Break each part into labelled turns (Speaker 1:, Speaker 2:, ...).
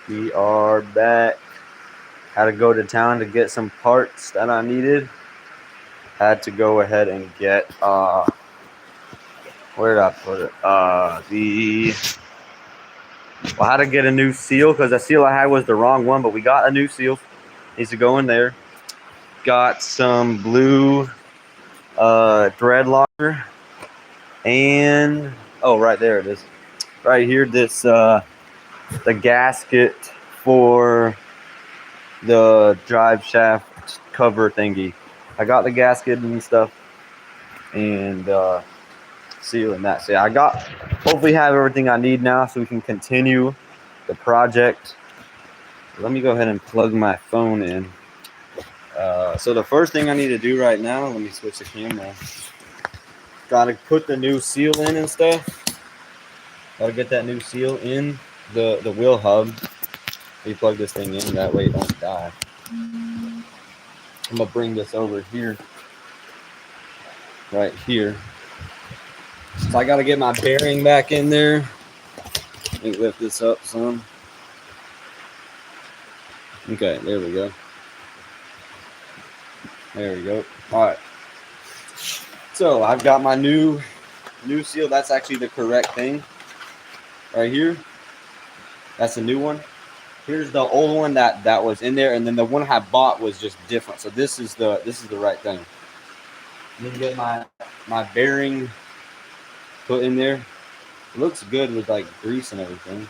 Speaker 1: We are back. Had to go to town to get some parts that I needed. Had to go ahead and get where did I put it? I had to get a new seal because the seal I had was the wrong one, but we got a new seal. Needs to go in there. Got some blue thread locker, and right there it is. Right here, this the gasket for the drive shaft cover thingy. I got the gasket and stuff, and seal and that. So yeah, I got, hopefully have everything I need now so we can continue the project. Let me go ahead and plug my phone in. So the first thing I need to do right now, let me switch the camera. Gotta put the new seal in and stuff. Gotta get that new seal in the wheel hub. You plug this thing in, that way it don't die. I'm gonna bring this over here, right here. So I gotta get my bearing back in there. Let me lift this up some. Okay, there we go. There we go. All right. So I've got my new seal. That's actually the correct thing. Right here. That's a new one. Here's the old one that was in there, and then the one I bought was just different. So this is the right thing. Need to get my bearing put in there. It looks good with like grease and everything.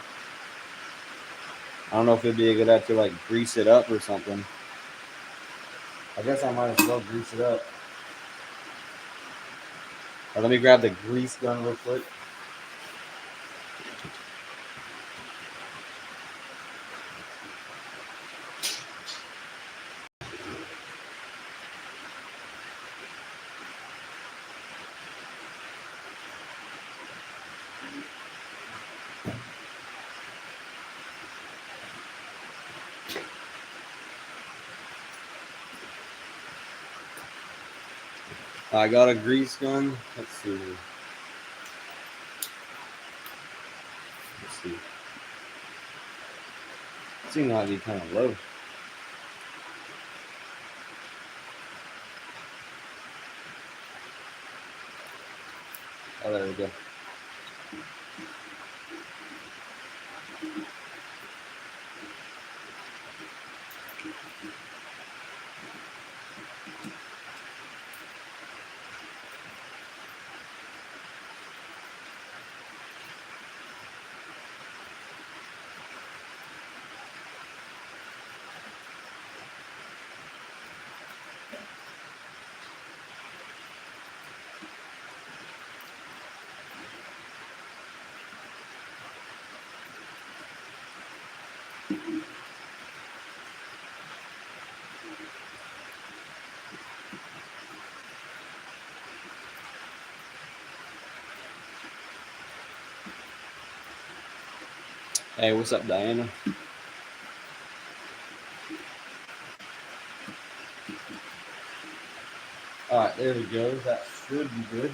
Speaker 1: I don't know if it'd be a good idea to like grease it up or something. I guess I might as well grease it up. Right, let me grab the grease gun real quick. I got a grease gun. Let's see. It seems like it'd be kind of low. Oh, there we go. Hey, what's up, Diana? All right, there we go. That should be good.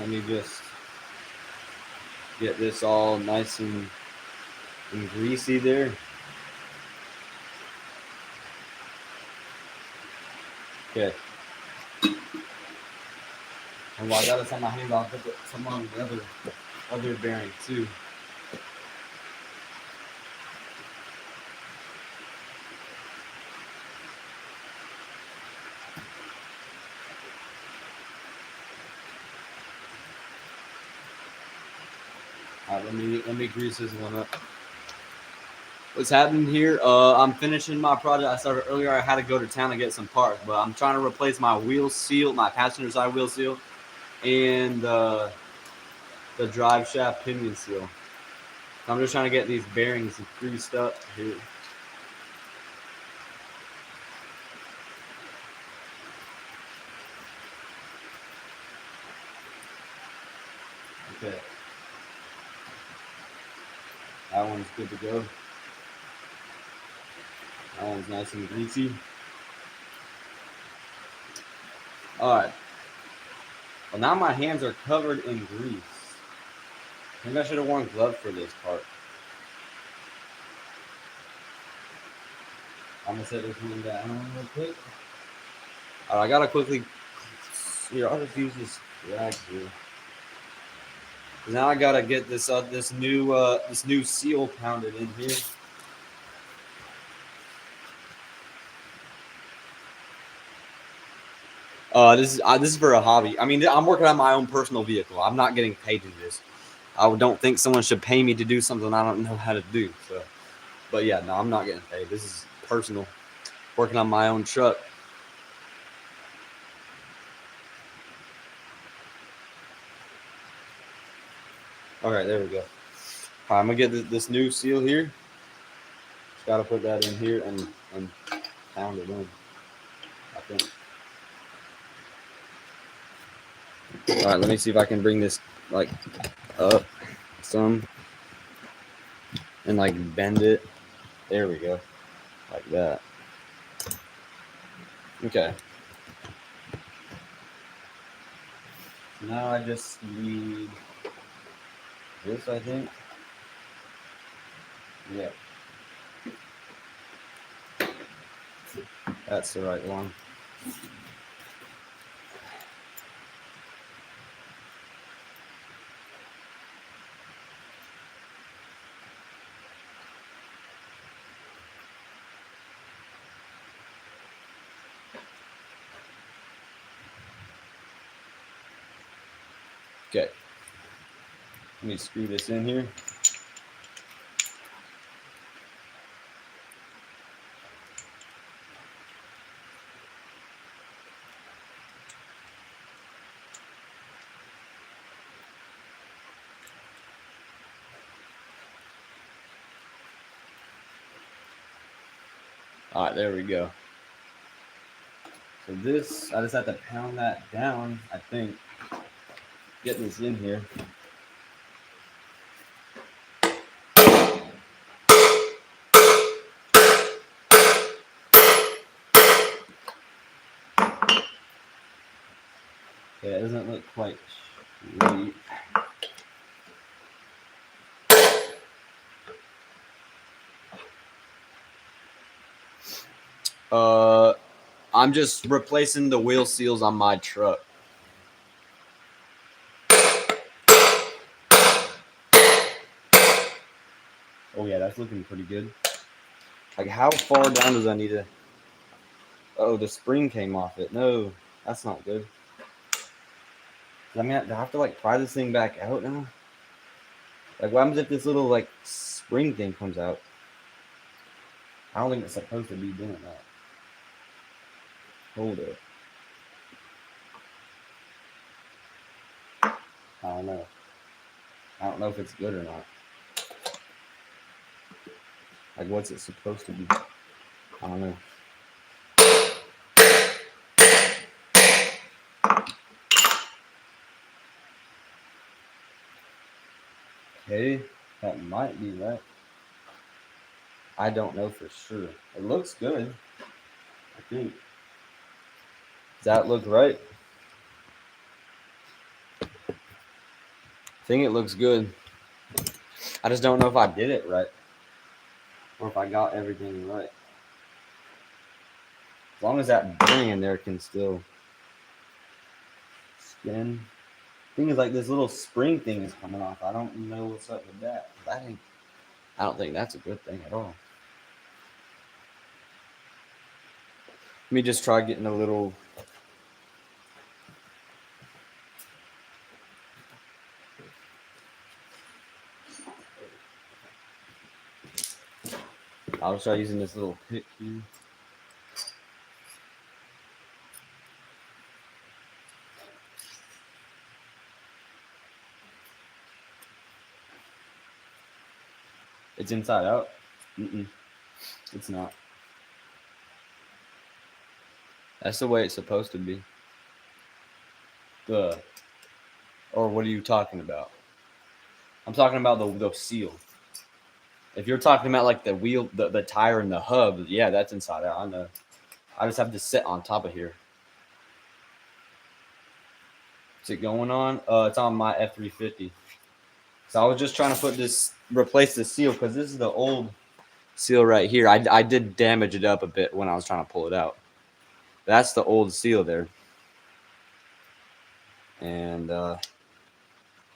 Speaker 1: Let me just get this all nice and greasy there. Okay. And while I got this on my hand, I'll put some on the other bearing too. All right, let me grease this one up. What's happening here? I'm finishing my project. I started earlier. I had to go to town to get some parts, but I'm trying to replace my wheel seal, my passenger side wheel seal, and the drive shaft pinion seal. I'm just trying to get these bearings greased up here. Okay. That one's good to go. That one's nice and greasy. All right. Well, now my hands are covered in grease. Maybe I should have worn gloves for this part. I'm gonna set this one down real quick. All right, I gotta quickly. Here, I'll just use this rag here. Now I gotta get this this new seal pounded in here. This is for a hobby. I mean, I'm working on my own personal vehicle. I'm not getting paid to do this. I don't think someone should pay me to do something I don't know how to do. So, but yeah, no, I'm not getting paid. This is personal. Working on my own truck. All right, there we go. All right, I'm gonna get this new seal here. Just gotta put that in here and pound it in. I think. All right, let me see if I can bring this like up some and like bend it. There we go, like that. Okay. Now I just need this, I think. Yeah. That's the right one. Okay. Let me screw this in here. All right, there we go. So this, I just have to pound that down, I think. Get this in here. Yeah, it doesn't look quite straight. I'm just replacing the wheel seals on my truck. Oh yeah, that's looking pretty good. Like, how far down does I need to? Oh, the spring came off it. No, that's not good. I mean, do I have to like pry this thing back out now? Like, what happens if this little like spring thing comes out? I don't think it's supposed to be doing that. Hold it. I don't know. I don't know if it's good or not. Like, what's it supposed to be? I don't know. Okay, that might be right. I don't know for sure. It looks good, I think. Does that look right? I think it looks good. I just don't know if I did it right or if I got everything right. As long as that bearing in there can still spin. Thing is, like, this little spring thing is coming off. I don't know what's up with that. I don't think that's a good thing at all. Let me just try getting a little. I'll try using this little pick here. It's inside out. It's not. That's the way it's supposed to be. Or what are you talking about? I'm talking about the seal. If you're talking about like the wheel, the tire and the hub, yeah, that's inside out. I know. I just have to sit on top of here. Is it going on? It's on my F350. So I was just trying to replace the seal because this is the old seal right here. I did damage it up a bit when I was trying to pull it out. That's the old seal there. And so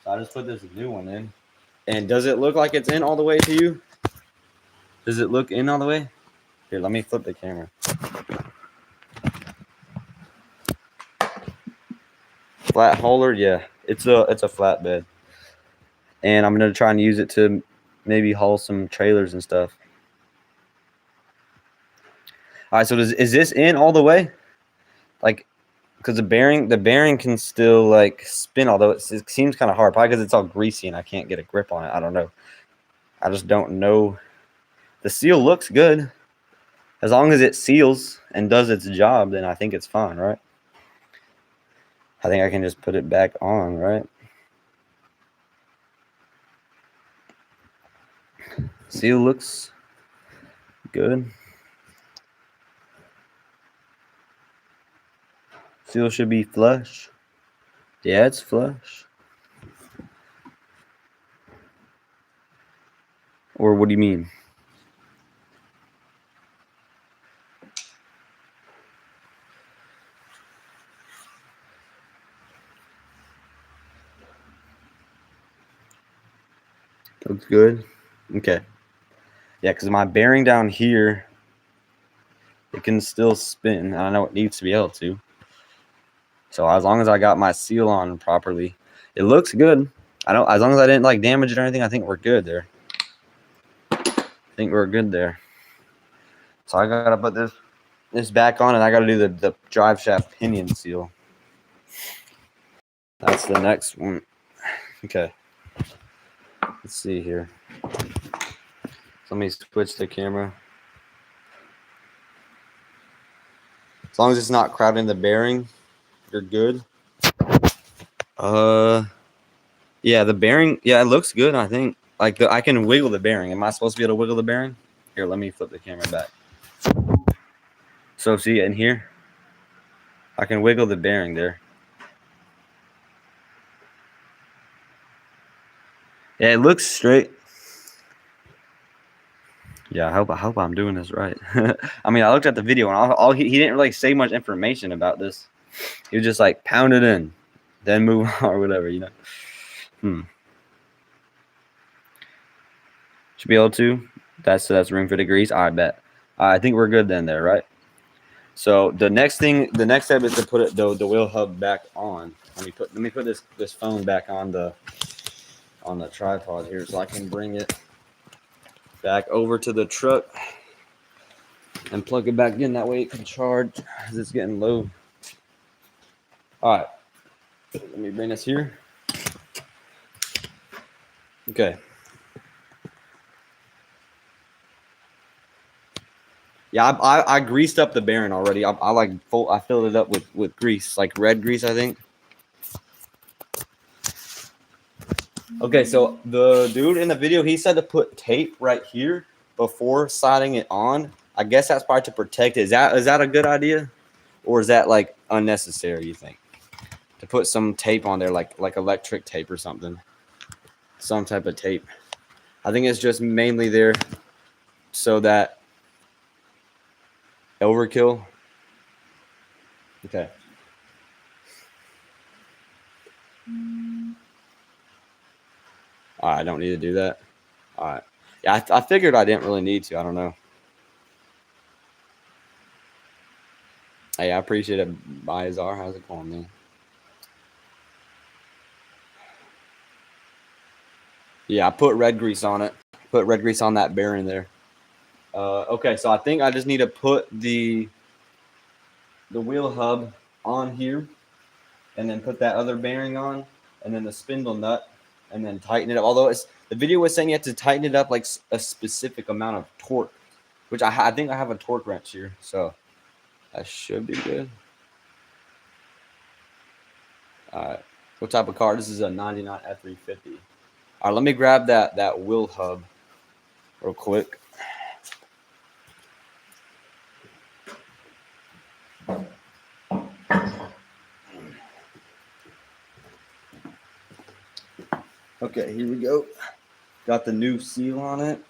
Speaker 1: I just put this new one in. And does it look like it's in all the way to you? Does it look in all the way? Here, let me flip the camera. Flat holder, yeah. It's a flatbed. And I'm gonna try and use it to maybe haul some trailers and stuff. All right, so is this in all the way? Like, because the bearing can still like spin, although it seems kind of hard, probably because it's all greasy and I can't get a grip on it. I don't know. I just don't know. The seal looks good. As long as it seals and does its job, then I think it's fine, right? I think I can just put it back on, right? Seal looks good. Seal should be flush. Yeah, it's flush. Or what do you mean? Looks good. Okay. Yeah, because my bearing down here, it can still spin. I know it needs to be able to. So as long as I got my seal on properly, it looks good. I don't. As long as I didn't like damage it or anything, I think we're good there. I think we're good there. So I gotta put this back on, and I gotta do the drive shaft pinion seal. That's the next one. Okay. Let's see here. Let me switch the camera. As long as it's not crowding the bearing, you're good. Yeah, the bearing. Yeah, it looks good. I think like I can wiggle the bearing. Am I supposed to be able to wiggle the bearing? Here, let me flip the camera back. So see in here, I can wiggle the bearing there. Yeah, it looks straight. Yeah, I hope I'm doing this right. I mean, I looked at the video and all he didn't really say much information about this. He was just like pound it in, then move on or whatever, you know. Should be able to. That's room for the grease. I bet. I think we're good then there, right? So the next step is to put the wheel hub back on. Let me put this phone back on the tripod here so I can bring it back over to the truck and plug it back in. That way it can charge as it's getting low. All right, let me bring this here. Okay. Yeah, I greased up the bearing already. I filled it up with grease, like red grease, I think. Okay, so the dude in the video, he said to put tape right here before siding it on. I guess that's probably to protect it. Is that a good idea? Or is that like unnecessary, you think? To put some tape on there, like electric tape or something. Some type of tape. I think it's just mainly there so that overkill. Okay. All right, I don't need to do that. All right. Yeah, I figured I didn't really need to. I don't know. Hey, I appreciate it. Bye, Azar. How's it going, man? Yeah, I put red grease on it. Put red grease on that bearing there. Okay, so I think I just need to put the wheel hub on here, and then put that other bearing on, and then the spindle nut, and then tighten it up. Although the video was saying you have to tighten it up like a specific amount of torque, which I think I have a torque wrench here, so that should be good. All right, what type of car? This is a 99 F350. All right, let me grab that wheel hub real quick. Okay, here we go. Got the new seal on it.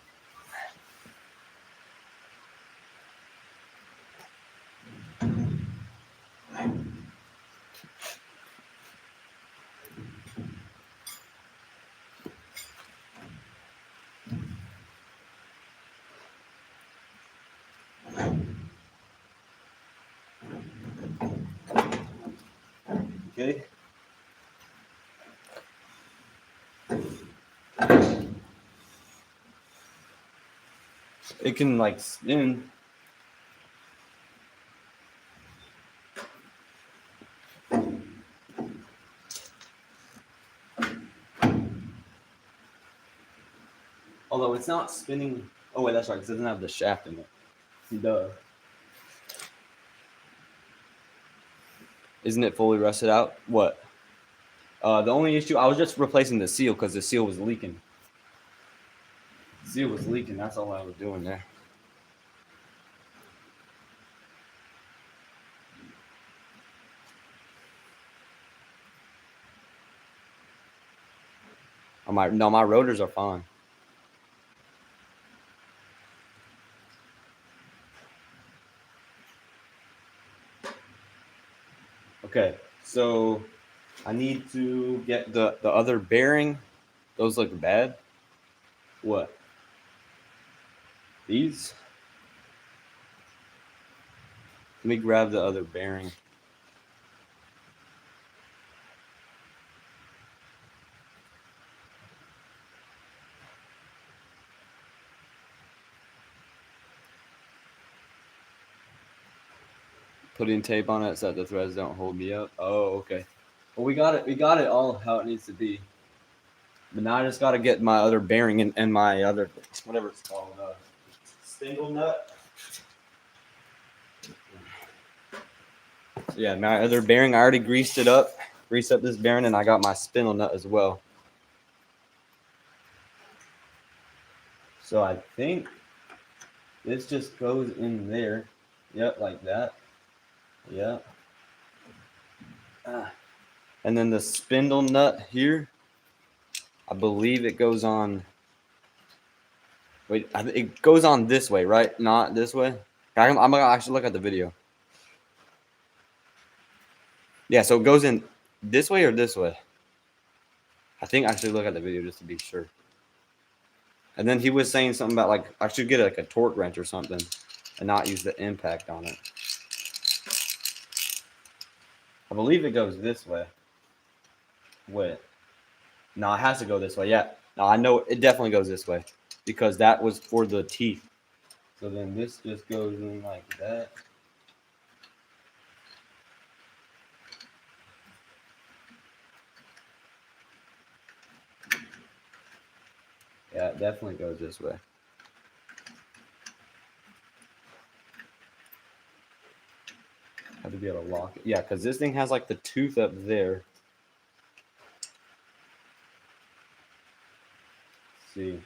Speaker 1: Okay. It can like spin. Although it's not spinning. Oh wait, that's right, because it doesn't have the shaft in it. Duh. Isn't it fully rusted out? What? The only issue, I was just replacing the seal because the seal was leaking. The seal was leaking, that's all I was doing there. My rotors are fine. Okay, so I need to get the other bearing. Those look bad. What? These? Let me grab the other bearing. Putting tape on it so that the threads don't hold me up. Oh, okay. Well, we got it all how it needs to be. But now I just got to get my other bearing and my other, whatever it's called, spindle nut. Yeah, my other bearing, I already greased up this bearing, and I got my spindle nut as well. So I think this just goes in there. Yep, like that. Yep. And then the spindle nut here, I believe it goes on. Wait, it goes on this way, right? Not this way. I'm gonna actually look at the video. Yeah, so it goes in this way or this way. I think I should look at the video just to be sure. And then he was saying something about like I should get like a torque wrench or something and not use the impact on it. I believe it goes this way. Wait. No, it has to go this way. Yeah. No, I know it definitely goes this way because that was for the teeth. So then this just goes in like that. Yeah, it definitely goes this way. Have to be able to lock it. Yeah, because this thing has like the tooth up there. Let's see.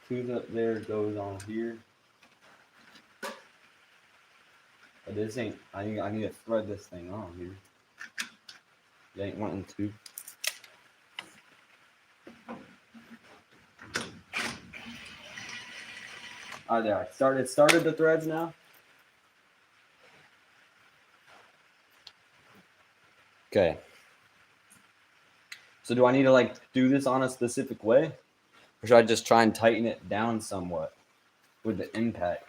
Speaker 1: Tooth up there goes on here. But this ain't, I need to thread this thing on here. You ain't wanting to. Oh, there. I started the threads now. Okay. So do I need to like do this on a specific way? Or should I just try and tighten it down somewhat with the impact?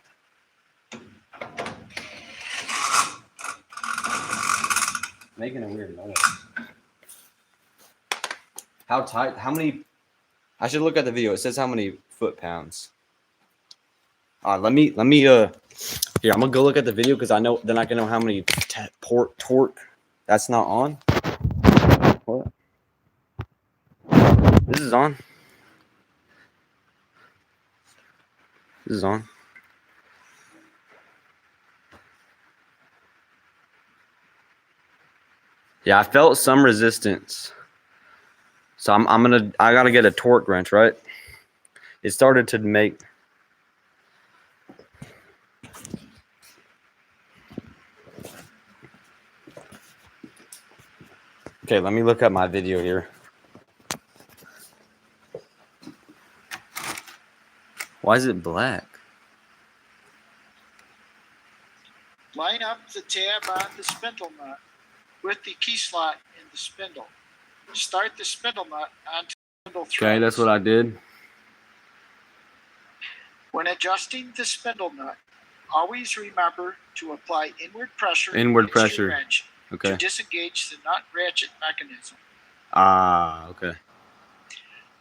Speaker 1: Making a weird noise. How tight? How many? I should look at the video. It says how many foot-pounds. Let me here. I'm gonna go look at the video because I know then I can know how many torque. That's not on. What? This is on. This is on. Yeah, I felt some resistance. So I gotta get a torque wrench, right? It started to make. Okay, let me look at my video here. Why is it black?
Speaker 2: Line up the tab on the spindle nut with the key slot in the spindle. Start the spindle nut onto spindle threads.
Speaker 1: Okay, that's what I did.
Speaker 2: When adjusting the spindle nut, Always remember to apply inward pressure
Speaker 3: Inward
Speaker 2: against your
Speaker 3: pressure.
Speaker 2: wrench
Speaker 3: Okay.
Speaker 2: to disengage the nut ratchet mechanism.
Speaker 3: Ah, okay.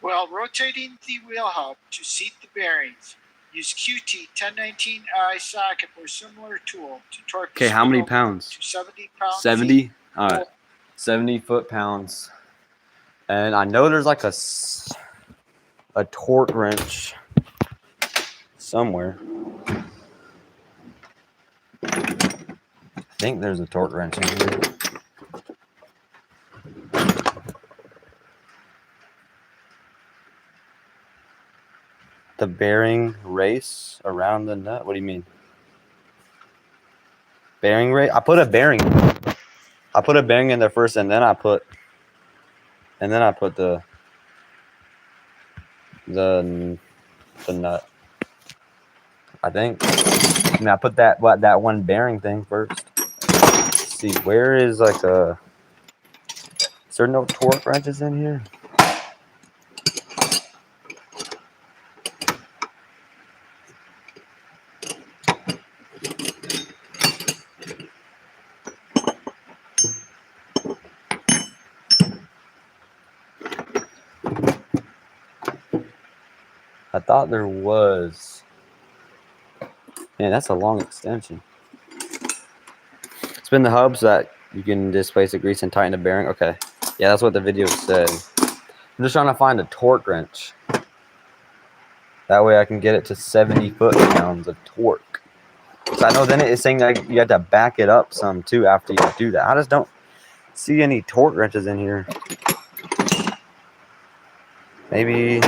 Speaker 2: While rotating the wheel hub to seat the bearings, use QT 1019i socket or similar tool to torque
Speaker 3: Okay,
Speaker 2: the
Speaker 3: how many
Speaker 2: spindle
Speaker 3: pounds?
Speaker 2: to 70 pounds.
Speaker 3: 70? All right.
Speaker 1: 70 foot-pounds. And I know there's like a torque wrench somewhere. I think there's a torque wrench in here. The bearing race around the nut? What do you mean? Bearing race? I put a bearing in there first, and then I put the nut. I think. I mean, I put that one bearing thing first. Let's see, where is like a? Is there no torque wrenches in here? I thought there was. Man, that's a long extension. Spin the hub so that you can displace the grease and tighten the bearing. Okay. Yeah, that's what the video said. I'm just trying to find a torque wrench. That way I can get it to 70 foot-pounds of torque. So I know then it's saying like you have to back it up some too after you do that. I just don't see any torque wrenches in here. Maybe.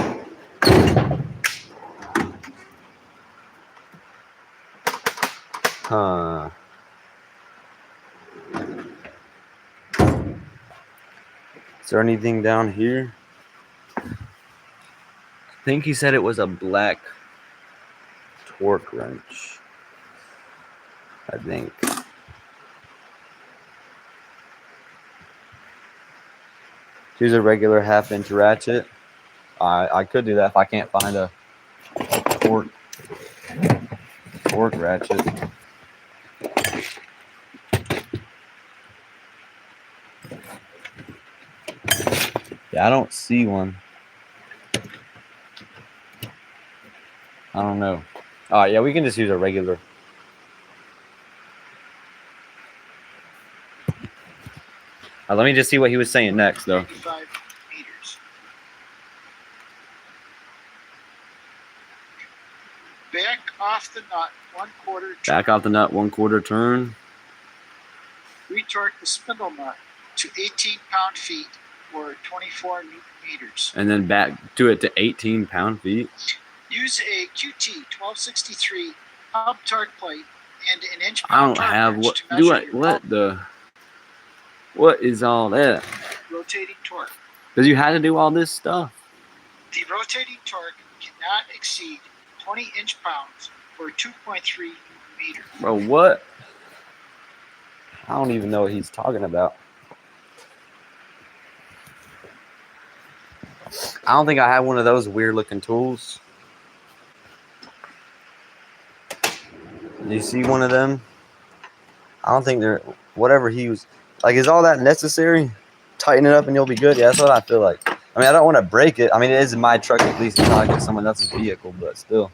Speaker 1: Huh. Is there anything down here? I think he said it was a black torque wrench. I think. Choose a regular 1/2-inch ratchet. I could do that if I can't find a torque ratchet. Yeah, I don't see one. I don't know. All right, yeah, we can just use a regular. Let me just see what he was saying next, though.
Speaker 2: 55 meters. Back off the nut 1/4 turn.
Speaker 3: Back off the nut 1/4 turn.
Speaker 2: Retorque the spindle nut to 18 pound-feet or 24 newton meters.
Speaker 3: And then back to it to 18 pound-feet.
Speaker 2: Use a QT 1263 hub torque plate and an inch
Speaker 3: I don't
Speaker 2: torque
Speaker 3: have
Speaker 2: wrench
Speaker 3: what.
Speaker 2: to
Speaker 3: Do
Speaker 2: measure
Speaker 3: I?
Speaker 2: your
Speaker 3: What the? What is all that?
Speaker 2: rotating torque.
Speaker 3: Because you had to do all this stuff.
Speaker 2: The rotating torque cannot exceed 20 inch-pounds or 2.3 newton meters.
Speaker 3: Bro, what? I don't even know what he's talking about. I don't think I have one of those weird-looking tools. Do you see one of them? I don't think they're... Whatever he was... Like, is all that necessary? Tighten it up and you'll be good? Yeah, that's what I feel like. I mean, I don't want to break it. I mean, it is my truck at least. It's not like it's someone else's vehicle, but still.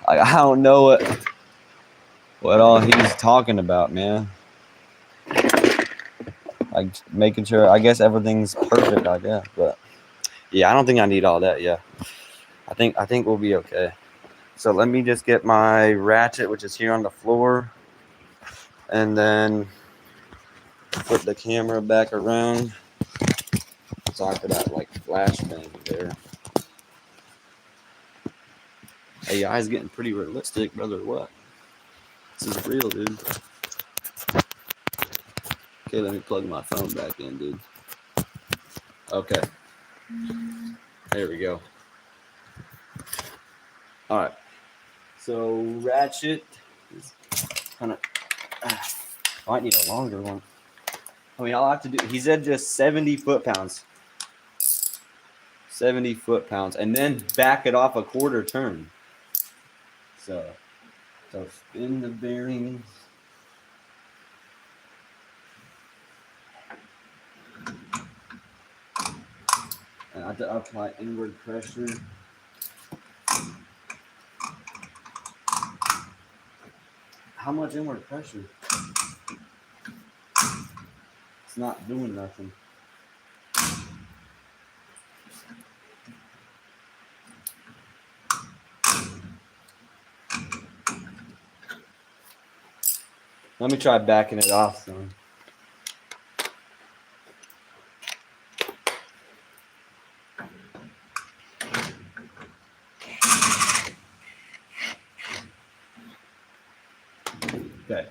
Speaker 3: Like, I don't know what all he's talking about, man. Like, making sure... I guess everything's perfect, I guess, but... Yeah, I don't think I need all that, yeah. I think we'll be okay. So let me just get my ratchet, which is here on the floor. And then put the camera back around. Sorry for that, like, flashbang there. Hey, your eyes getting pretty realistic, brother. What? This is real, dude. Okay, let me plug my phone back in, dude. Okay. There we go. All right. So ratchet is kind of. I might need a longer one. I mean, I'll have to do. He said just 70 foot-pounds. 70 foot-pounds, and then back it off a 1/4 turn. So So spin the bearings. And I have to apply inward pressure. How much inward pressure? It's not doing nothing. Let me try backing it off, son. Okay.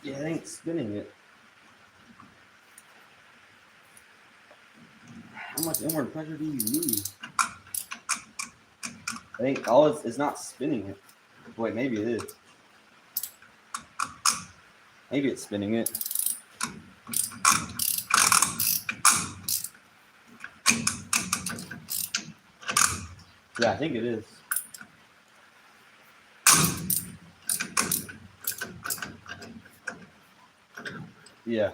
Speaker 3: Yeah, it ain't spinning it. How much inward pressure do you need? I think it's not spinning it. Wait, maybe it is. Maybe it's spinning it. Yeah, I think it is. Yeah.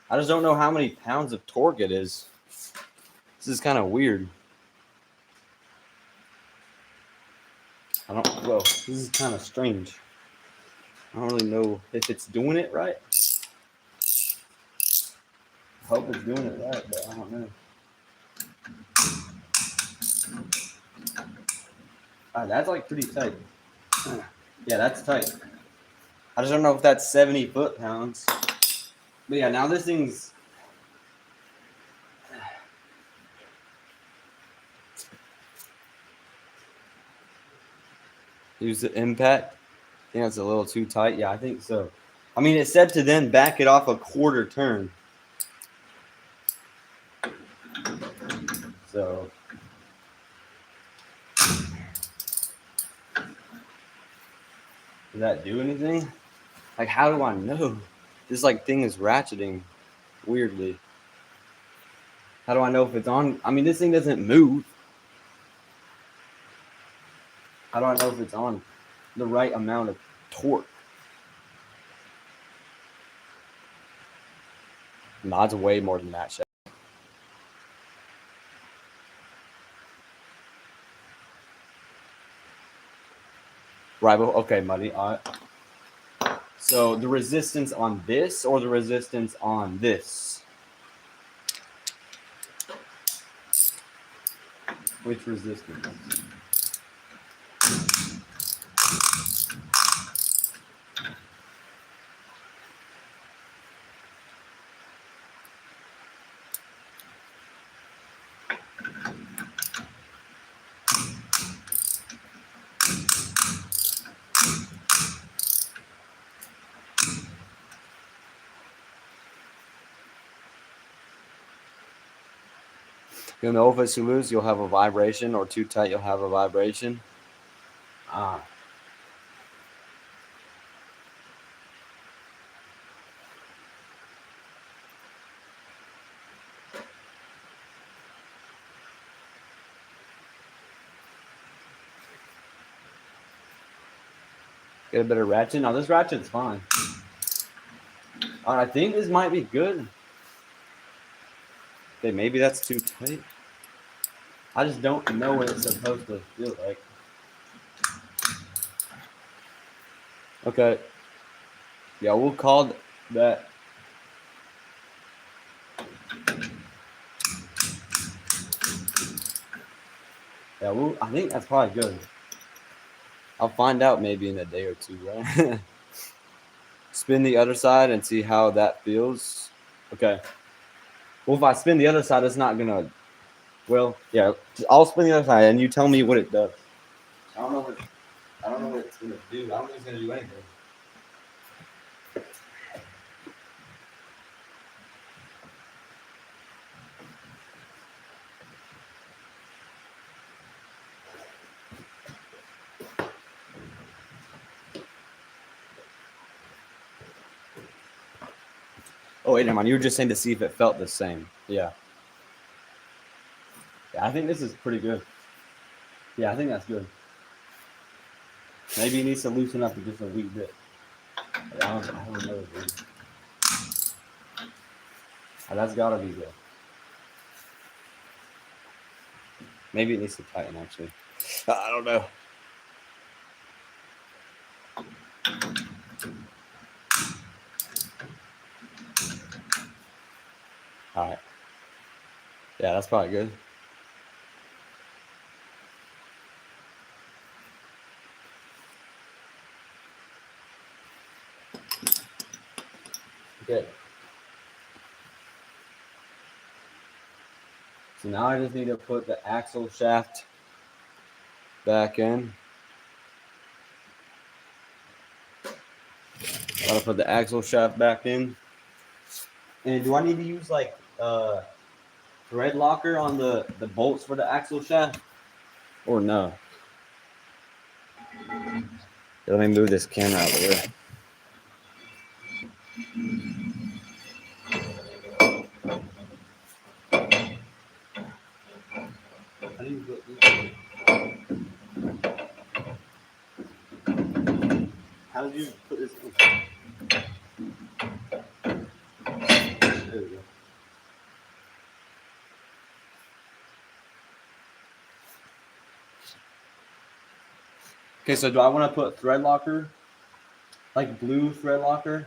Speaker 3: I just don't know how many pounds of torque it is. This is kind of weird. Well, this is kind of strange. I don't really know if it's doing it right. I hope it's doing it right, but I don't know. That's like pretty tight. Yeah, that's tight. I just don't know if that's 70 foot-pounds. But yeah, now this thing's... Use the impact. I think that's a little too tight. Yeah, I think so. I mean, it said to then back it off a quarter turn. So... Does that do anything? Like, how do I know? This like thing is ratcheting weirdly. How do I know if it's on? I mean, this thing doesn't move. How do I know if it's on the right amount of torque? No, it's way more than that shit. Right, but okay, Muddy. All right. So the resistance on this or the resistance on this? Which resistance? You'll know if it's too loose, you'll have a vibration, or too tight, you'll have a vibration. Get a better ratchet. Now this ratchet's fine. I think this might be good. Okay, maybe that's too tight. I just don't know what it's supposed to feel like. Okay. Yeah, we'll call that. Yeah, I think that's probably good. I'll find out maybe in a day or two, right? Spin the other side and see how that feels. Okay. Well, if I spin the other side, it's not gonna. Well, yeah, I'll spin the other side, and you tell me what it does. I don't know what it's gonna do. I don't think it's gonna do anything. Oh wait, never mind. You were just saying to see if it felt the same. Yeah. Yeah, I think this is pretty good. Yeah, I think that's good. Maybe it needs to loosen up just a wee bit. I don't know. Dude. That's gotta be good. Maybe it needs to tighten actually. I don't know. All right. Yeah, that's probably good. Good. So now I just need to put the axle shaft back in. Gotta put the axle shaft back in. And do I need to use like thread locker on the bolts for the axle shaft? Or no? Let me move this camera out of the way. How do you put this? How did you put this in? There we go. Okay, so do I want to put thread locker, like blue thread locker,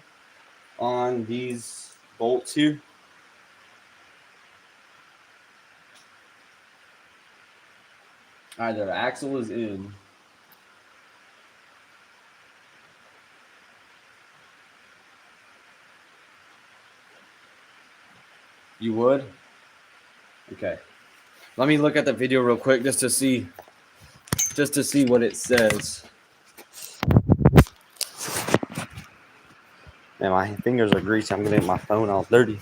Speaker 3: on these bolts here? All right, their axle is in. You would? Okay. Let me look at the video real quick just to see what it says. Man, my fingers are greasy. I'm gonna get my phone all dirty.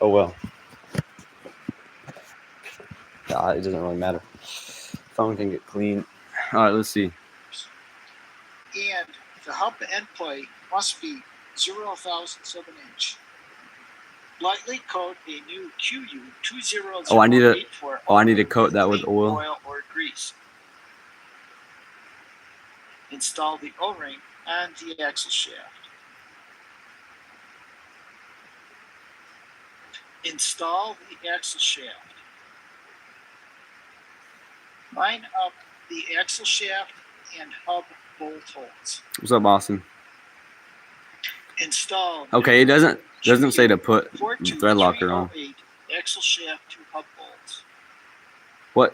Speaker 3: Oh well. Nah, it doesn't really matter. Phone can get clean. All right, let's see.
Speaker 2: And the hub end plate must be 0.007 inch. Lightly coat a new QU20084
Speaker 3: I need to coat that with oil.
Speaker 2: or grease. Install the O-ring on the axle shaft. Install the axle shaft. Line up the axle shaft and hub bolt holes.
Speaker 3: What's up, Austin?
Speaker 2: Install.
Speaker 3: Okay, it doesn't say to put thread locker on.
Speaker 2: Axle shaft to hub bolts.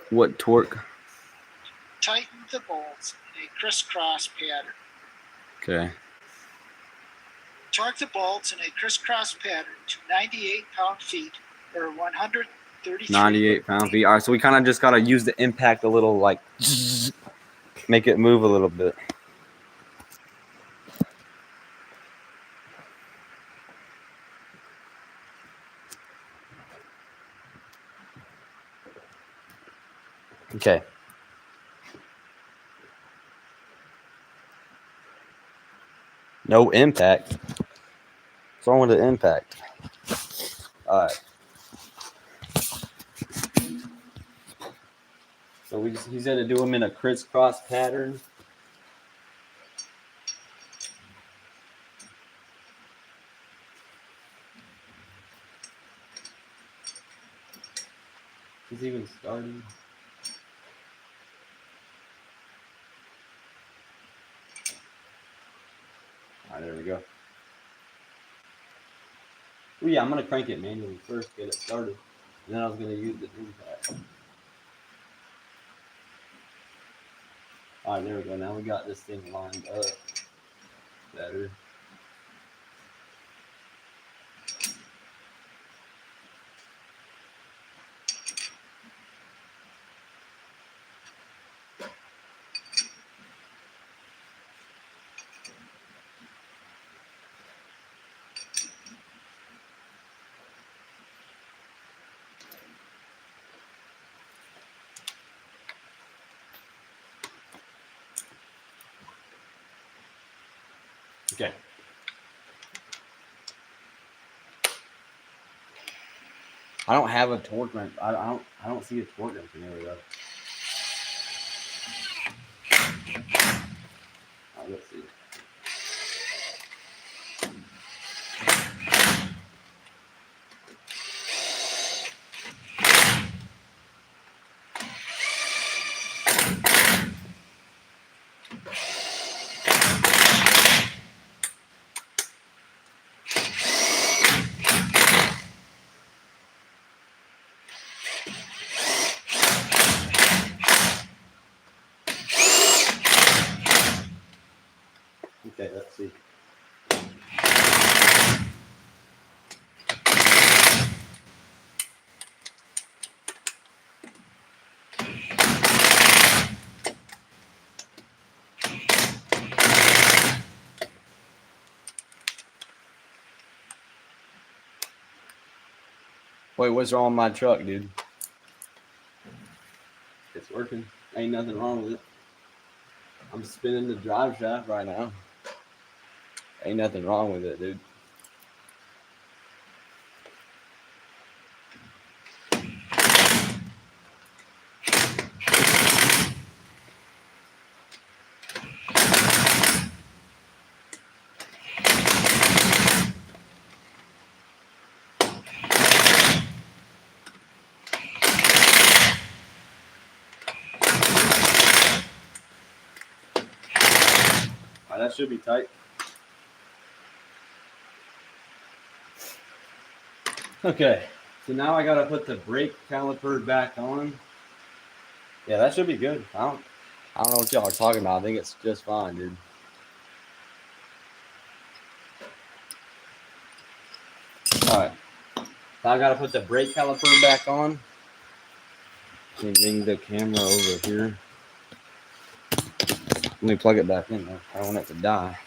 Speaker 3: What torque?
Speaker 2: Tighten the bolts in a crisscross pattern.
Speaker 3: Okay.
Speaker 2: Torque the bolts in a crisscross pattern to 98 pound-feet or 133.
Speaker 3: 98 pound-feet. All right, so we kind of just gotta use the impact a little, like make it move a little bit. Okay. No impact. What's wrong with the impact? All right. So he said to do them in a crisscross pattern. He's even starting. All right, there we go. Oh yeah, I'm gonna crank it manually first, get it started, and then I was gonna use the impact. All right, there we go. Now we got this thing lined up better. Okay. I don't have a torque wrench. I don't see a torque wrench anywhere though. Let's see. Okay, let's see. Wait, what's wrong with my truck, dude? It's working. Ain't nothing wrong with it. I'm spinning the drive shaft right now. Ain't nothing wrong with it, dude. All right, that should be tight. Okay, so now I gotta put the brake caliper back on. Yeah, that should be good. I don't know what y'all are talking about. I think it's just fine, dude. All right, so I gotta put the brake caliper back on. Let me bring the camera over here. Let me plug it back in though. I don't want it to die.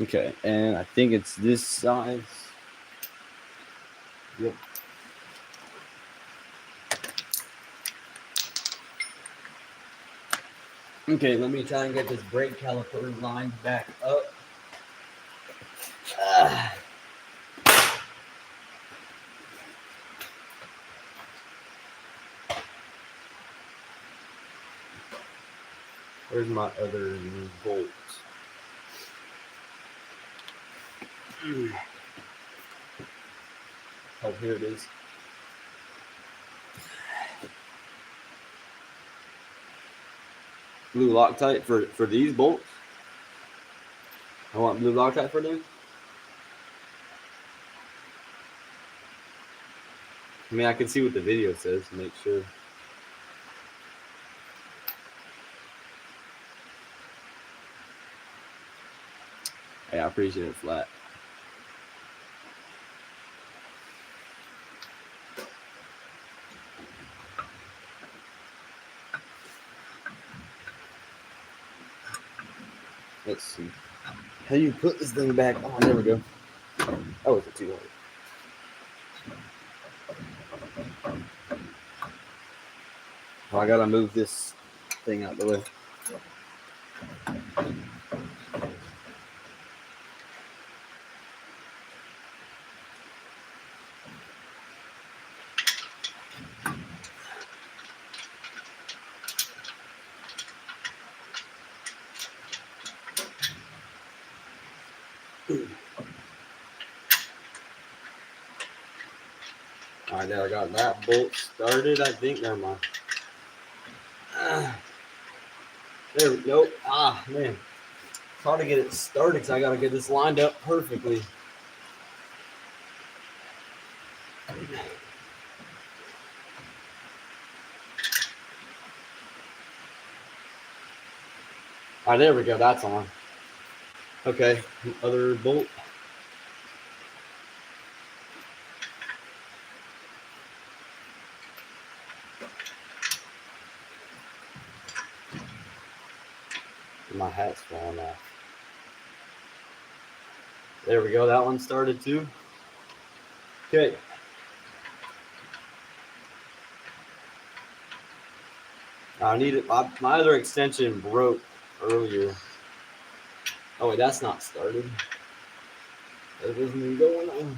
Speaker 3: Okay, and I think it's this size. Yep. Okay, let me try and get this brake caliper lined back up. Where's my other bolts? Oh, here it is. Blue Loctite for these bolts. I want blue Loctite for these. I mean, I can see what the video says to make sure. Yeah, I appreciate it flat. Let's see. How do you put this thing back on? Oh, there we go. Oh, is it too hard? Oh, I gotta move this thing out the way. All right, there I got that bolt started. I think. Never mind. There we go. Ah, man. It's hard to get it started because I got to get this lined up perfectly. All right, there we go. That's on. Okay, other bolt. My hat's falling off. There we go. That one started too. Okay. I need it. My other extension broke earlier. Oh wait, that's not started. That isn't even going on.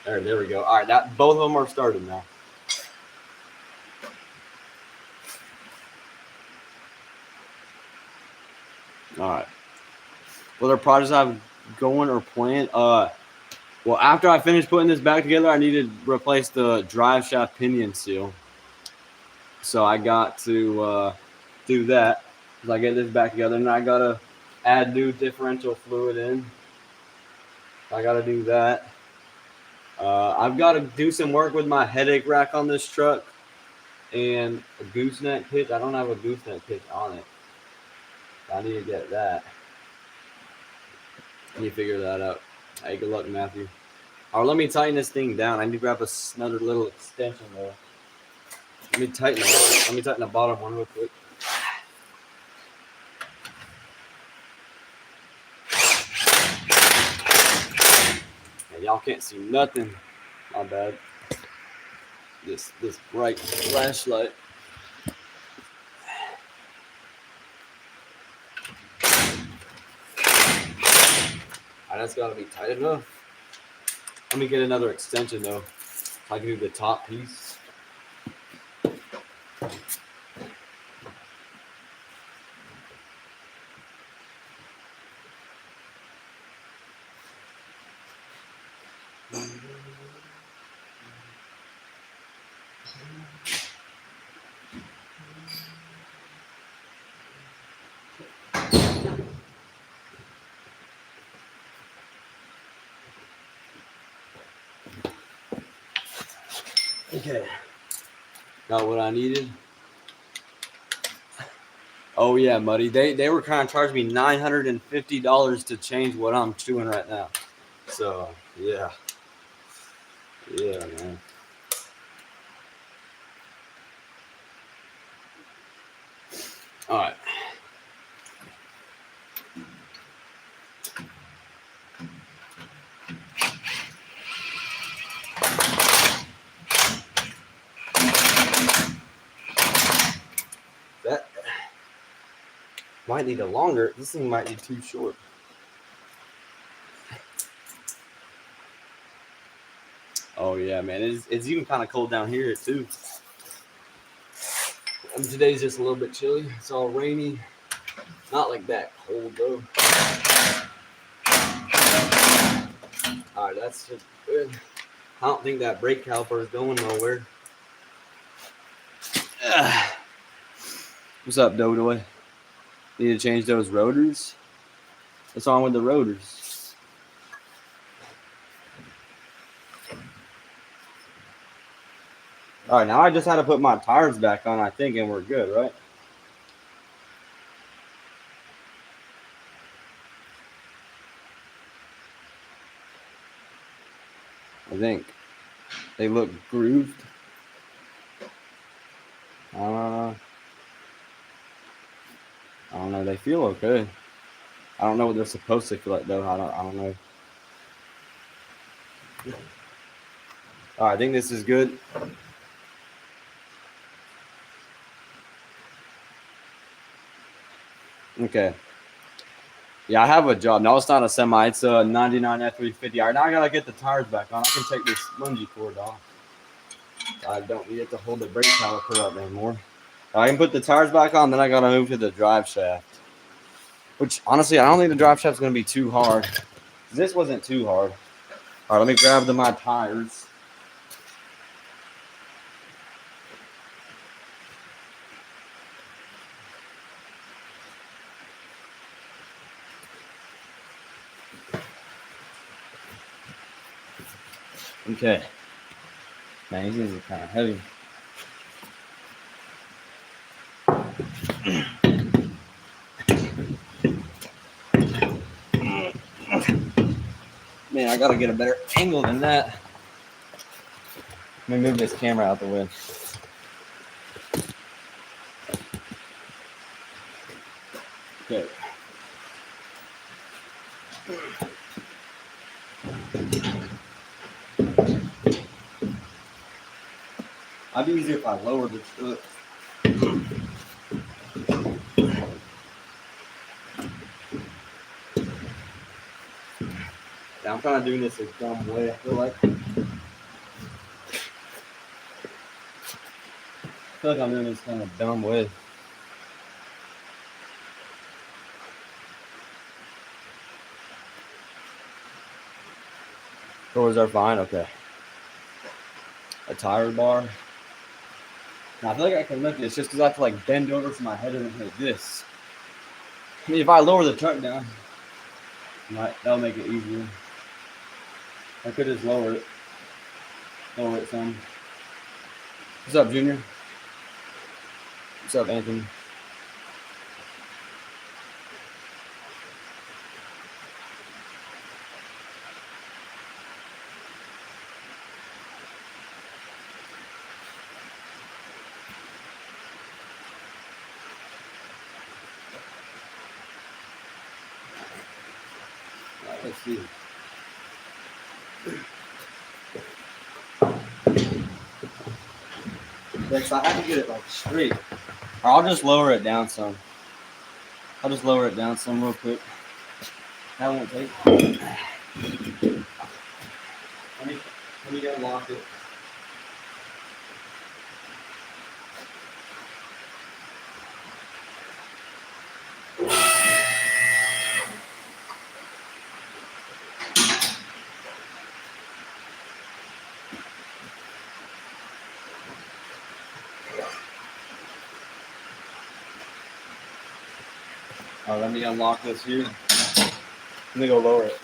Speaker 3: There we go. All right, that both of them are started now. All right. What other projects I have going or planned? Well, after I finish putting this back together, I need to replace the drive shaft pinion seal. So I got to do that because I get this back together, and I gotta add new differential fluid in. I gotta do that. I've got to do some work with my headache rack on this truck and a gooseneck pitch. I don't have a gooseneck pitch on it. I need to get that. Can you figure that out? Hey, good luck, Matthew. All right, let me tighten this thing down. I need to grab another little extension though. Let me tighten the bottom one real quick. Hey, y'all can't see nothing. My bad. This bright flashlight. All right, that's gotta be tight enough. Let me get another extension though. I can do the top piece. Okay, got what I needed. Oh yeah, Muddy. They were kind of charging me $950 to change what I'm doing right now. So yeah, man. All right. That might need a longer. This thing might be too short. Oh yeah, man. It's even kind of cold down here too. And today's just a little bit chilly. It's all rainy. Not like that cold though. All right, that's just good. I don't think that brake caliper is going nowhere. What's up, Dodoy? Need to change those rotors? What's wrong with the rotors? All right, now I just had to put my tires back on, I think, and we're good, right? I think they look grooved. I don't know. They feel okay. I don't know what they're supposed to feel like though. I don't know. All right, I think this is good. Okay. Yeah, I have a job. No, it's not a semi. It's a 99 F350. All right, now I gotta get the tires back on. I can take this bungee cord off. I don't need it to hold the brake caliper up anymore. I can put the tires back on, then I gotta move to the drive shaft. Which, honestly, I don't think the drive shaft's gonna be too hard. This wasn't too hard. All right, let me grab my tires. Okay. Man, these things are kind of heavy. Man, I gotta get a better angle than that. Let me move this camera out the way. Okay. I'd be easier if I lowered it. Yeah, I'm kind of doing this a dumb way. I feel like I'm doing this kind of dumb way. Doors are fine. Okay. A tire bar. Now I feel like I can lift it. It's just because I have to like bend over so my head doesn't hit this. I mean, if I lower the truck down, that'll make it easier. I could just lower it. Lower it some. What's up, Junior? What's up, Anthony? Let's see. Next, I have to get it like straight. Or I'll just lower it down some. I'll just lower it down some real quick. That won't take. Let me unlock it. Let me unlock this here. Let me go lower it.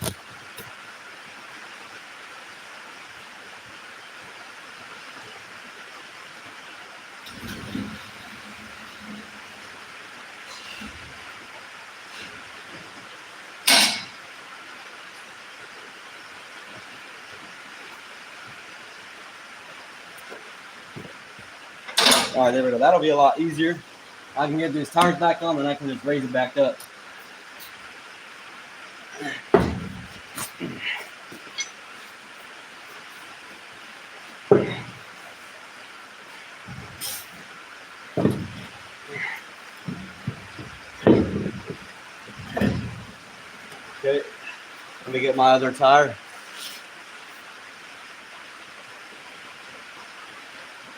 Speaker 3: All right, there we go. That'll be a lot easier. I can get these tires back on, then I can just raise it back up. Okay, let me get my other tire.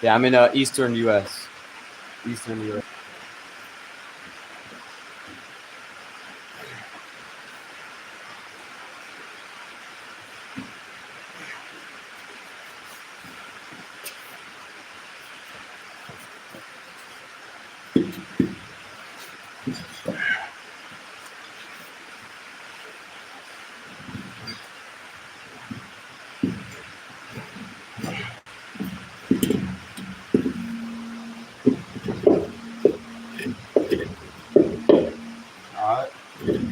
Speaker 3: Yeah, I'm in Eastern U.S. Eastern U.S. Alright. Let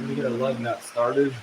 Speaker 3: me get a lug nut started.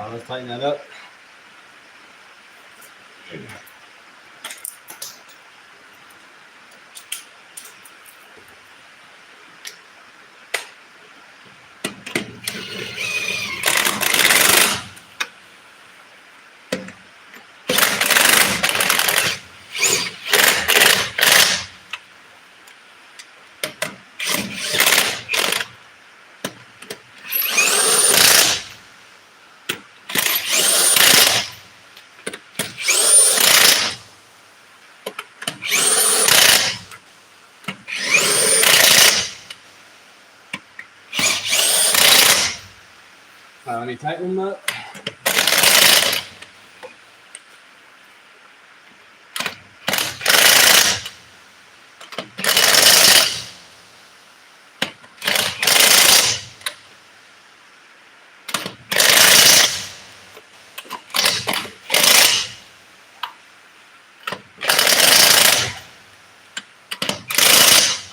Speaker 3: Let's tighten that up. Let me tighten them up.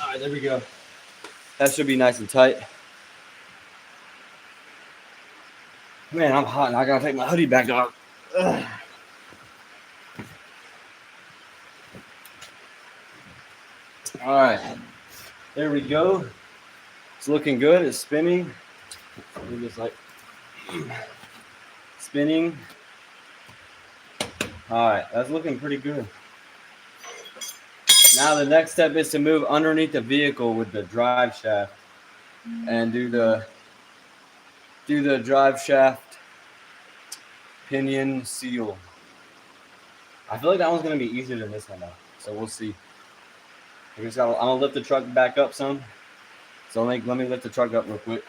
Speaker 3: All right, there we go. That should be nice and tight. Man, I'm hot and I gotta take my hoodie back off. Ugh. All right, there we go. It's looking good. It's spinning. We're just like spinning. All right, that's looking pretty good. Now the next step is to move underneath the vehicle with the drive shaft and do the drive shaft pinion seal. I feel like that one's gonna be easier than this one though, so we'll see. I'm gonna lift the truck back up some. So let me lift the truck up real quick.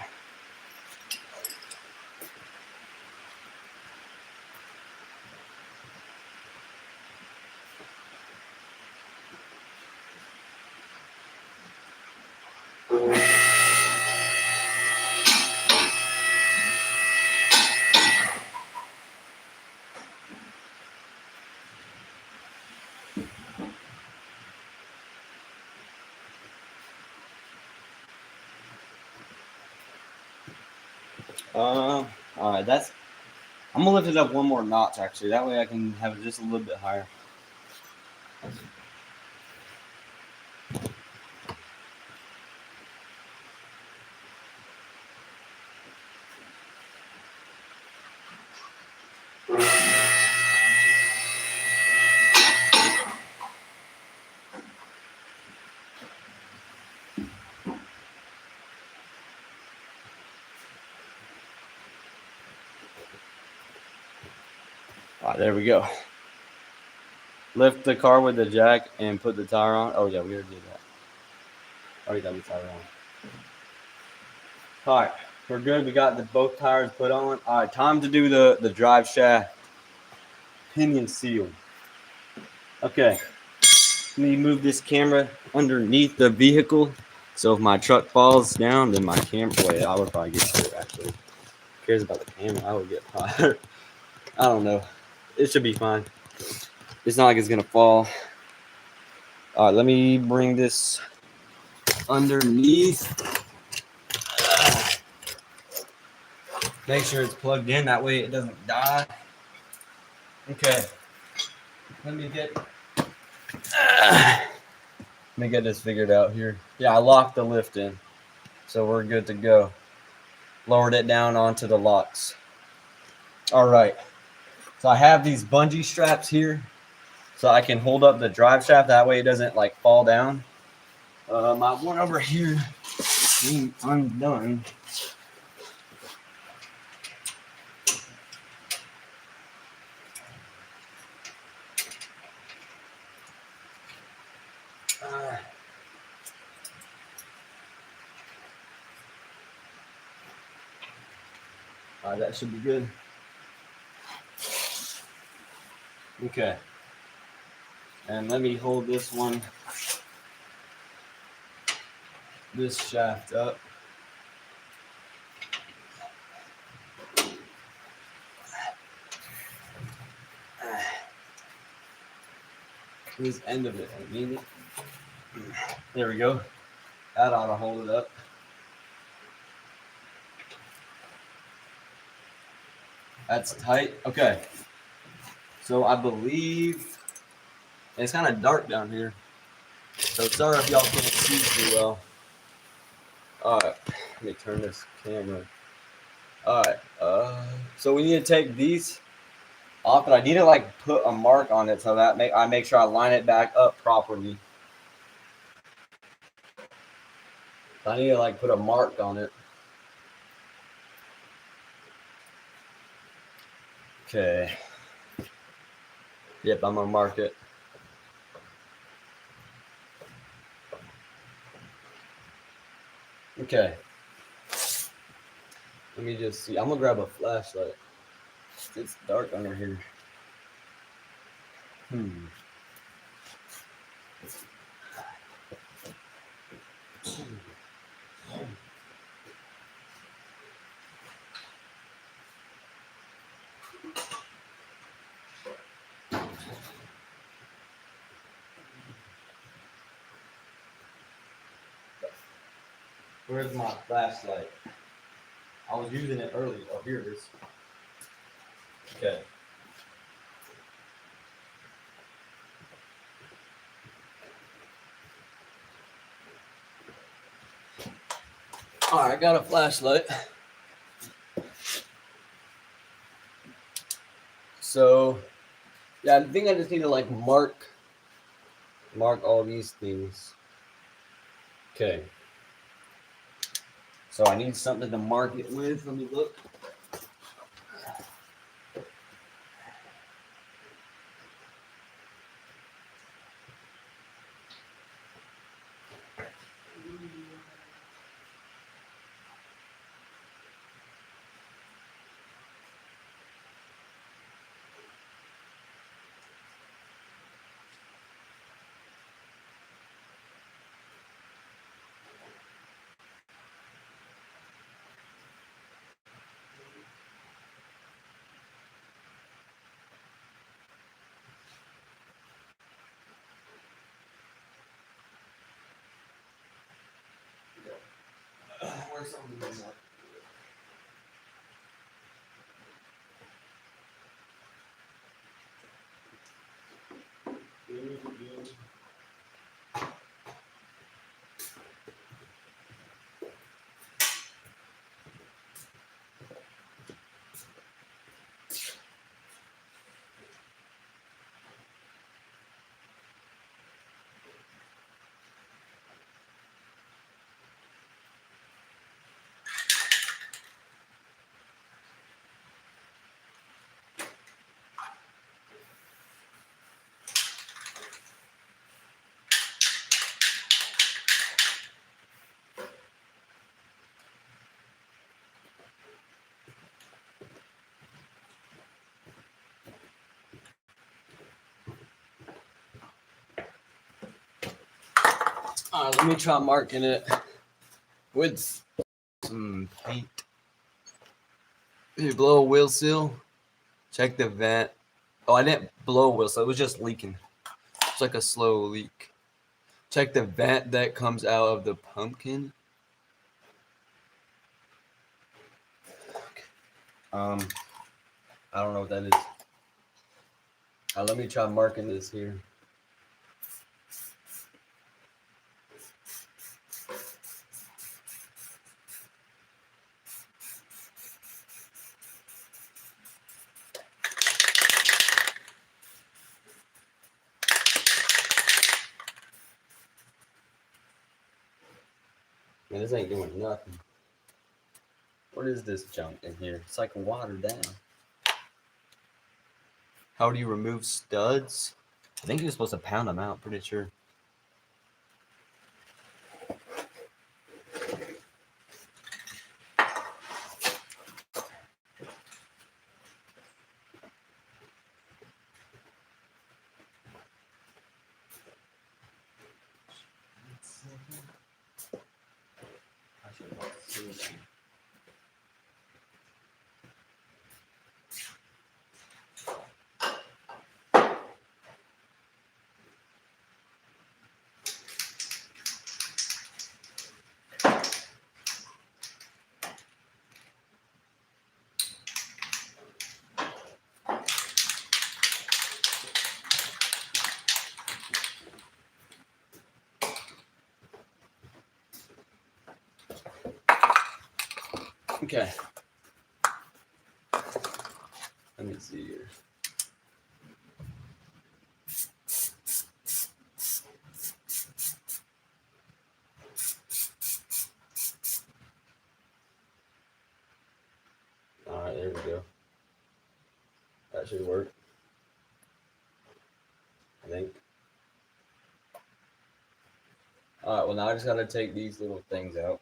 Speaker 3: All right, I'm gonna lift it up one more notch actually. That way I can have it just a little bit higher. All right, there we go. Lift the car with the jack and put the tire on. Oh yeah, we already did that. Already got the tire on. All right, we're good. We got both tires put on. All right, time to do the drive shaft pinion seal. Okay, let me move this camera underneath the vehicle. So if my truck falls down, then my camera. Wait, I would probably get hurt actually. Who cares about the camera? I would get hurt. I don't know. It should be fine. It's not like it's gonna fall. All right, let me bring this underneath. Make sure it's plugged in. That way it doesn't die. Okay. Let me get this figured out here. Yeah, I locked the lift in, so we're good to go. Lowered it down onto the locks. All right. So I have these bungee straps here, so I can hold up the drive shaft. That way it doesn't like fall down. My one over here ain't undone. That should be good. Okay. And let me hold this shaft up. This end of it, I mean it. There we go. That ought to hold it up. That's tight. Okay. So I believe it's kind of dark down here. So sorry if y'all can't see too well. All right. Let me turn this camera. All right. So we need to take these off, but I need to like put a mark on it so that I make sure I line it back up properly. I need to like put a mark on it. Okay. Yep, I'm gonna mark it. Okay. Let me just see. I'm gonna grab a flashlight. It's dark under here. Where's my flashlight? I was using it earlier. Oh, here it is. Okay. All right, I got a flashlight. So, yeah, I think I just need to like mark all these things. Okay. So I need something to mark it with. Let me look. Where's some of these? All right, let me try marking it with some paint. You blow a wheel seal. Check the vent. Oh, I didn't blow a wheel seal. It was just leaking. It's like a slow leak. Check the vent that comes out of the pumpkin. I don't know what that is. Let me try marking this here. Man, this ain't doing nothing. What is this junk in here? It's like watered down. How do you remove studs? I think you're supposed to pound them out, pretty sure. Okay. Let me see here. All right, there we go. That should work. I think. All right, well, now I just got to take these little things out.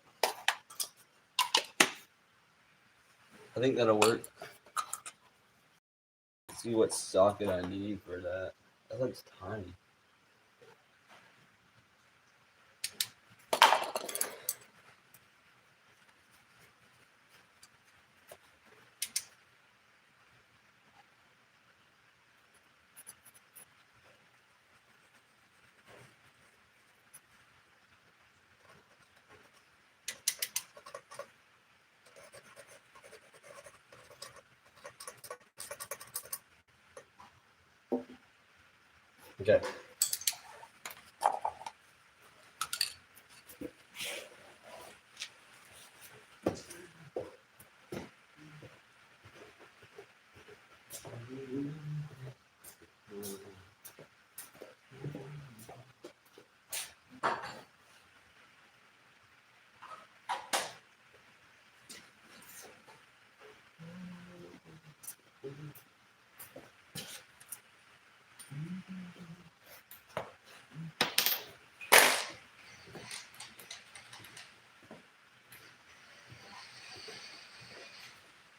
Speaker 3: I think that'll work. Let's see what socket I need for that. That looks tiny. Okay.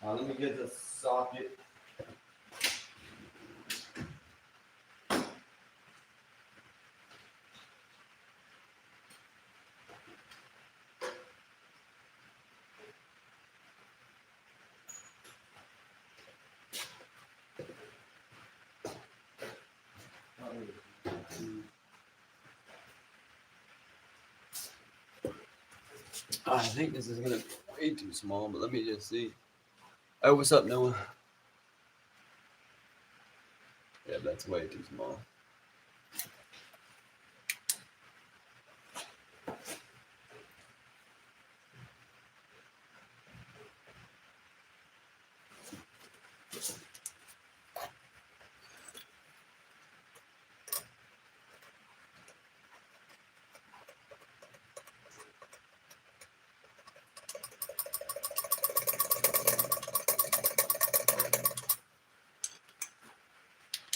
Speaker 3: Let me get the socket. I think this is gonna be way too small, but let me just see. Oh, what's up, Noah? Yeah, that's way too small.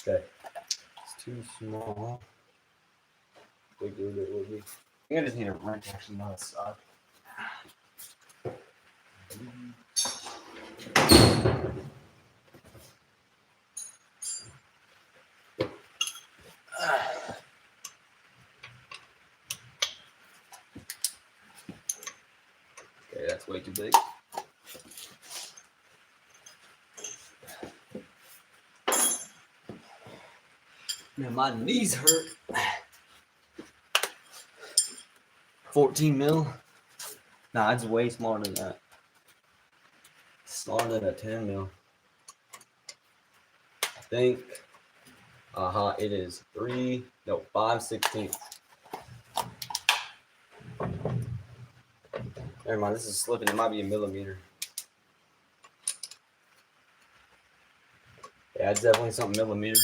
Speaker 3: Okay, it's too small. Bigger it will be. I think I just need a wrench, actually, not a socket. Okay, that's way too big. Man, my knees hurt. 14 mil? Nah, it's way smaller than that. Smaller than a 10 mil. I think. It is 5/16. Never mind, this is slipping. It might be a millimeter. Yeah, it's definitely something millimeter.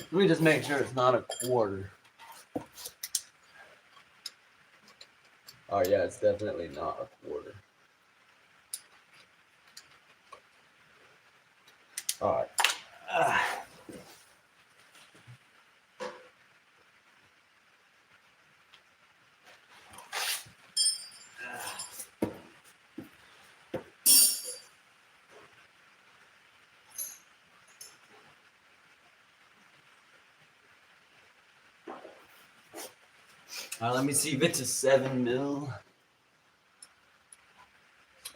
Speaker 3: Let me just make sure it's not a quarter. Oh yeah, it's definitely not a quarter. All right. All right, let me see if it's a 7 mil.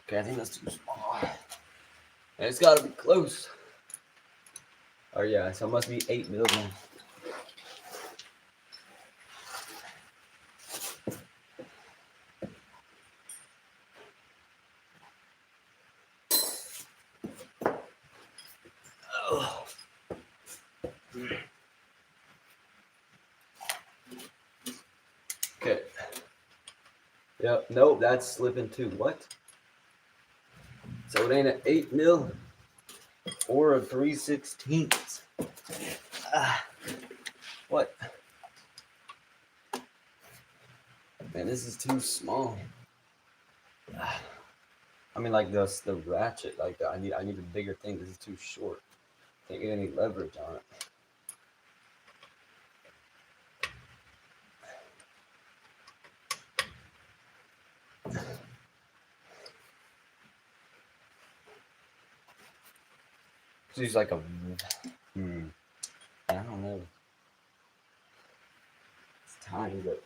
Speaker 3: Okay, I think that's too small. And it's got to be close. Oh yeah, so it must be 8 mil then. Oh. Okay. Yep. Nope. That's slipping too. What? So it ain't an 8 mil or a 3/16. What? Man, this is too small. mean, like the ratchet. Like I need a bigger thing. This is too short. Can't get any leverage on it. She's like a. I don't know. It's tiny, but.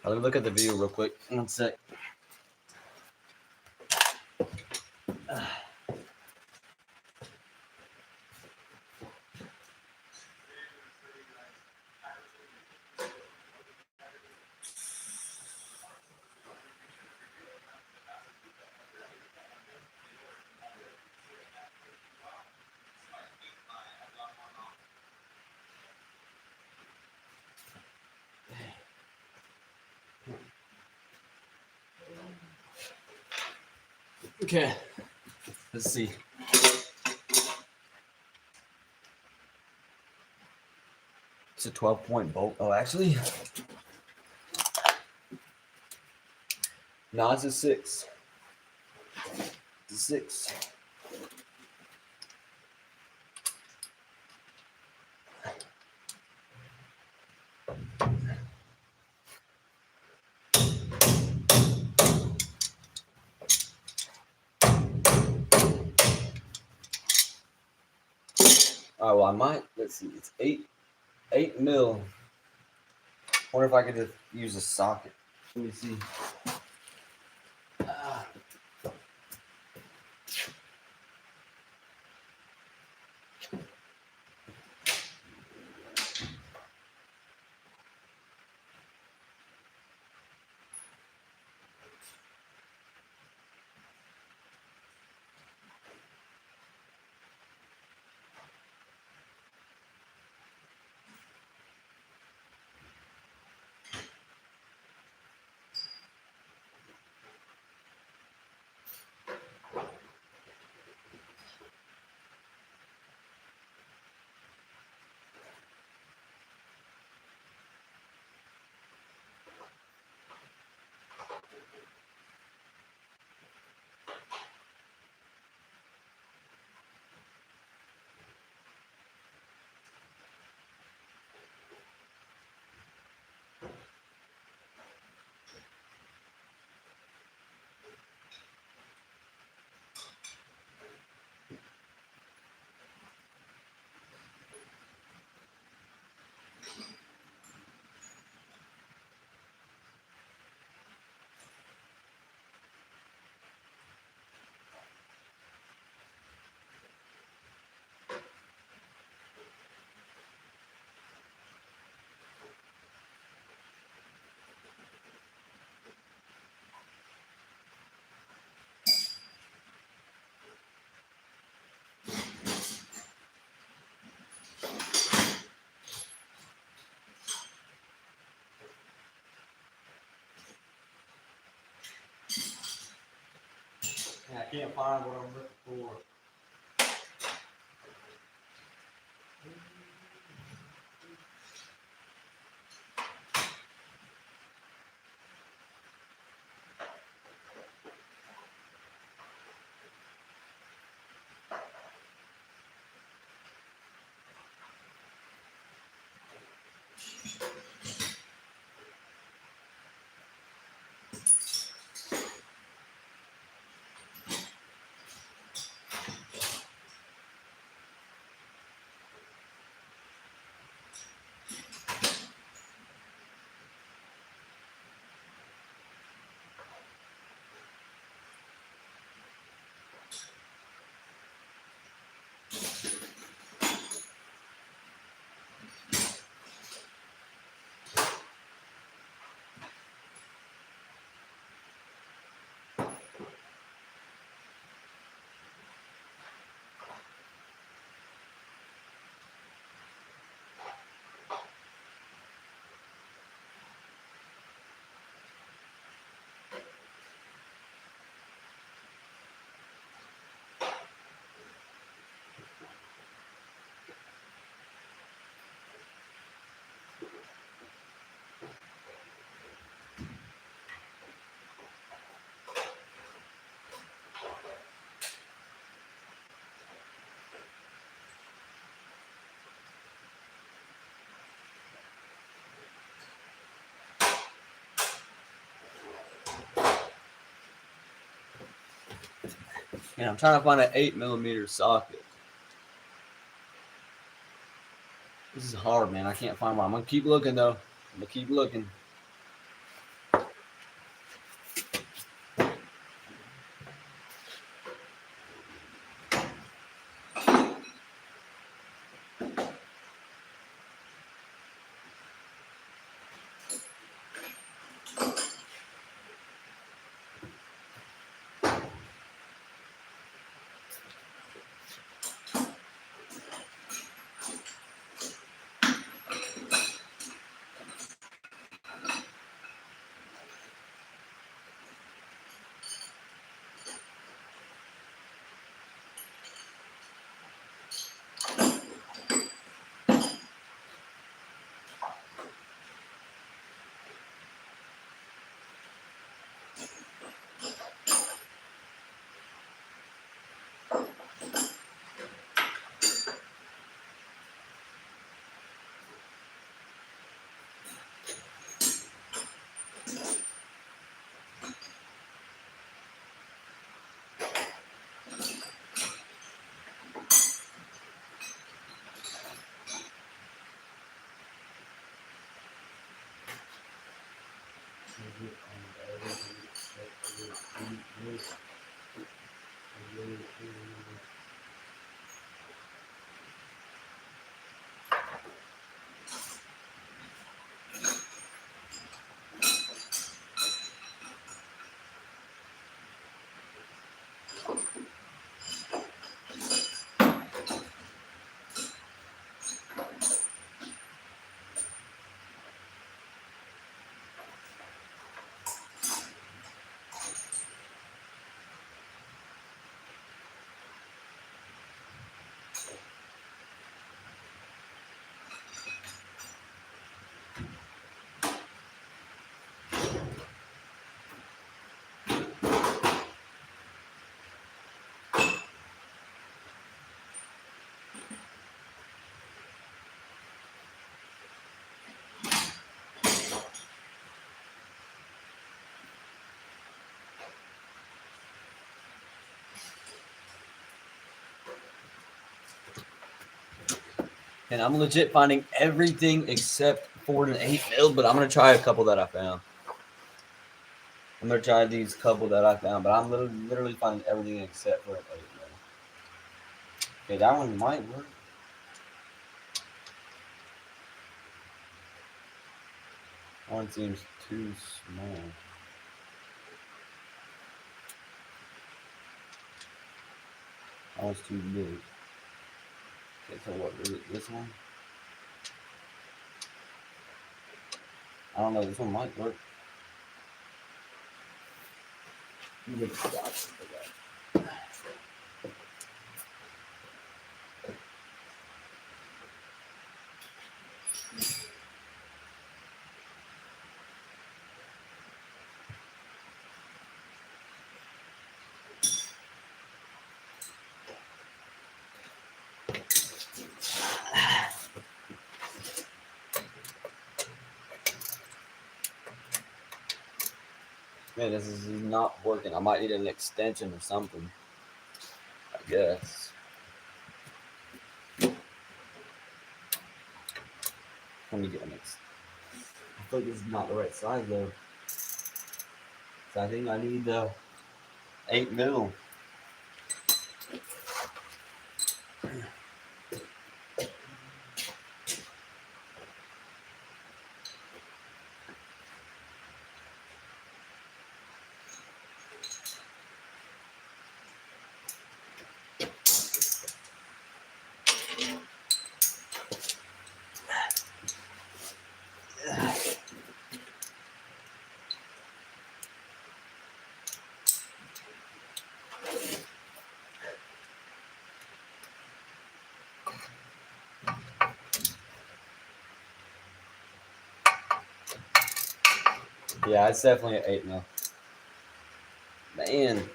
Speaker 3: Let me look at the video real quick. 1 sec. Okay. Let's see. It's a 12-point bolt. Oh, actually, no, it's a 6. It's a 6. Oh, well, I might. Let's see. It's 8 mil. Wonder if I could just use a socket. Let me see. I can't find what I'm looking for. And I'm trying to find an 8mm socket. This is hard, man. I can't find one. I'm gonna keep looking though. I'm gonna keep looking. And I'm legit finding everything except for an 8mm, but I'm gonna try a couple that I found. I'm gonna try these couple that I found, but I'm literally finding everything except for an 8mm. Okay, that one might work. One seems too small. That one's too big. Okay, so what is it? This one? I don't know. This one might work. Man, this is not working. I might need an extension or something. I guess. Let me get an extension. I feel like this is not the right size though. So I think I need the 8mm. Yeah, it's definitely an 8mm. Man.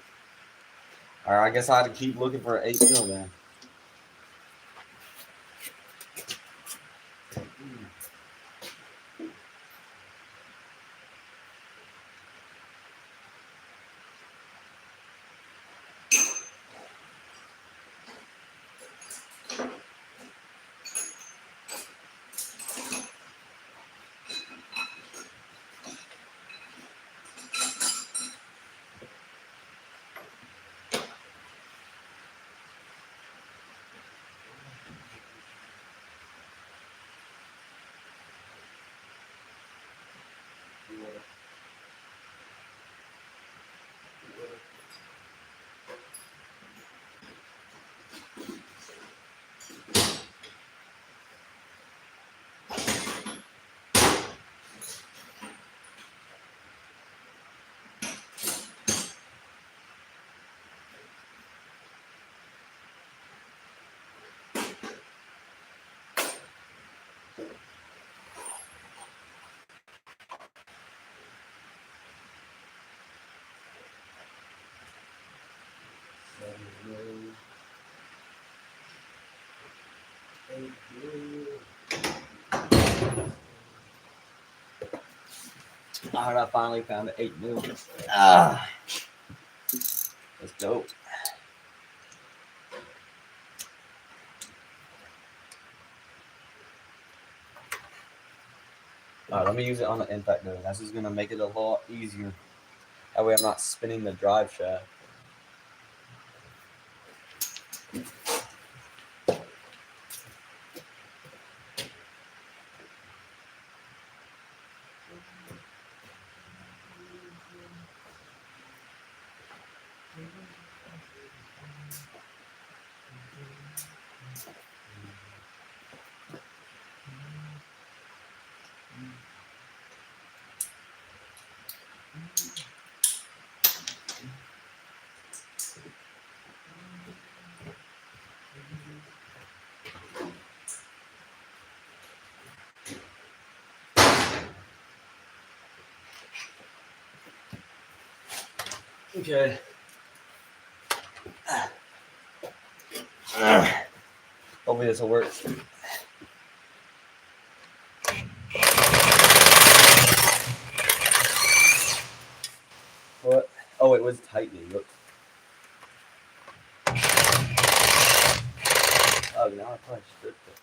Speaker 3: Alright, I guess I had to keep looking for an 8mm then. Alright, I finally found the 8 mil. Ah, let's go. Alright, let me use it on the impact though. That's just gonna make it a lot easier. That way I'm not spinning the drive shaft. Okay. Hopefully this will work. What? Oh, it was tightening. Look. Oh, now I probably stripped it.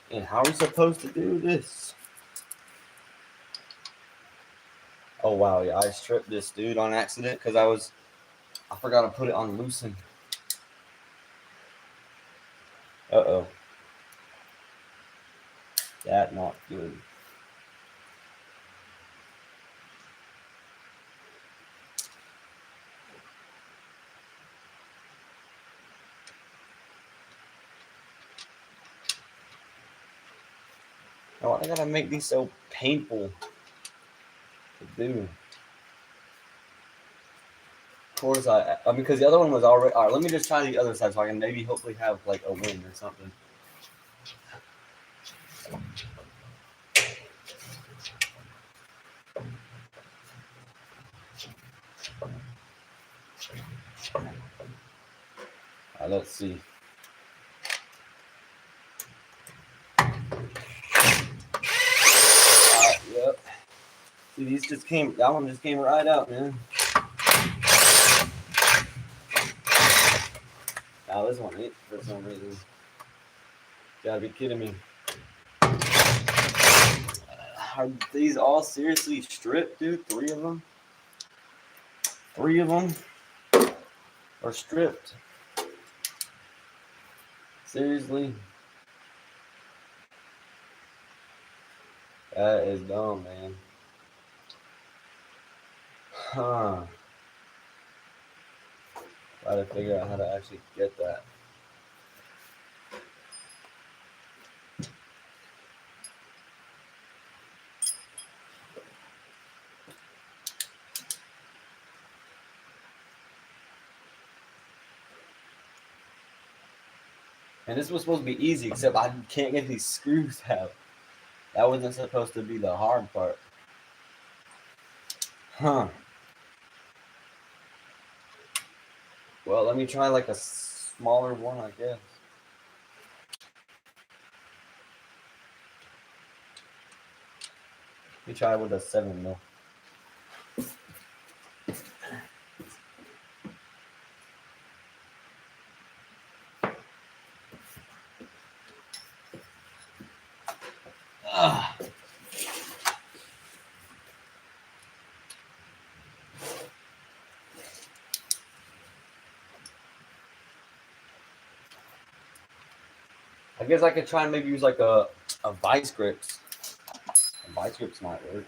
Speaker 3: And how are we supposed to do this? Oh wow, yeah, I stripped this dude on accident because I forgot to put it on loosen. Uh-oh. That not good. Oh, I gotta make these so painful to do. Of course, I mean, because the other one was already. All right, let me just try the other side so I can maybe hopefully have like a win or something. All right, let's see. Yep. See, these just came. That one just came right out, man. Now this one ain't for some reason. You gotta be kidding me. Are these all seriously stripped, dude? 3 of them? 3 of them are stripped. Seriously? That is dumb, man. Huh. Gotta figure out how to actually get that. And this was supposed to be easy, except I can't get these screws out. That wasn't supposed to be the hard part. Huh. Well, let me try like a smaller one, I guess. Let me try with a 7 mil. I guess I could try and maybe use like a vice grips. A vice grips might work.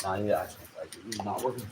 Speaker 3: Nah, yeah, actually, like, it's not working.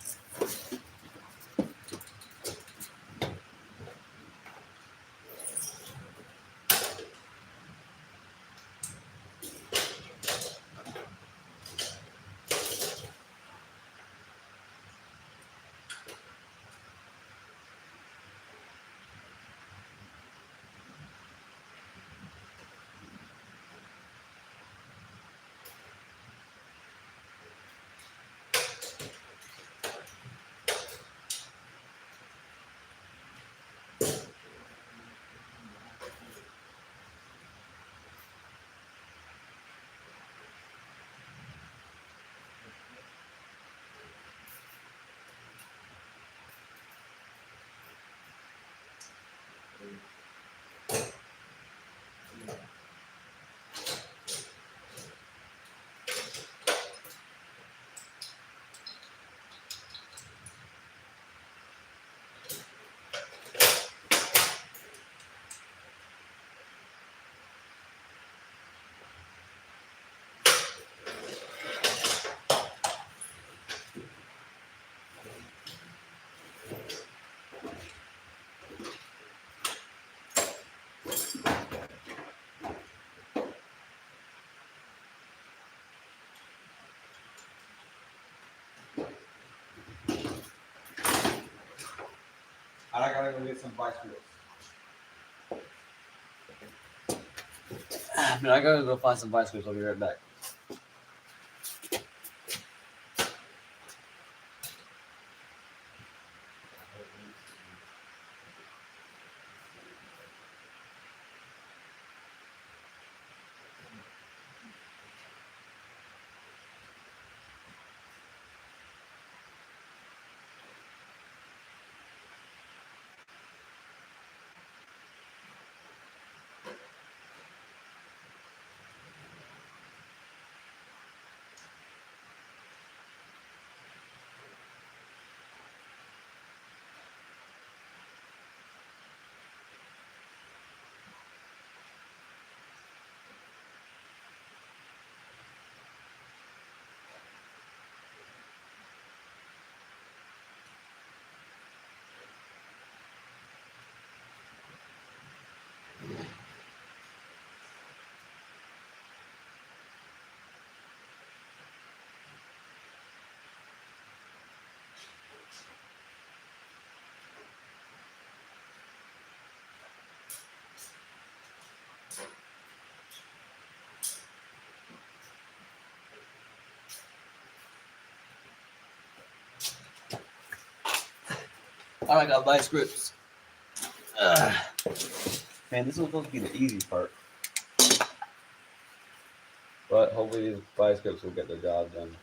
Speaker 3: I gotta go get some vice grips. Man, I gotta go find some vice grips. I'll be right back. All right, I got vice grips. Man, this was supposed to be the easy part. But hopefully these vice grips will get the job done.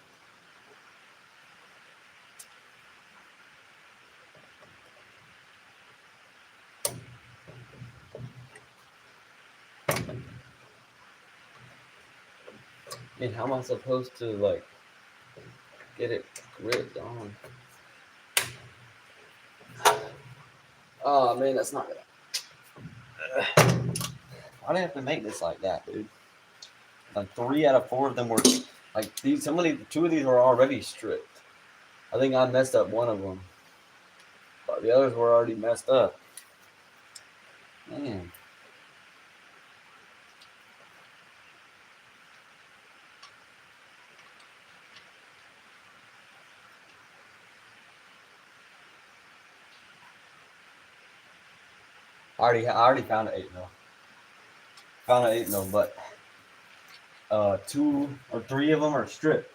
Speaker 3: I mean, how am I supposed to, like, get it gripped on? Oh, man, that's not gonna... Why do I have to make this like that, dude? Like, 3 out of 4 of them were... Like, these, two of these were already stripped. I think I messed up one of them. But the others were already messed up. Man. I already found an 8mm. Found an 8mm, but 2 or 3 of them are stripped.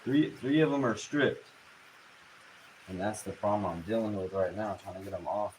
Speaker 3: Three of them are stripped, and that's the problem I'm dealing with right now, trying to get them off.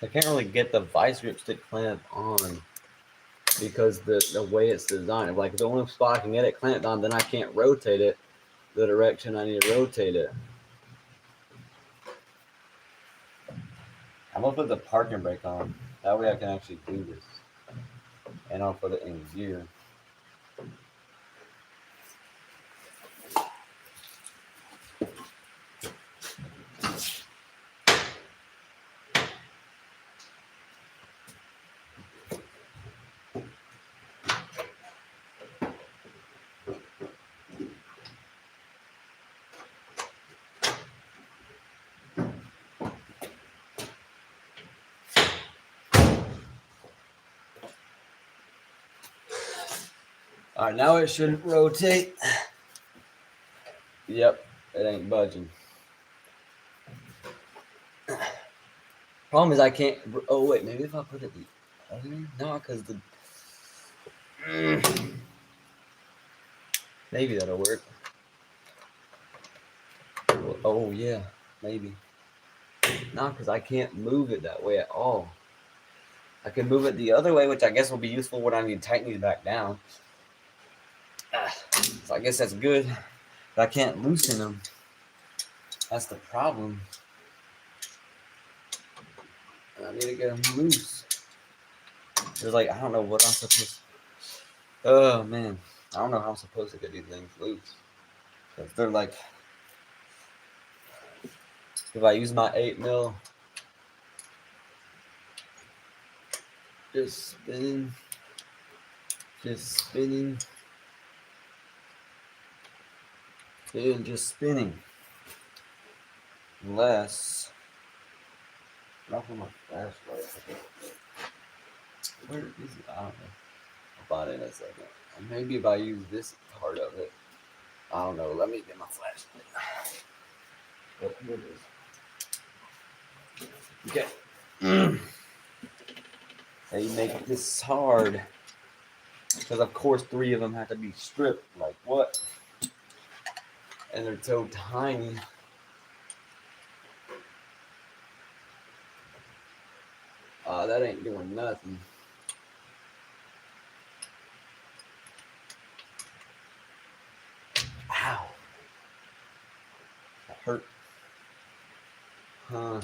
Speaker 3: I can't really get the vice grip stick clamp on because the way it's designed. Like the only spot I can get it clamped on, then I can't rotate it the direction I need to rotate it. I'm gonna put the parking brake on. That way I can actually do this. And I'll put it in gear. All right, now it shouldn't rotate. Yep, it ain't budging. Problem is I can't. Oh wait, maybe if I put it the other way? No, because the. Maybe that'll work. Oh yeah, maybe. No, because I can't move it that way at all. I can move it the other way, which I guess will be useful when I need to tighten these back down. So I guess that's good. But I can't loosen them. That's the problem. I need to get them loose. There's like, I don't know what I'm supposed to. Oh man, I don't know how I'm supposed to get these things loose. Because they're like, if I use my 8mm, just spinning, and just spinning. Unless, not for my flashlight. Where is it? I don't know. I'll find it in a second. And maybe if I use this part of it, I don't know. Let me get my flashlight. Oh, here it is. Okay. They make this hard because, of course, 3 of them have to be stripped. Like what? And they're so tiny. That ain't doing nothing. Ow. That hurt. Huh.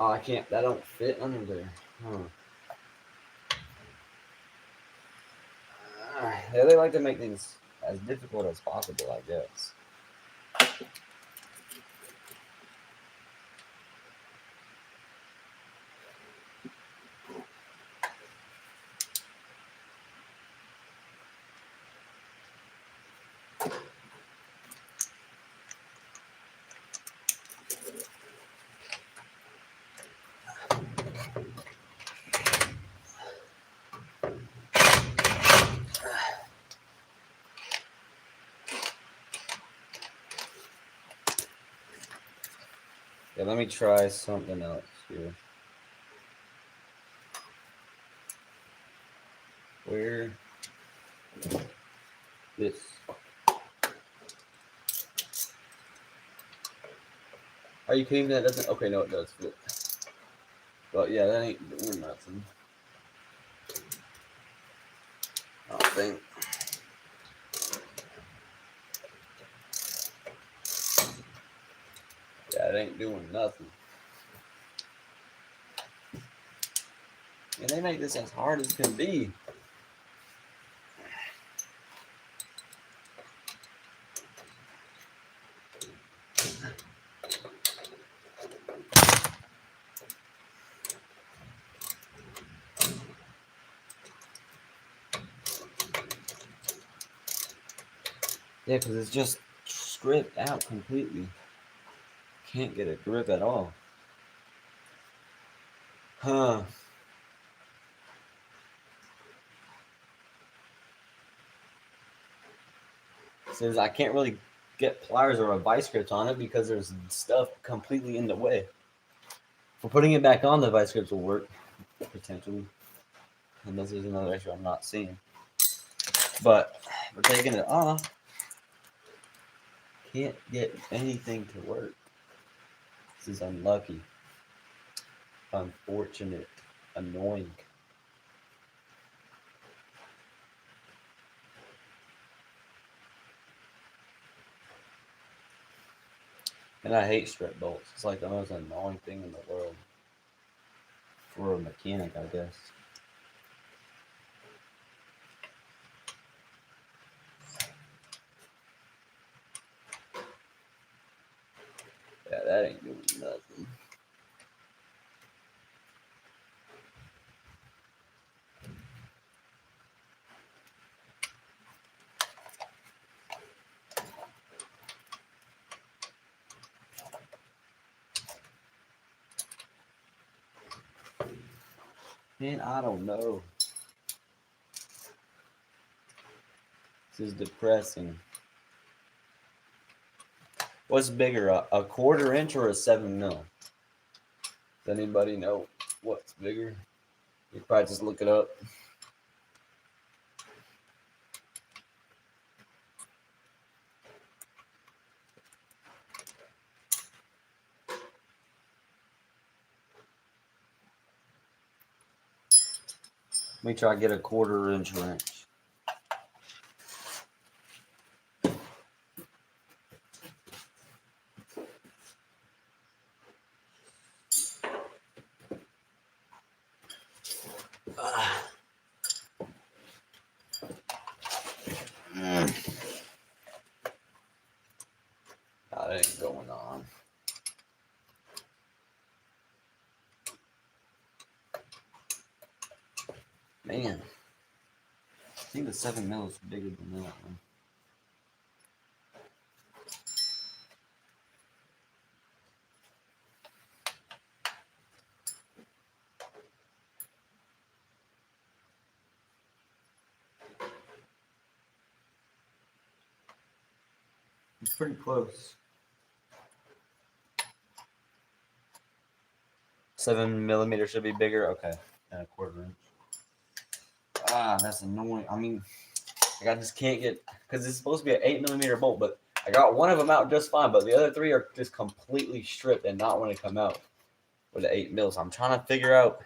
Speaker 3: Oh, I can't. That don't fit under there. Huh. Yeah, they like to make things as difficult as possible, I guess. Yeah, let me try something else here. Where this? Are you kidding me? That doesn't. Okay, no, it does fit. But yeah, that ain't doing nothing. I don't think. Yeah, it ain't doing nothing. And they make this as hard as can be. Yeah, because it's just stripped out completely. Can't get a grip at all. Huh. Says I can't really get pliers or a vice grip on it because there's stuff completely in the way. For putting it back on, the vice grips will work, potentially. Unless there's another issue I'm not seeing. But we're taking it off. Can't get anything to work. This is unlucky. Unfortunate. Annoying. And I hate strip bolts. It's like the most annoying thing in the world. For a mechanic, I guess. Yeah, that ain't doing nothing. Man, I don't know. This is depressing. What's bigger, a 1/4 inch or a 7 mil? Does anybody know what's bigger? You could probably just look it up. Let me try to get a 1/4 inch wrench. That ain't going on. Man, I think the 7 mil is bigger than that one. It's pretty close. 7 millimeter should be bigger. Okay, and a 1/4 inch. Ah, that's annoying. I mean, I just can't get, because it's supposed to be an 8 millimeter bolt, but I got one of them out just fine, but the other 3 are just completely stripped and not want to come out with the 8 mils. I'm trying to figure out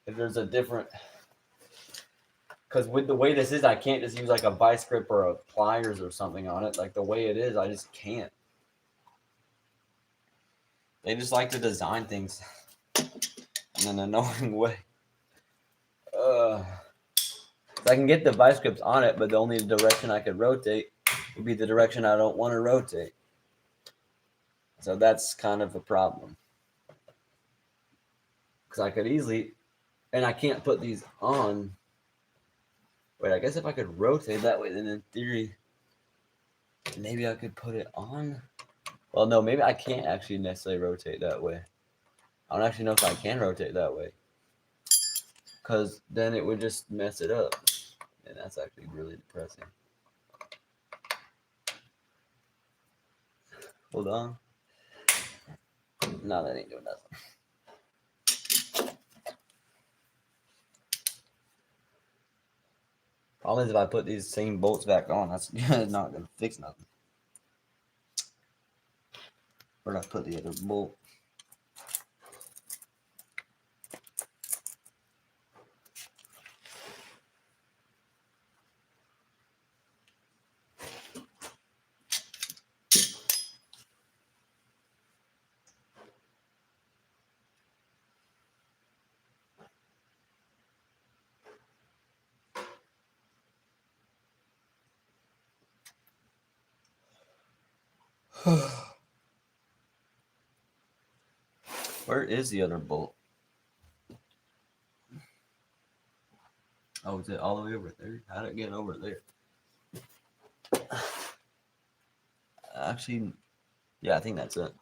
Speaker 3: if there's a different, because with the way this is, I can't just use like a vice grip or a pliers or something on it. Like the way it is, I just can't. They just like to design things in an annoying way. I can get the vice grips on it, but the only direction I could rotate would be the direction I don't want to rotate. So that's kind of a problem. Because I could easily, and I can't put these on. Wait, I guess if I could rotate that way, then in theory, maybe I could put it on. Well, no, maybe I can't actually necessarily rotate that way. I don't actually know if I can rotate that way. Because then it would just mess it up. And that's actually really depressing. Hold on. No, that ain't doing nothing. Problem is if I put these same bolts back on, that's not going to fix nothing. Where did I put the other bolt? Where is the other bolt? Oh, is it all the way over there? How did it get over there? Actually, yeah, I think that's it.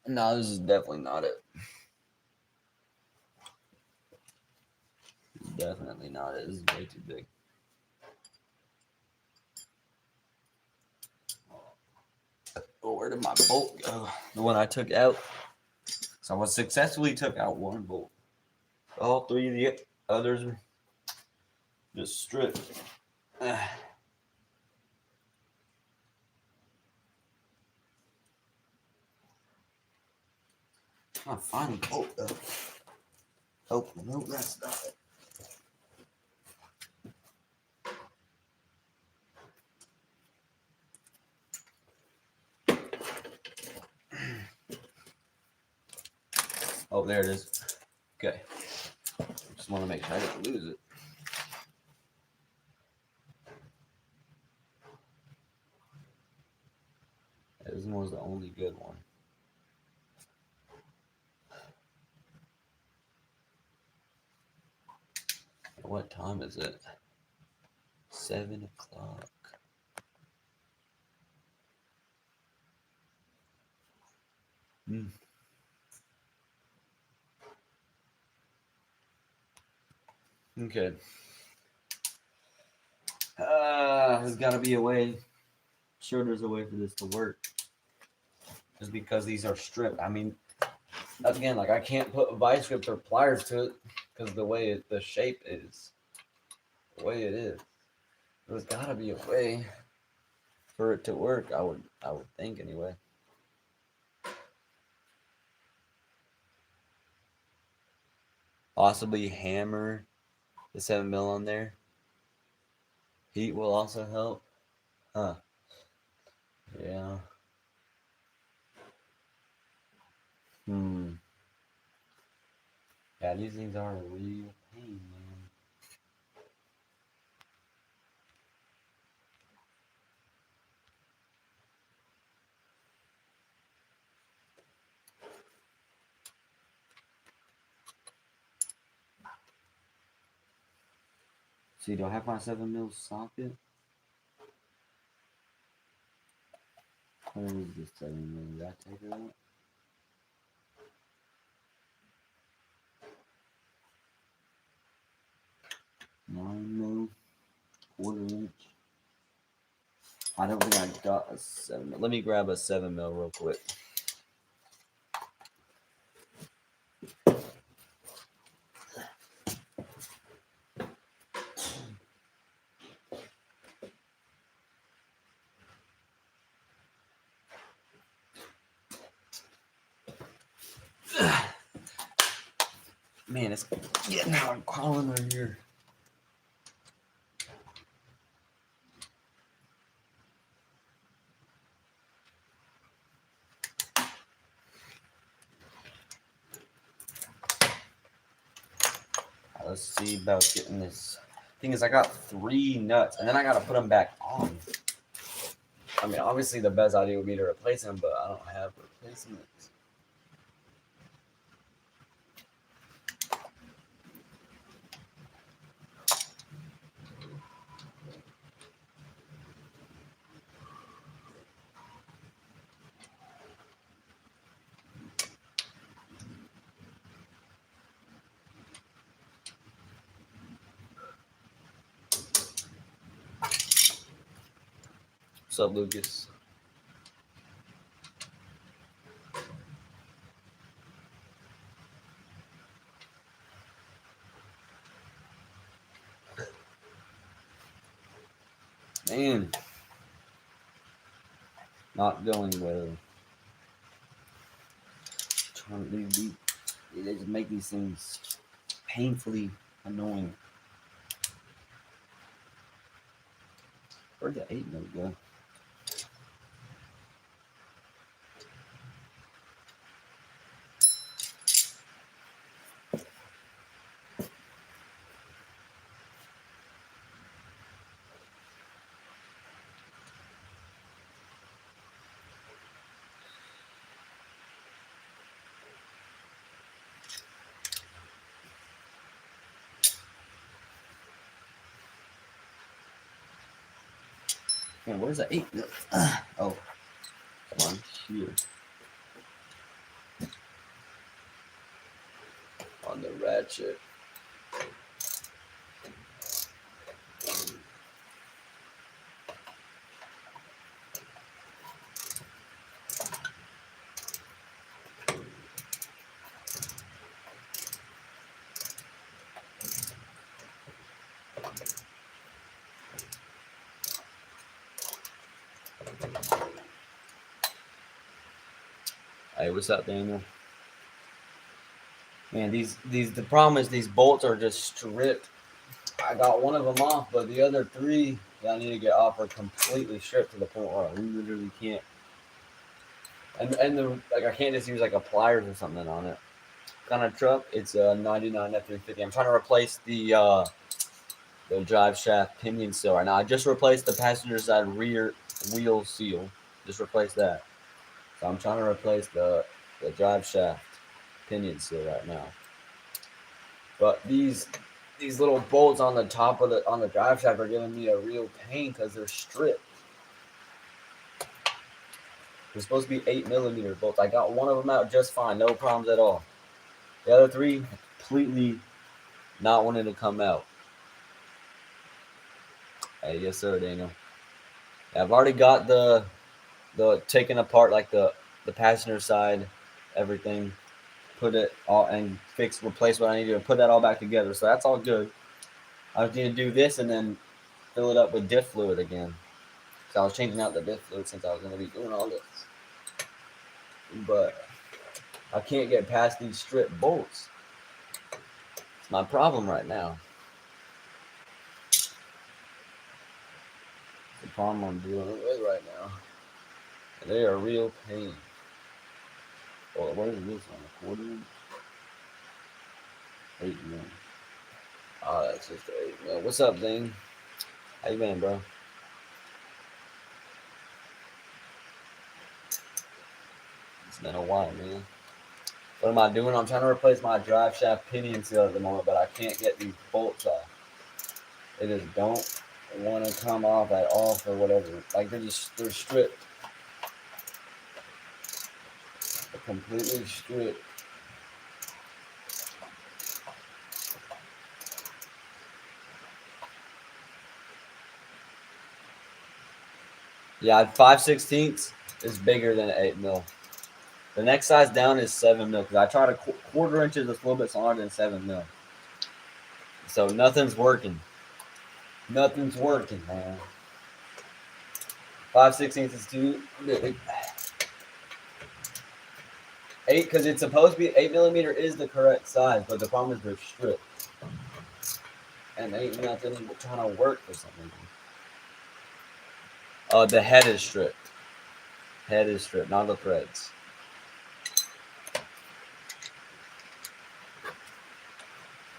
Speaker 3: No, this is definitely not it. This is definitely not it. This is way too big. Oh, where did my bolt go? The one I took out. So I successfully took out one bolt. All 3 of the others are just stripped. trying to find the bolt though. Oh, no, that's not it. Oh, there it is. Okay. Just want to make sure I didn't lose it. This one was the only good one. What time is it? 7 o'clock. Okay. There's got to be a way. Sure, there's a way for this to work. Just because these are stripped. I mean, again, like I can't put vice grips or pliers to it because the shape is the way it is. There's got to be a way for it to work. I would think anyway. Possibly hammer the 7mm on there. Heat will also help. Huh. Yeah. Yeah, these things are a real pain, man. See, do I have my 7mm socket? Where is this 7mm? Did I take it out? No, 1/4 inch. I don't think I got a 7mm. Let me grab a 7mm real quick. Man, it's getting out and crawling right here. Let's see about getting this. Thing is, I got 3 nuts, and then I got to put them back on. I mean, obviously the best idea would be to replace them, but I don't have replacements. What's up, Lucas? Man, not going well. They just make these things painfully annoying. Where'd the 8mm go? Man, where's the 8mm? Oh, come on, here. On the ratchet. Hey, what's up, Daniel? Man, the problem is these bolts are just stripped. I got one of them off, but the other three that I need to get off are completely stripped to the point where I literally can't. And the like I can't just use like a pliers or something on it. Kind of truck. It's a '99 F350. I'm trying to replace the drive shaft pinion seal right now. I just replaced the passenger side rear wheel seal. Just replaced that. So I'm trying to replace the drive shaft pinion seal right now. But these little bolts on the top of the drive shaft are giving me a real pain because they're stripped. They're supposed to be 8mm bolts. I got one of them out just fine, no problems at all. The other three completely not wanting to come out. Hey, yes sir, Daniel. I've already got the taken apart like the passenger side, everything, put it all and replace what I need to put that all back together. So that's all good. I just need to do this and then fill it up with diff fluid again. So I was changing out the diff fluid since I was going to be doing all this. But I can't get past these strip bolts. It's my problem right now. It's the problem I'm dealing with right now. And they are a real pain. Oh, what is this one? A quarter inch? 8mm. Oh, that's just 8mm. What's up, Zane? How you been, bro? It's been a while, man. What am I doing? I'm trying to replace my drive shaft pinion seal at the moment, but I can't get these bolts off. They just don't want to come off at all for whatever. Like they're stripped. They're completely stripped. Yeah, 5/16 is bigger than 8mm. The next size down is 7mm because I tried a quarter inches that's a little bit smaller than 7mm. So nothing's working. Nothing's working, man. 5/16 is too big. 8 because it's supposed to be 8mm is the correct size, but the problem is they're stripped. And ain't nothing trying to work for some reason. The head is stripped. Head is stripped, not the threads.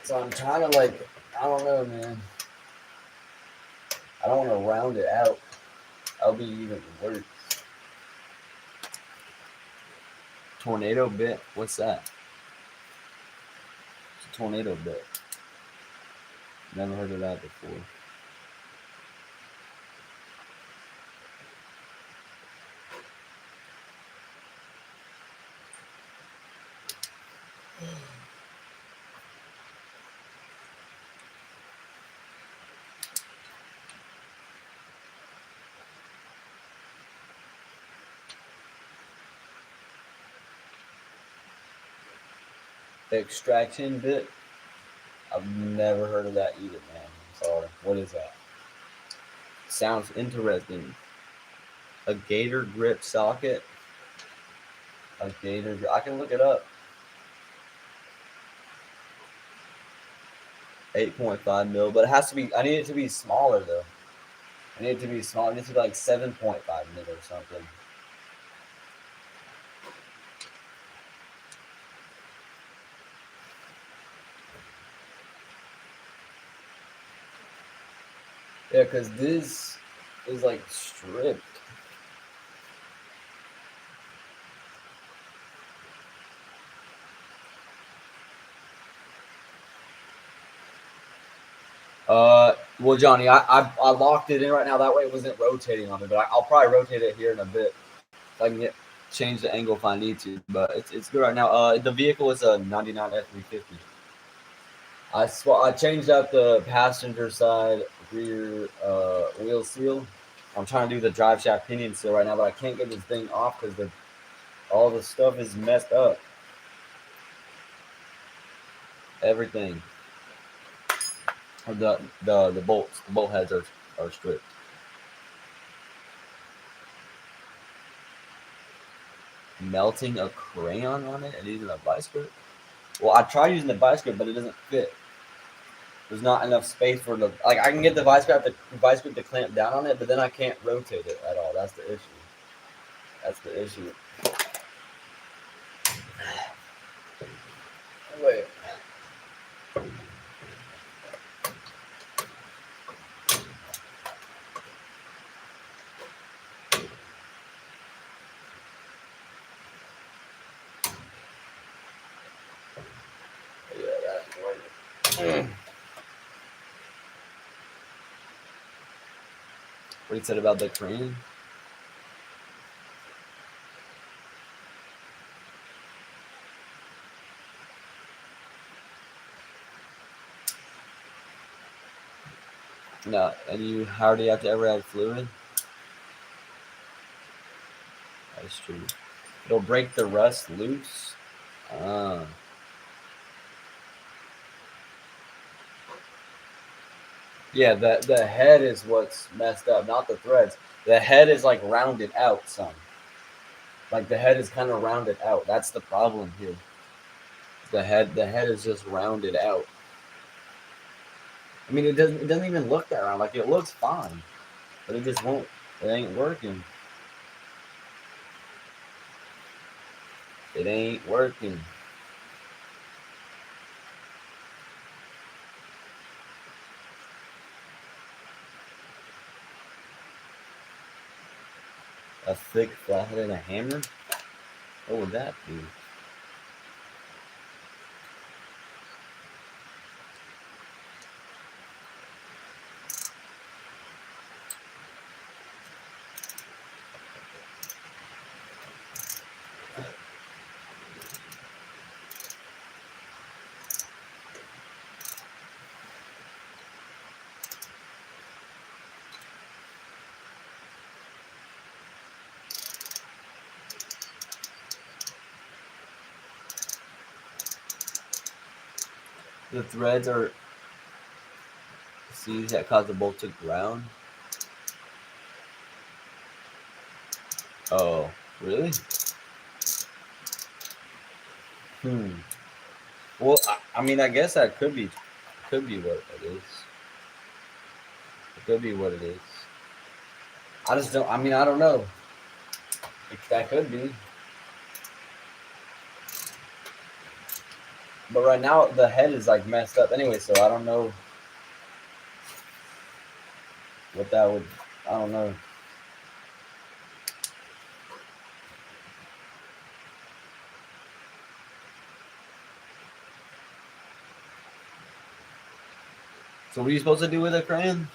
Speaker 3: So I'm trying to I don't know, man. I don't want to round it out. That'll be even worse. Tornado bit? What's that? It's a tornado bit. Never heard of that before. Extraction bit? I've never heard of that either, man. I'm sorry. What is that? Sounds interesting. A gator grip socket? A gator grip. I can look it up. 8.5mm, but it has to be, I need it to be smaller though. I need it to be smaller. It needs to be like 7.5mm or something. Yeah, because this is like stripped. Well, Johnny, I locked it in right now. That way it wasn't rotating on me, but I'll probably rotate it here in a bit so I can change the angle if I need to. But it's good right now. The vehicle is a '99 F350. I changed out the passenger side rear wheel seal. I'm trying to do the drive shaft pinion seal right now, but I can't get this thing off because all the stuff is messed up. Everything. The bolts, the bolt heads are stripped. Melting a crayon on it and using a vice grip. Well, I tried using the vice grip, but it doesn't fit. There's not enough space for the like. I can get the vice grip to clamp down on it, but then I can't rotate it at all. That's the issue. That's the issue. Wait. Yeah, that's working. What you said about the crane? No, and you hardly have to ever add fluid. That's true. It'll break the rust loose. Ah. Yeah, the head is what's messed up, not the threads. The head is like rounded out some. Like the head is kind of rounded out. That's the problem here. The head is just rounded out. I mean, it doesn't even look that round. Like it looks fine, but it just won't. It ain't working. It ain't working. A thick flathead and a hammer? What would that be? The threads are seeds that cause the bolt to ground. Oh, really? Well, I mean, I guess that could be what it is. It could be what it is. I just don't. I mean, I don't know. That could be. But right now, the head is like messed up anyway, so I don't know what that would. I don't know. So, what are you supposed to do with a crane?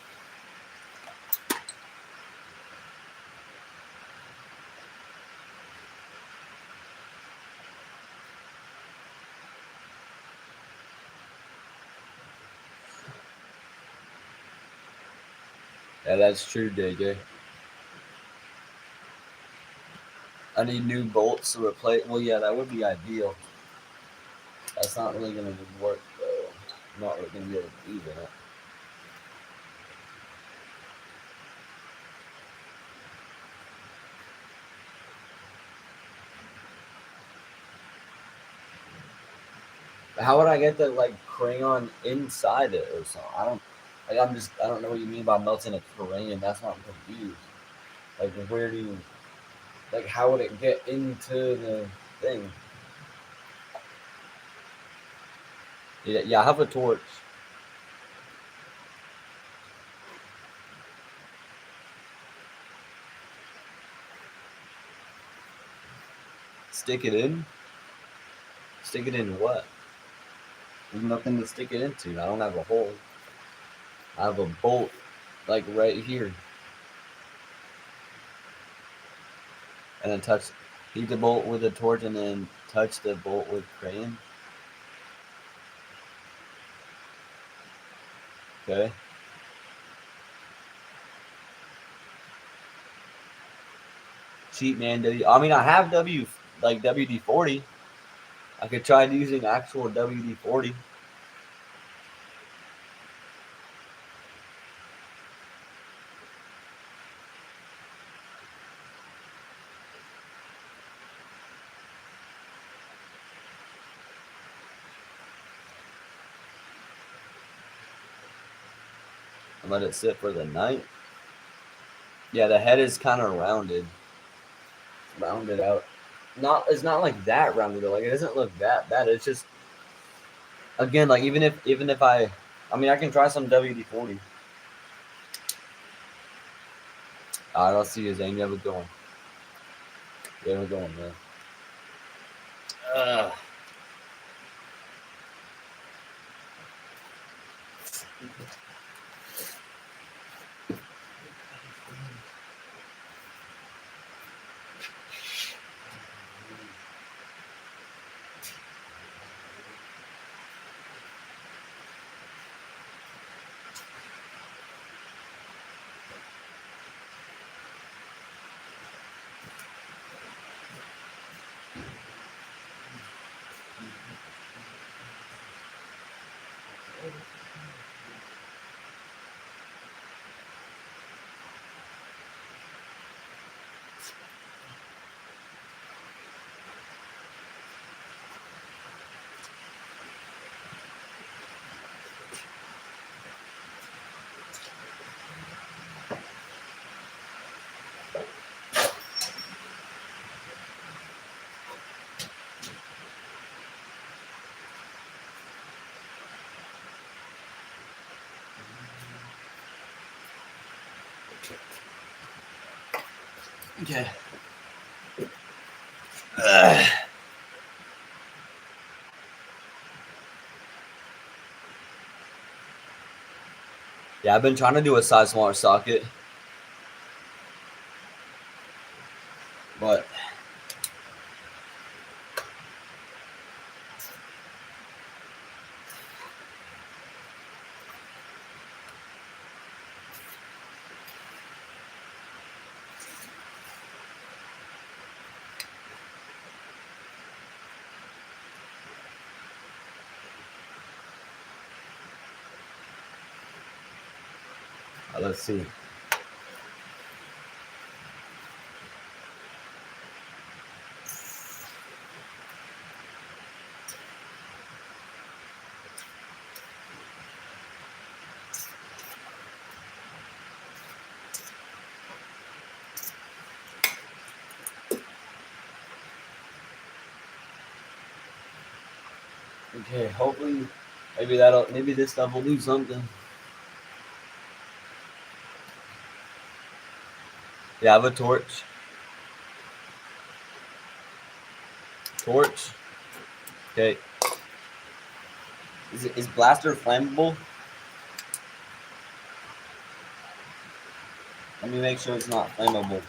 Speaker 3: Yeah, that's true, DJ. I need new bolts to replace. Well, yeah, that would be ideal. That's not really going to work, though. I'm not really going to be able to do that. How would I get the like crayon inside it or something? I don't know what you mean by melting a crayon. That's why I'm confused. Like where do you like how would it get into the thing? Yeah, I have a torch. Stick it in? Stick it in what? There's nothing to stick it into. I don't have a hole. I have a bolt like right here. And then heat the bolt with a torch and then touch the bolt with crayon. Okay. Cheap man I mean I have WD-40. I could try using actual WD-40. and let it sit for the night. Yeah, the head is kind of rounded out. It's not like that rounded, like it doesn't look that bad. It's just, again, like even if I mean, I can try some WD-40. All right, I'll see you, Zane. You have a good one. You have a good one, man. Okay. Yeah, I've been trying to do a size smaller socket, but let's see. Okay, hopefully, maybe this stuff will do something. Yeah, I have a torch. Torch. Okay. Is blaster flammable? Let me make sure it's not flammable.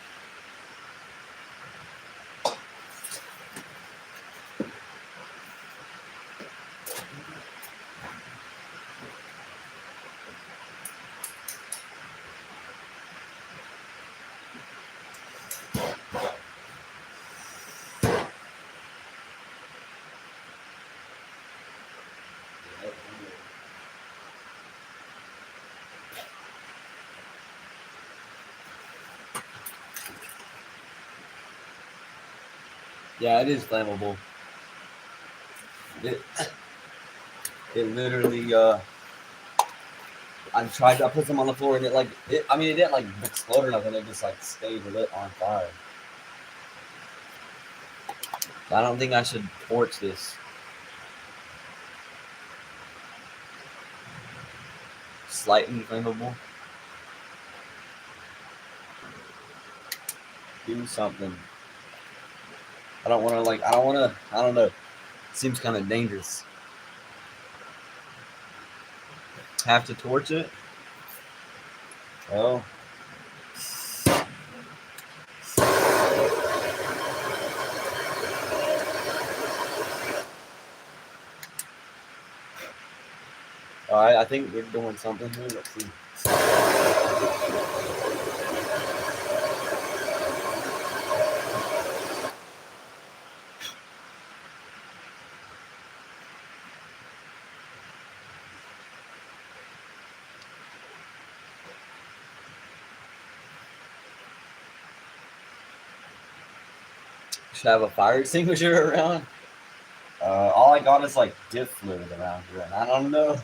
Speaker 3: Yeah, it is flammable. It literally, I put some on the floor and it didn't like explode or nothing. It just like stayed lit on fire. I don't think I should torch this. Slightly flammable. Do something. I don't know. Seems kind of dangerous. Have to torch it? Oh. Alright, I think we're doing something here. Let's see. Should I have a fire extinguisher around? All I got is like Diff fluid around here, and I don't know.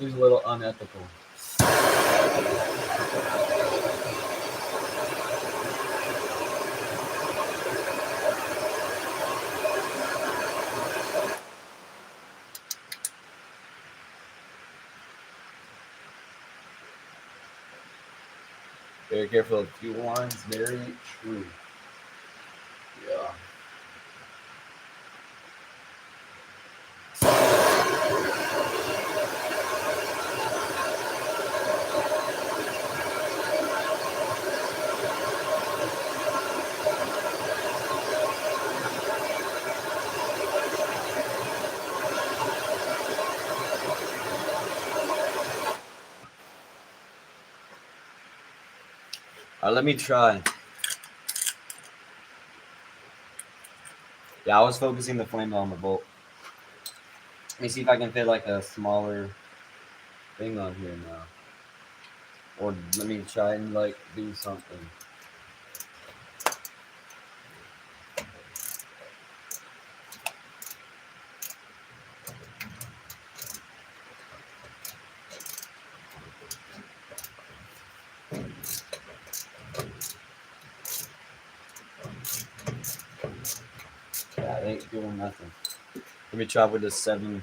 Speaker 3: Seems a little unethical. Very careful of fuel lines. Very true. Yeah. All right, let me try. Yeah, I was focusing the flame on the bolt. Let me see if I can fit like a smaller thing on here now. Or let me try and like do something. Yeah, it ain't doing nothing. Let me try with the 7.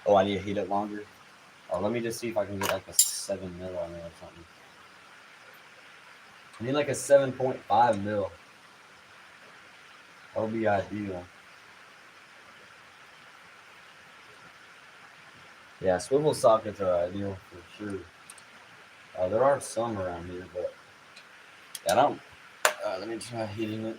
Speaker 3: Oh, I need to heat it longer. Oh, let me just see if I can get like a 7 mil on there or something. I need like a 7.5 mil. That would be ideal. Yeah, swivel sockets are ideal for sure. There are some around here, but I don't. Let me try heating it.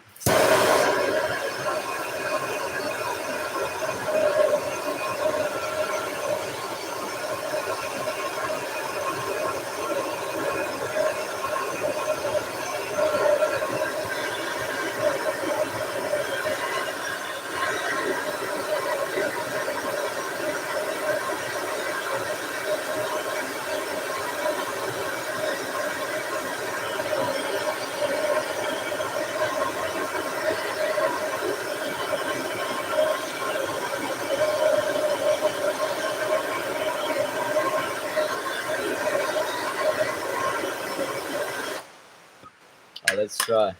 Speaker 3: Let's try.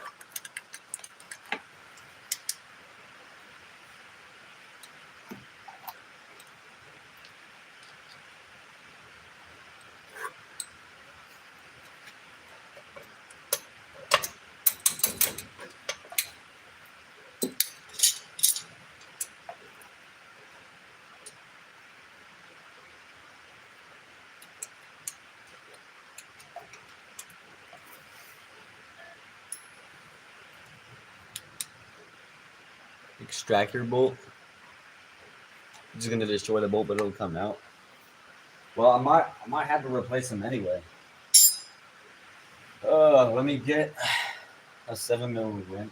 Speaker 3: Extractor bolt. Just gonna destroy the bolt, but it'll come out. Well, I might have to replace them anyway. Let me get a 7 mil wrench.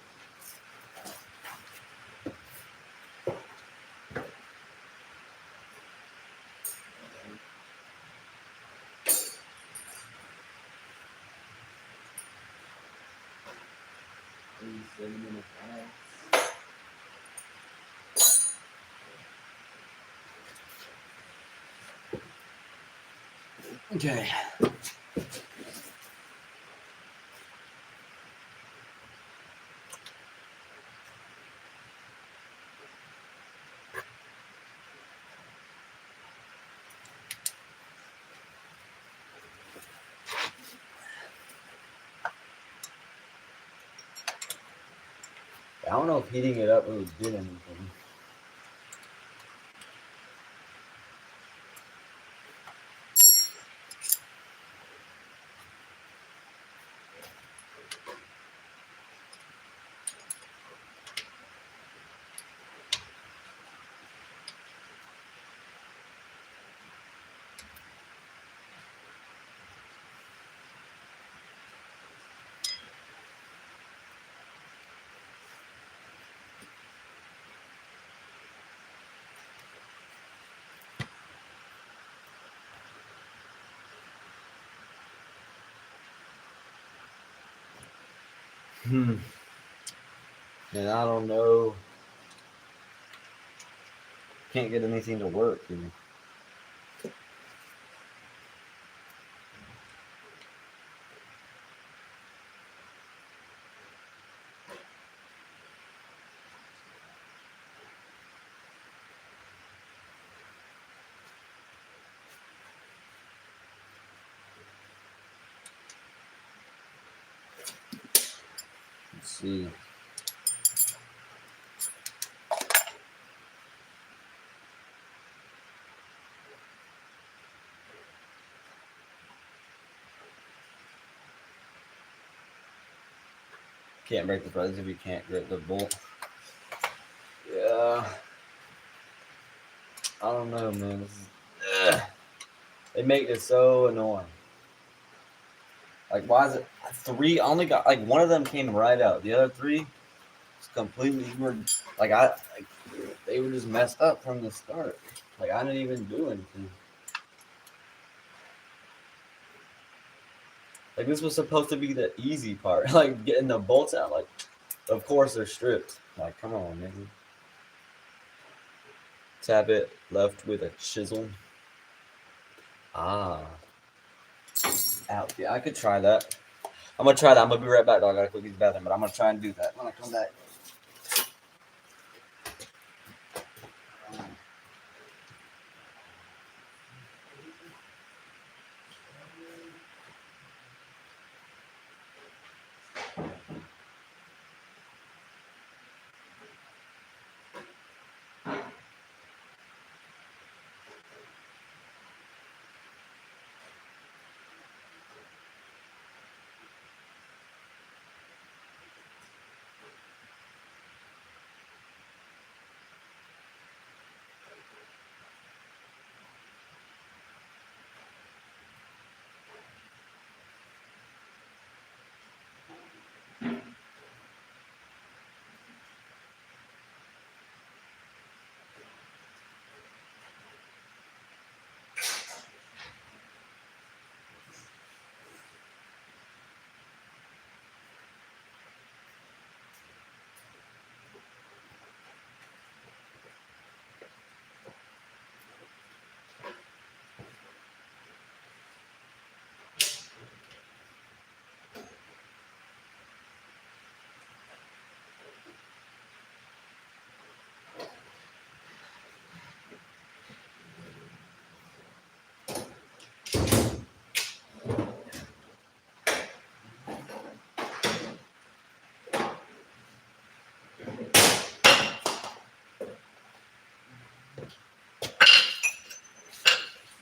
Speaker 3: Okay. I don't know if heating it up really did anything. And I don't know. Can't get anything to work here. see. Can't break the threads if you can't grip the bolt. Yeah. I don't know, man. This is, they make this so annoying. Like, why is it 3? I only got, like, one of them came right out. The other 3 was completely, they were just messed up from the start. Like, I didn't even do anything. Like, this was supposed to be the easy part. Like, getting the bolts out. Like, of course they're stripped. Like, come on, man. Tap it left with a chisel. Ah. Out. Yeah, I could try that. I'm gonna try that. I'm gonna be right back, dog. I gotta quick use the bathroom, but I'm gonna try and do that when I come back.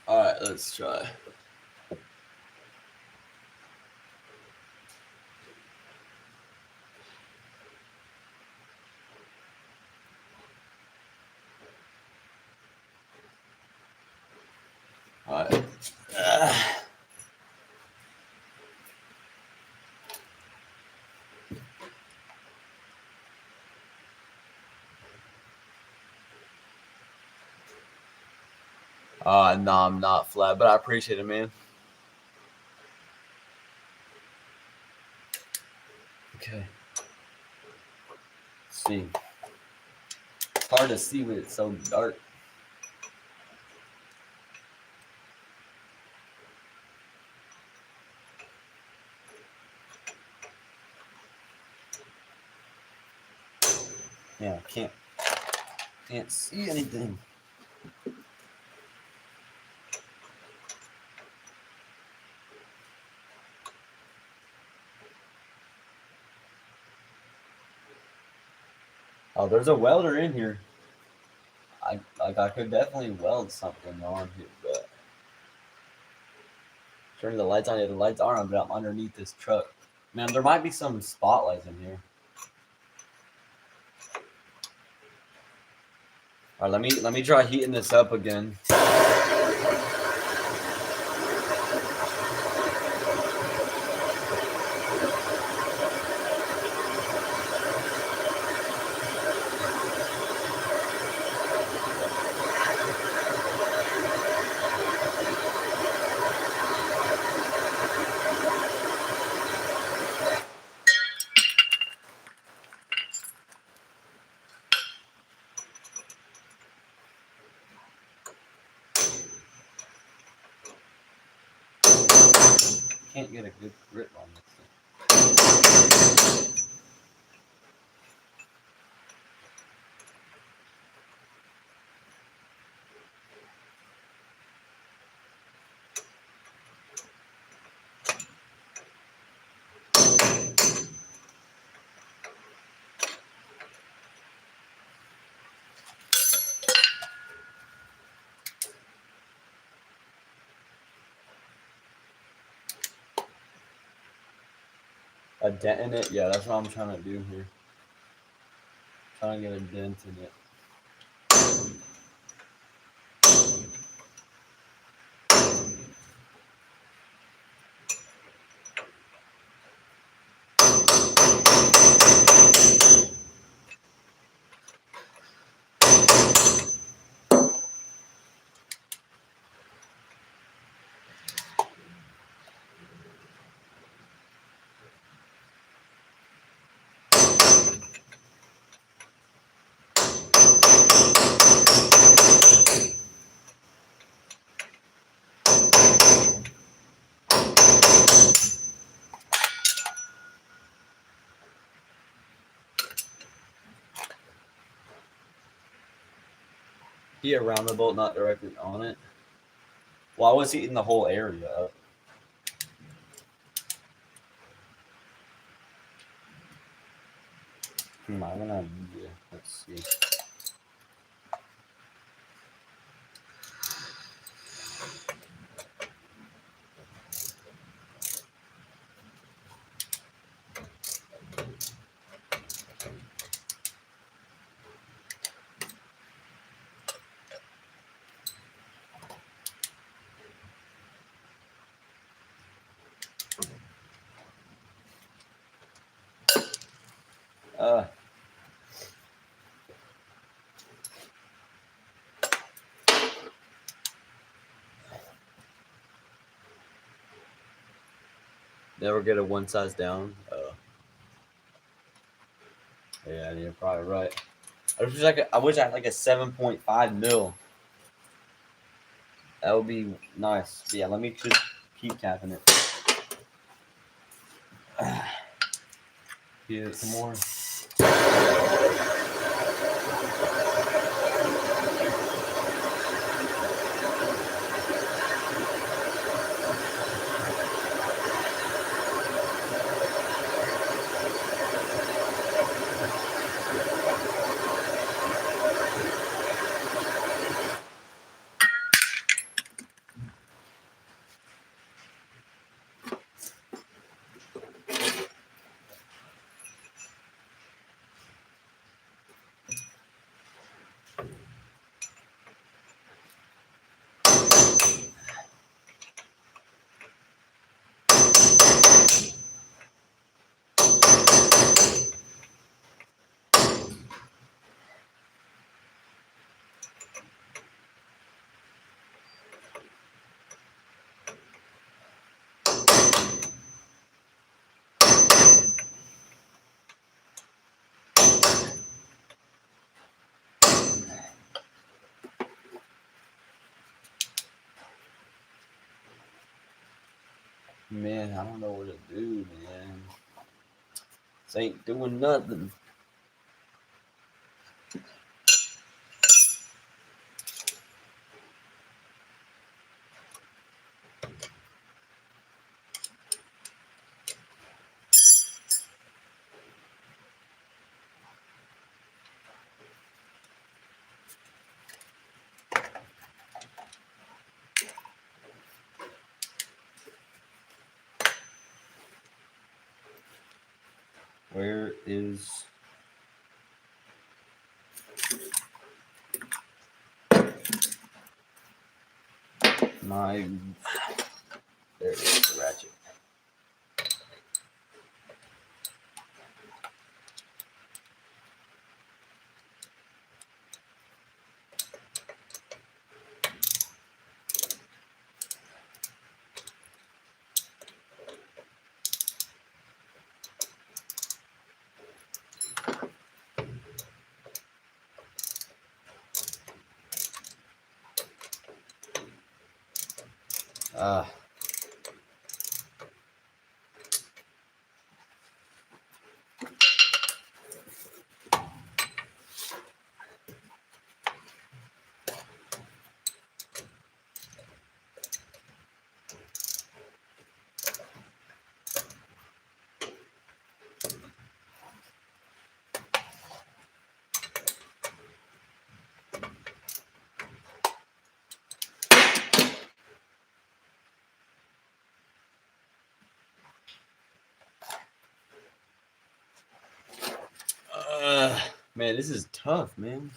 Speaker 3: All right, let's try. All right. No, I'm not flat, but I appreciate it, man. Okay. Let's see. It's hard to see when it's so dark. Yeah, I can't see anything. Oh, there's a welder in here. I could definitely weld something on here, but turning the lights on. Yeah, the lights are on, but I'm underneath this truck. Man, there might be some spotlights in here. All right, let me try heating this up again. Can't get a good grip on this thing. A dent in it? Yeah, that's what I'm trying to do here. Trying to get a dent in it. He around the bolt, not directly on it. Well, I was heating the whole area up. I'm gonna, yeah, let's see. Uh, Never get a one size down. Yeah, you're probably right. I wish I had like a 7.5 mil. That would be nice. Yeah, let me just keep tapping it. Get some more. Man, I don't know what to do, man. This ain't doing nothing. Where is my... There it is, the ratchet. Ah. Man, this is tough, man.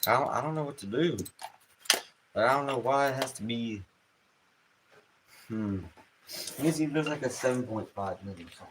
Speaker 3: I don't know what to do. I don't know why it has to be. I guess it feels like a 7.5 million song.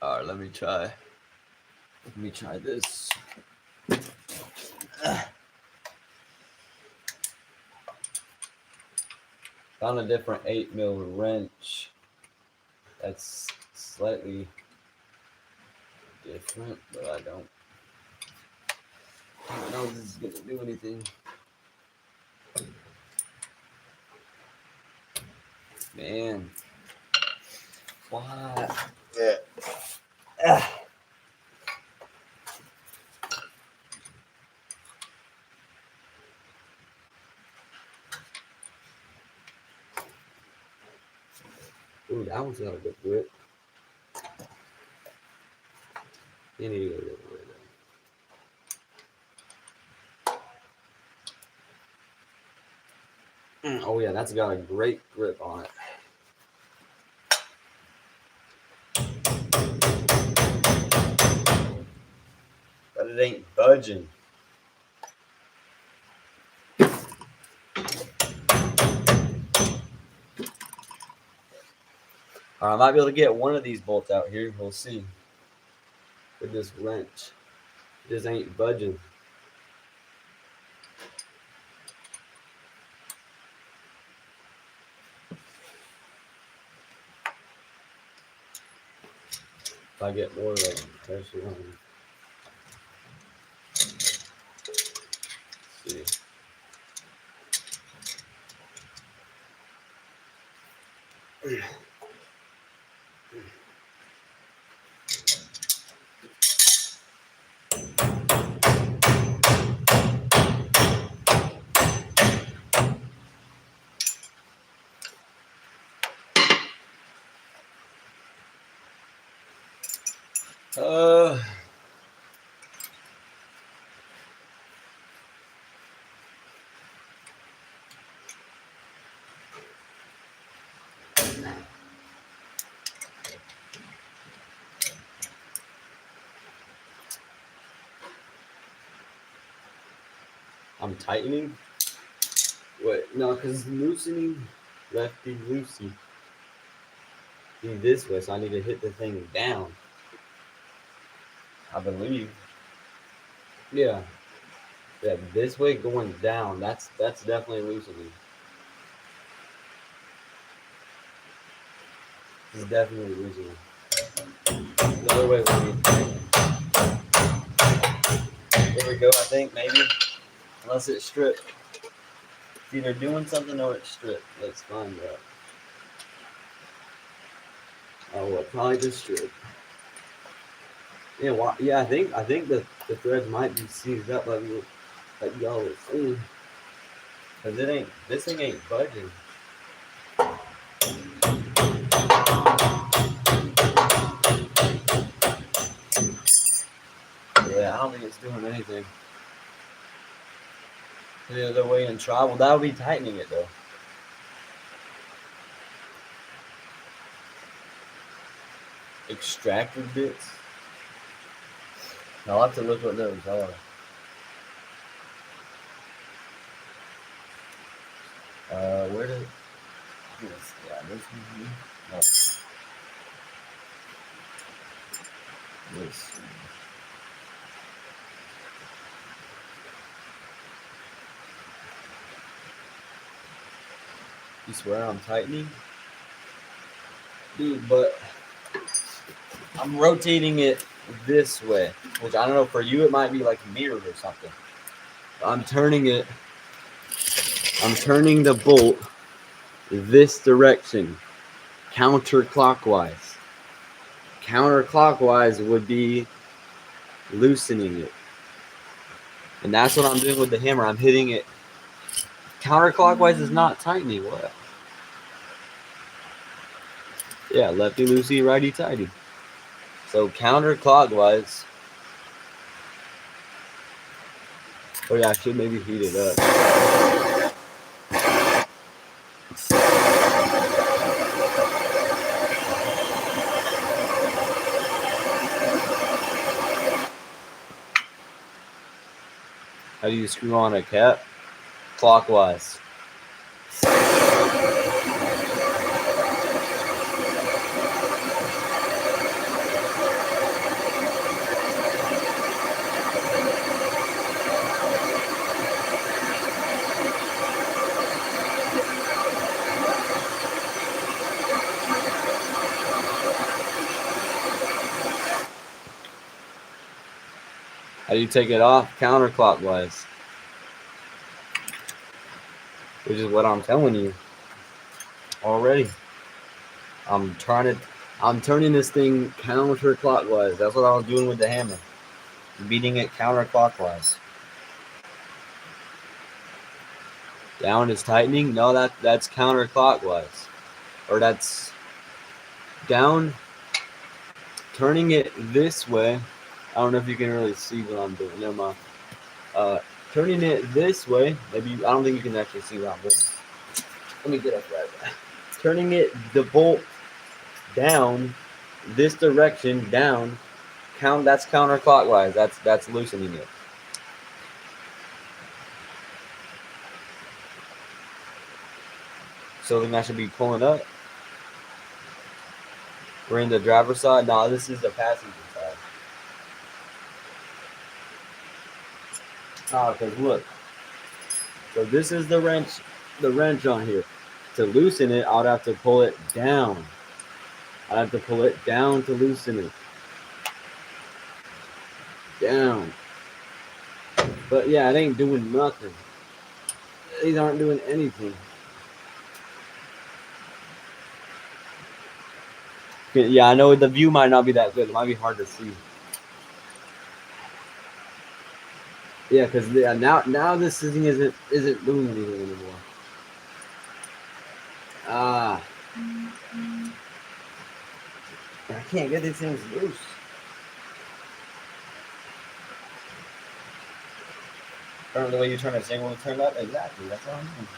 Speaker 3: All right, let me try this. Found a different 8mm wrench that's slightly different, but I don't know if this is gonna do anything. Man, why? Yeah. Ooh, that one's got a good grip. You need to go the other way though. Oh yeah, that's got a great grip on it. But it ain't budging. I might be able to get one of these bolts out here. We'll see. With this wrench. It just ain't budging. If I get more like pressure on it. See. I'm tightening. Wait, no, because loosening, lefty loosey. Need this way, so I need to hit the thing down. I believe. Yeah. Yeah, this way going down. That's definitely loosening. This is definitely loosening. The other way will be tightening. There we go, I think, maybe. Unless it's stripped. It's either doing something or it's stripped. Let's find out. Oh, well, probably just stripped. Yeah, well, yeah. I think the threads might be seized up like y'all were saying. Cause this thing ain't budging. Yeah, I don't think it's doing anything. The other way and try. Well, that would be tightening it though. Extracted bits. I'll have to look what those are. Where did? Yes, yeah, this one here. No. This. You swear I'm tightening? Dude, but I'm rotating it this way, which I don't know, for you it might be like mirrored or something. I'm turning the bolt this direction, counterclockwise. Counterclockwise would be loosening it. And that's what I'm doing with the hammer. I'm hitting it. Counterclockwise is not tightening. What? Yeah, lefty loosey, righty tighty. So counterclockwise. Oh yeah, I should maybe heat it up. How do you screw on a cap? Clockwise. How do you take it off? Counterclockwise. Which is what I'm telling you already. I'm turning this thing counterclockwise. That's what I was doing with the hammer. Beating it counterclockwise. Down is tightening. No, that's counterclockwise. Or that's down. Turning it this way. I don't know if you can really see what I'm doing. Never mind. Turning it this way. Maybe I don't think you can actually see what I'm doing. Let me get up right there. Turning it, the bolt down, this direction down. That's counterclockwise. That's loosening it. So then I should be pulling up. We're in the driver's side. No, this is the passenger side. Oh, because look. So this is the wrench on here. To loosen it, I would have to pull it down. I'd have to pull it down to loosen it. Down. But yeah, it ain't doing nothing. These aren't doing anything. Yeah, I know the view might not be that good. It might be hard to see. Yeah, because now this thing isn't doing anything anymore. I can't get these things loose. Turn the way you turn a single and turn up. Exactly. That's what I'm doing.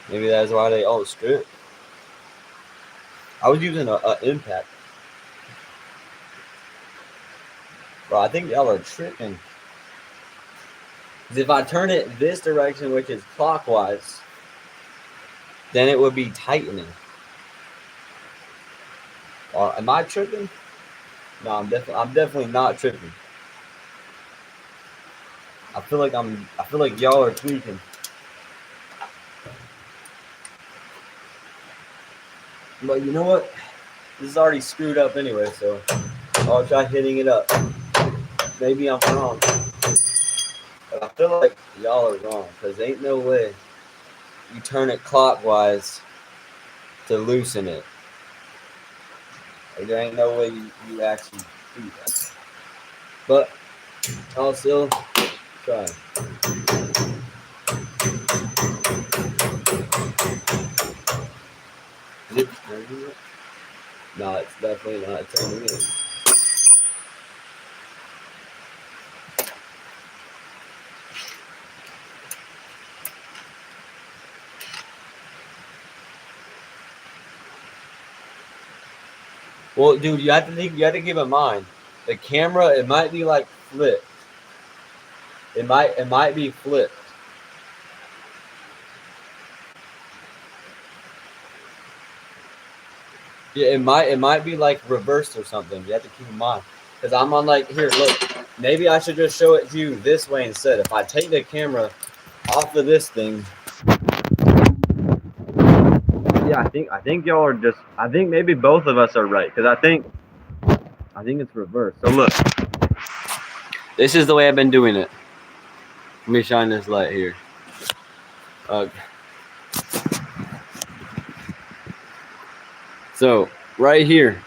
Speaker 3: Maybe that's why they all strip. I was using a impact. Bro, I think y'all are tripping. Because if I turn it this direction, which is clockwise, then it would be tightening. Am I tripping? No, I'm definitely not tripping. I feel like y'all are tweaking. But you know what? This is already screwed up anyway, so I'll try hitting it up. maybe I'm wrong. But I feel like y'all are wrong because ain't no way you turn it clockwise to loosen it. Like, there ain't no way you actually do that. But I'll still try. Is it turning it? No, it's definitely not turning it. Well, dude, you have to keep in mind the camera. It might be like flipped. It might be flipped. Yeah, it might be like reversed or something. You have to keep in mind because I'm on like here. Look, maybe I should just show it to you this way instead. If I take the camera off of this thing. Yeah, I think y'all are just. I think maybe both of us are right because I think it's reversed. So look, this is the way I've been doing it. Let me shine this light here. So right here,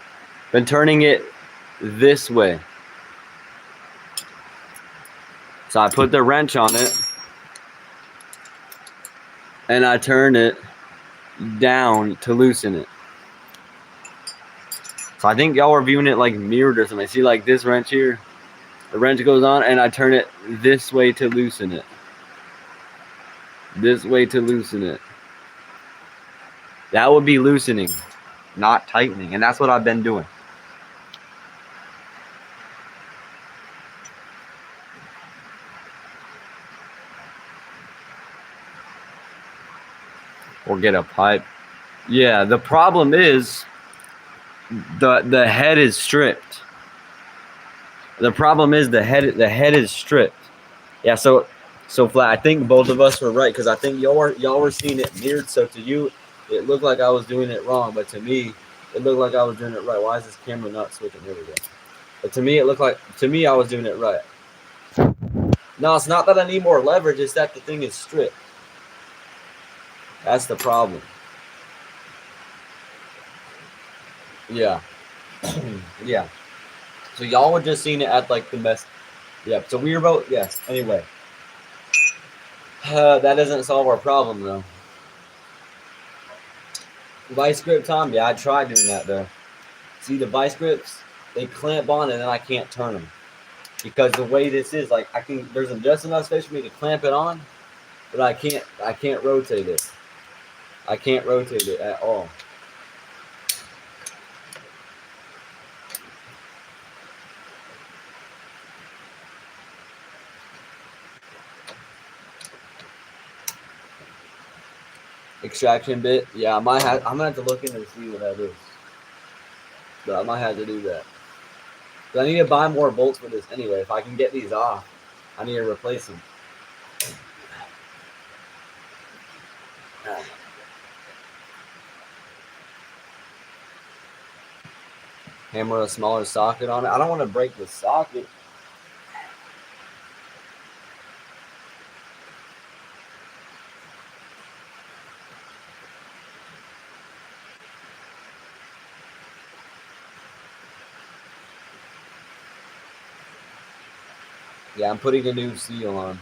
Speaker 3: been turning it this way. So I put the wrench on it and I turn it down to loosen it. So I think y'all are viewing it like mirrored or something. See like this wrench here? The wrench goes on and I turn it this way to loosen it. This way to loosen it. That would be loosening, not tightening. And that's what I've been doing. Or get a pipe. Yeah, the problem is the head is stripped. The problem is the head is stripped. Yeah, so flat. I think both of us were right because I think y'all were seeing it mirrored. So to you, it looked like I was doing it wrong, but to me, it looked like I was doing it right. Why is this camera not switching? There we go. But to me, it looked like I was doing it right. No, it's not that I need more leverage. It's that the thing is stripped. That's the problem. Yeah. Yeah. So y'all were just seeing it at like the best. Yeah. So we were both. Yes. Anyway. That doesn't solve our problem though. Vice grip, Tom. Yeah, I tried doing that though. See the vice grips? They clamp on and then I can't turn them because the way this is, like there's just enough space for me to clamp it on, but I can't rotate it. I can't rotate it at all. Extraction bit. Yeah, I'm gonna have to look into and see what that is. But I might have to do that. But I need to buy more bolts for this anyway. If I can get these off, I need to replace them. Hammer a smaller socket on it. I don't want to break the socket. Yeah, I'm putting a new seal on.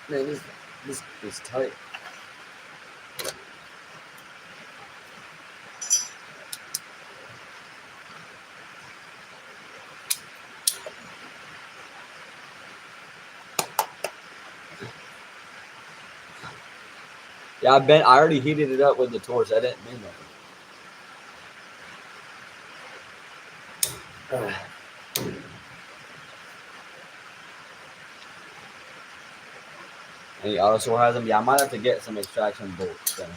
Speaker 3: Man, this is tight. Yeah, I already heated it up with the torch. I didn't mean that. Any auto store has them? Yeah, I might have to get some extraction bolts. So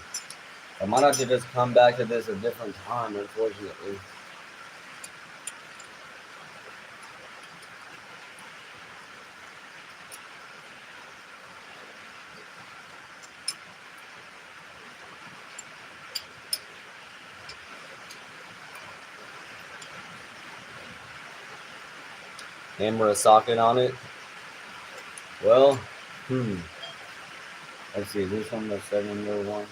Speaker 3: I might have to just come back to this a different time, unfortunately. hammer a socket on it. Well, let's see. This one, the 7 one.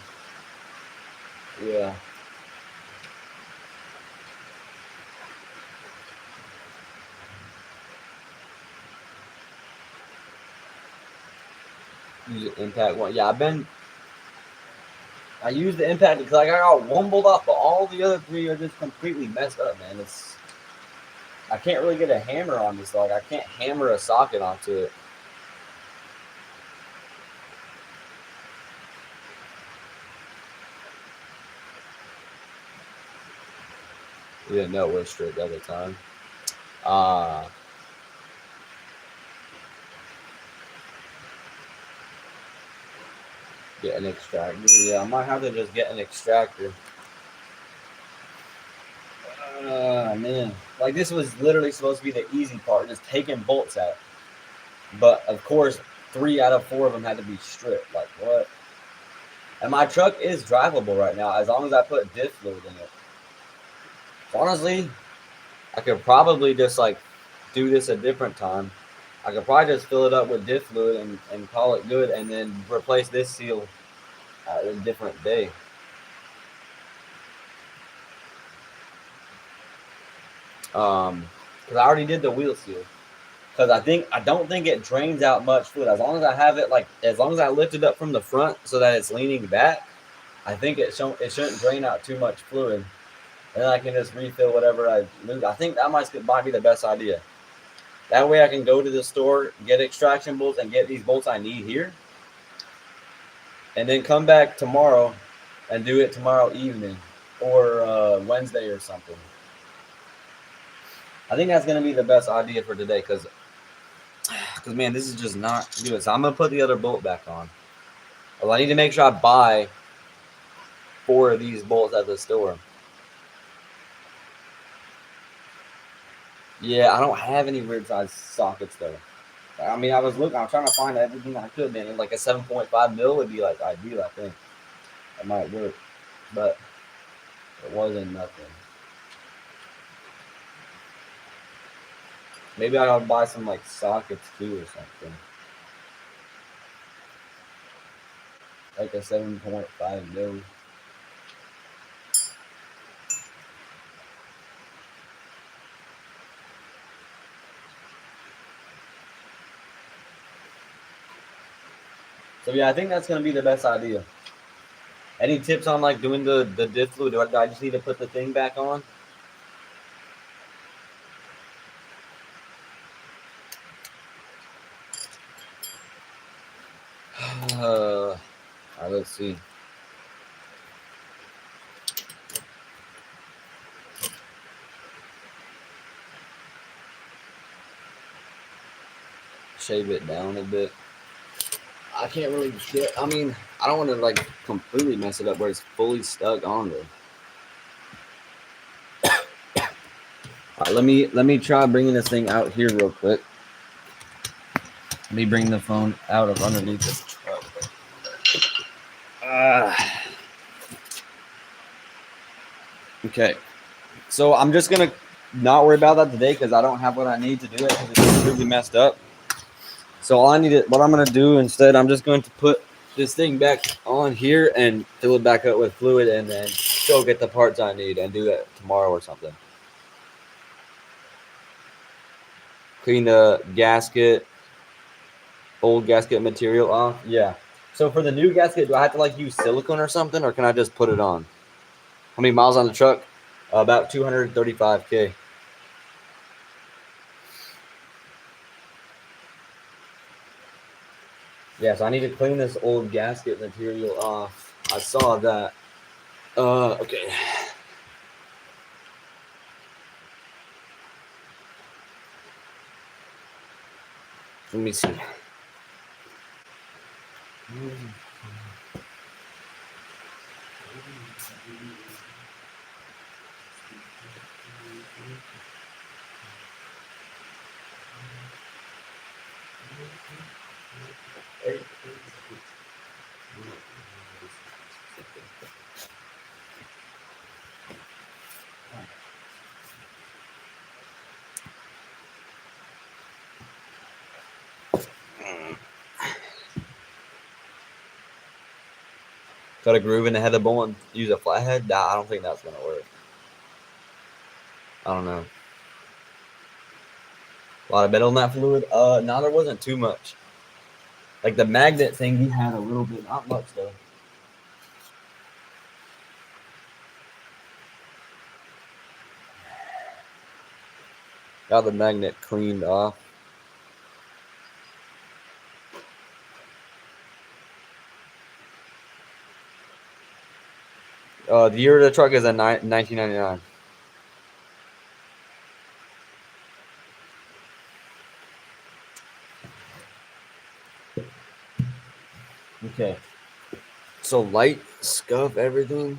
Speaker 3: Yeah. Use the impact one. Yeah, I use the impact because like I got one bolt off, but all the other three are just completely messed up, man. I can't really get a hammer on this. Like I can't hammer a socket onto it. Yeah, no, we're straight the other time. Get an extractor. Yeah, I might have to just get an extractor. Man. Like this was literally supposed to be the easy part, just taking bolts out. But of course, 3 out of 4 of them had to be stripped. Like what? And my truck is drivable right now as long as I put diff fluid in it. Honestly, I could probably just like do this a different time. I could probably just fill it up with diff fluid and call it good, and then replace this seal at a different day. Because I already did the wheel seal. Because I don't think it drains out much fluid. As long as I have it as long as I lift it up from the front so that it's leaning back, I think it shouldn't drain out too much fluid. And then I can just refill whatever I lose. I think that might be the best idea. That way I can go to the store, get extraction bolts, and get these bolts I need here. And then come back tomorrow and do it tomorrow evening or Wednesday or something. I think that's going to be the best idea for today because, man, this is just not good. So I'm going to put the other bolt back on. Well, I need to make sure I buy 4 of these bolts at the store. Yeah, I don't have any weird size sockets though. I mean, I was trying to find everything I could, man. And like a 7.5 mil would be like ideal, I think. It might work, but it wasn't nothing. Maybe I'll buy some like sockets too or something. Like a 7.5 mil. So yeah, I think that's gonna be the best idea. Any tips on like doing the diff fluid? Do I just need to put the thing back on? All right, let's see. Shave it down a bit. I can't really get. I mean, I don't want to like completely mess it up where it's fully stuck on there. All right, let me try bringing this thing out here real quick. Let me bring the phone out of underneath this truck. Okay, so I'm just gonna not worry about that today because I don't have what I need to do it because it's completely messed up. So what I'm gonna do instead, I'm just going to put this thing back on here and fill it back up with fluid, and then go get the parts I need and do that tomorrow or something. Clean the gasket, old gasket material off. Yeah. So for the new gasket, do I have to like use silicone or something, or can I just put it on? How many miles on the truck? About 235K. Yeah, so I need to clean this old gasket material off. I saw that. Okay. Let me see. Cut a groove in the head of the bowl and use a flathead? Nah, I don't think that's gonna work. I don't know. A lot of metal in that fluid? No, there wasn't too much. Like the magnet thing, we had a little bit, not much though. Got the magnet cleaned off. The year of the truck is 1999. Okay. So light scuff everything.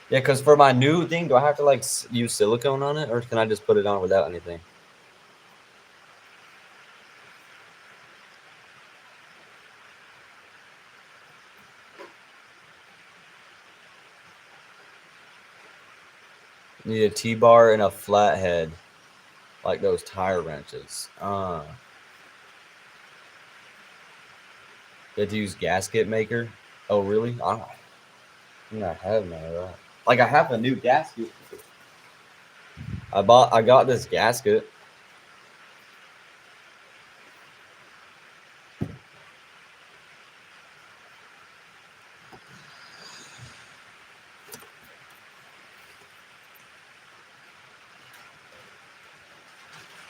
Speaker 3: Yeah, because for my new thing, do I have to like use silicone on it, or can I just put it on without anything? Need a T-bar and a flathead, like those tire wrenches. You have to use gasket maker. Oh, really? I have none of that. Like I have a new gasket. I got this gasket.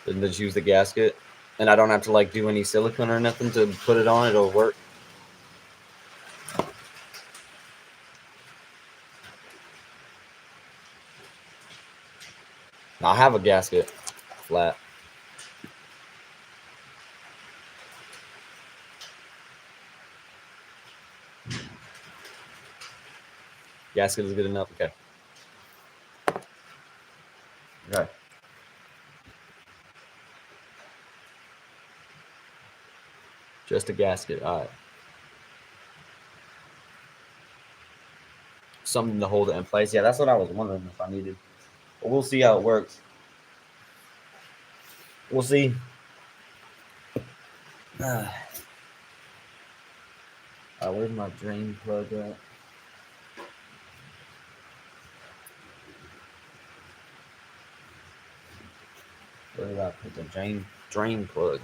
Speaker 3: And just use the gasket, and I don't have to like do any silicone or nothing to put it on. It'll work. I have a gasket, flat. Gasket is good enough. Okay. Okay. Just a gasket. All right. Something to hold it in place. Yeah, that's what I was wondering if I needed. But we'll see how it works. We'll see. Where's my drain plug at? Where did I put the drain plug?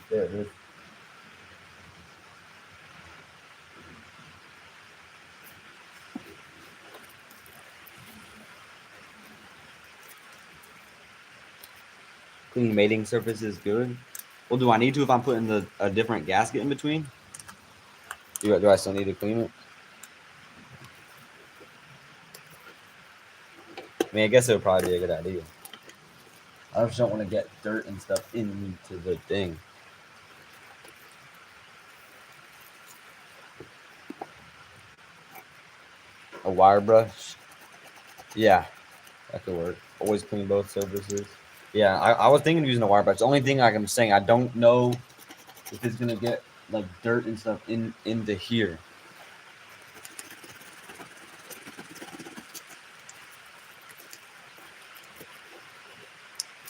Speaker 3: There it is. Clean mating surface is good. Well, do I need to if I'm putting a different gasket in between? Do I still need to clean it? I mean, I guess it would probably be a good idea. I just don't want to get dirt and stuff into the thing. A wire brush? Yeah, that could work. Always clean both surfaces. Yeah, I was thinking of using a wire brush. The only thing I'm saying, I don't know if it's gonna get like dirt and stuff into here.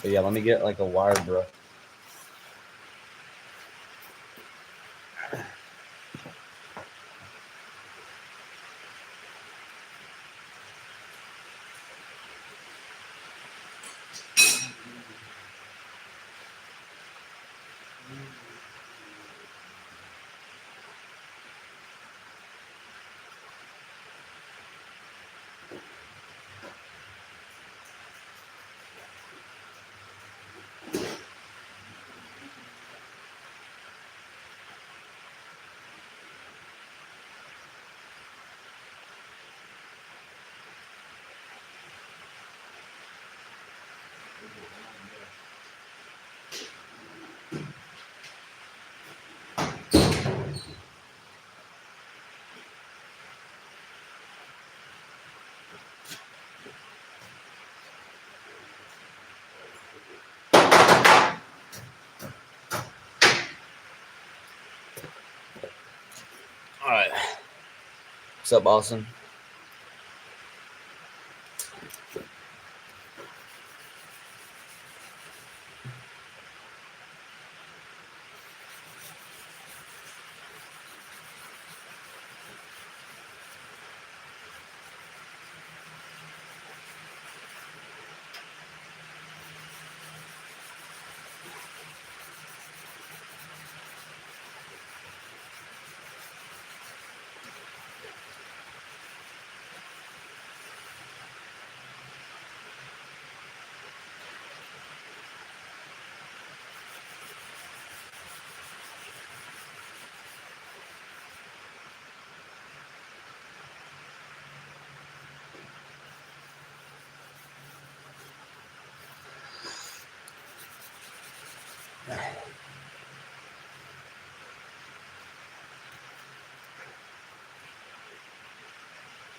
Speaker 3: But yeah, let me get like a wire brush. What's up, Austin?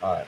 Speaker 3: All right.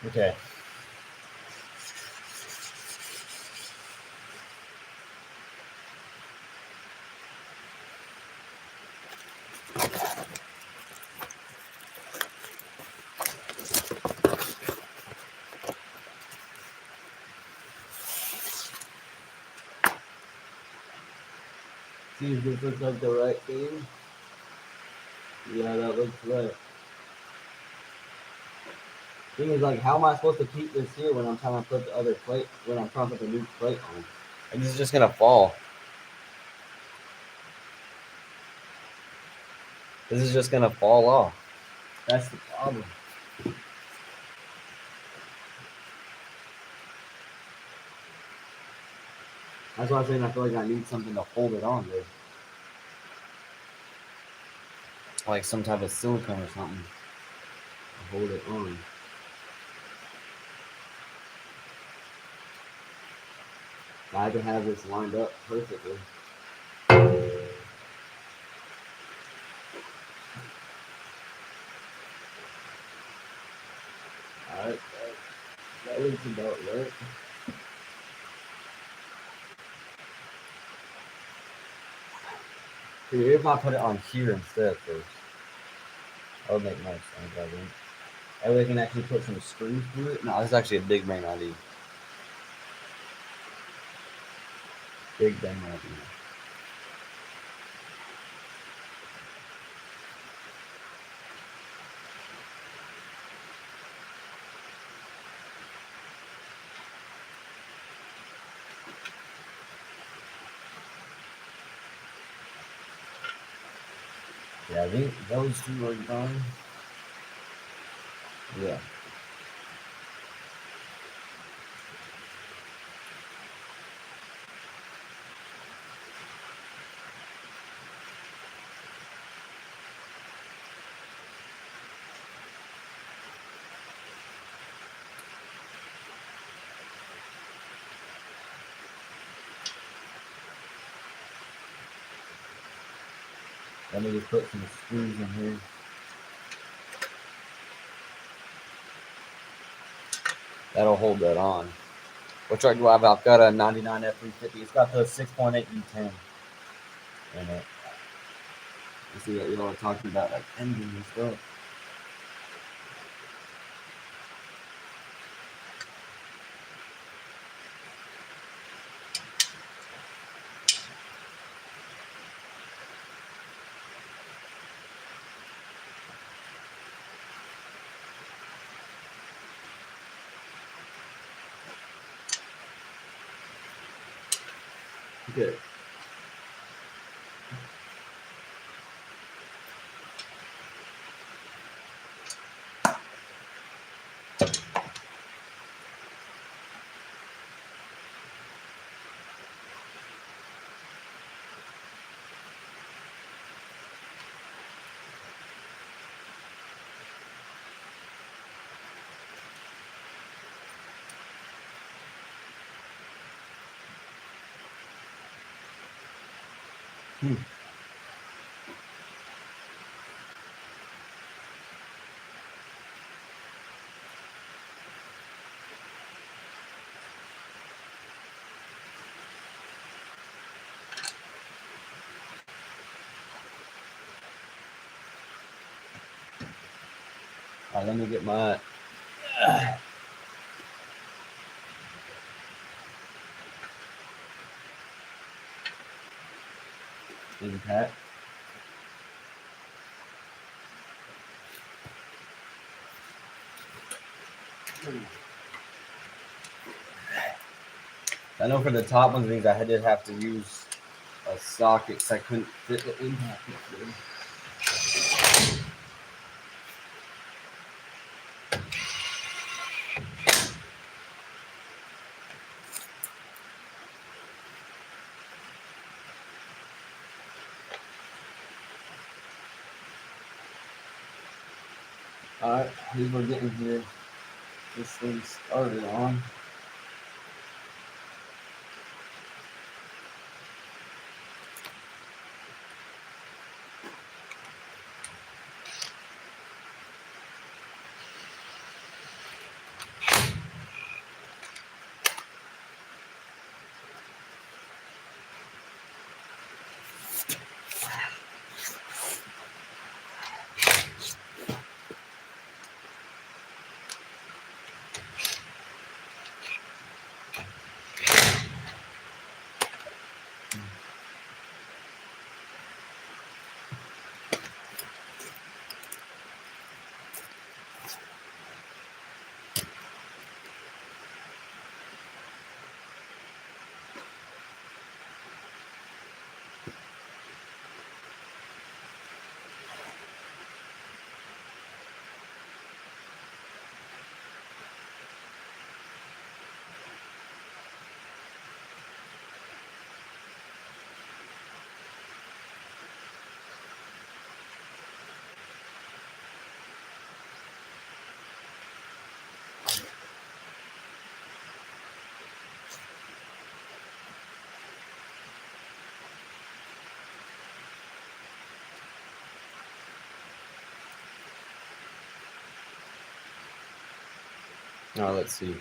Speaker 3: Okay. See if this looks like the right thing. Yeah, that looks right. Thing is, like, how am I supposed to keep this here when I'm trying to put the other plate, when I'm trying to put the new plate on? And this is just gonna fall. This is just gonna fall off. That's the problem. That's why I'm saying I feel like I need something to hold it on with. Like some type of silicone or something to hold it on. I had to have this lined up perfectly. Alright, that looks about right. Dude, if I put it on here instead first, that would make more sense, I think. That way I can actually put some screws through it. No, this is actually a big bang idea. Big bang idea. Yeah, I think those two are done. Yeah. Let me just put some screws in here. That'll hold that on. Which I do have. I've got a 99 F350. It's got the 6.8 U10 in it. You see that y'all are talking about like engines and stuff. Okay. All right, let me get my. Impact. I know for the top ones of these, I did have to use a socket because I couldn't fit the impact. All right, these we're getting here. This thing started on. Now let's see.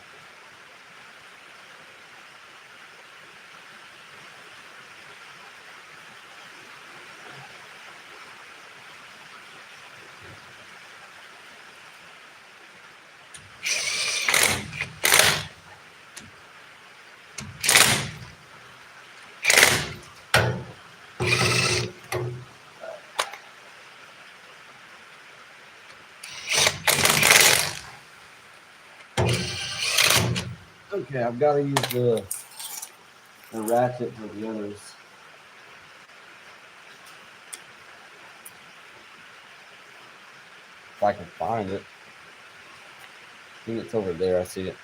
Speaker 3: Okay, I've got to use the ratchet for the others. If I can find it. I think it's over there. I see it.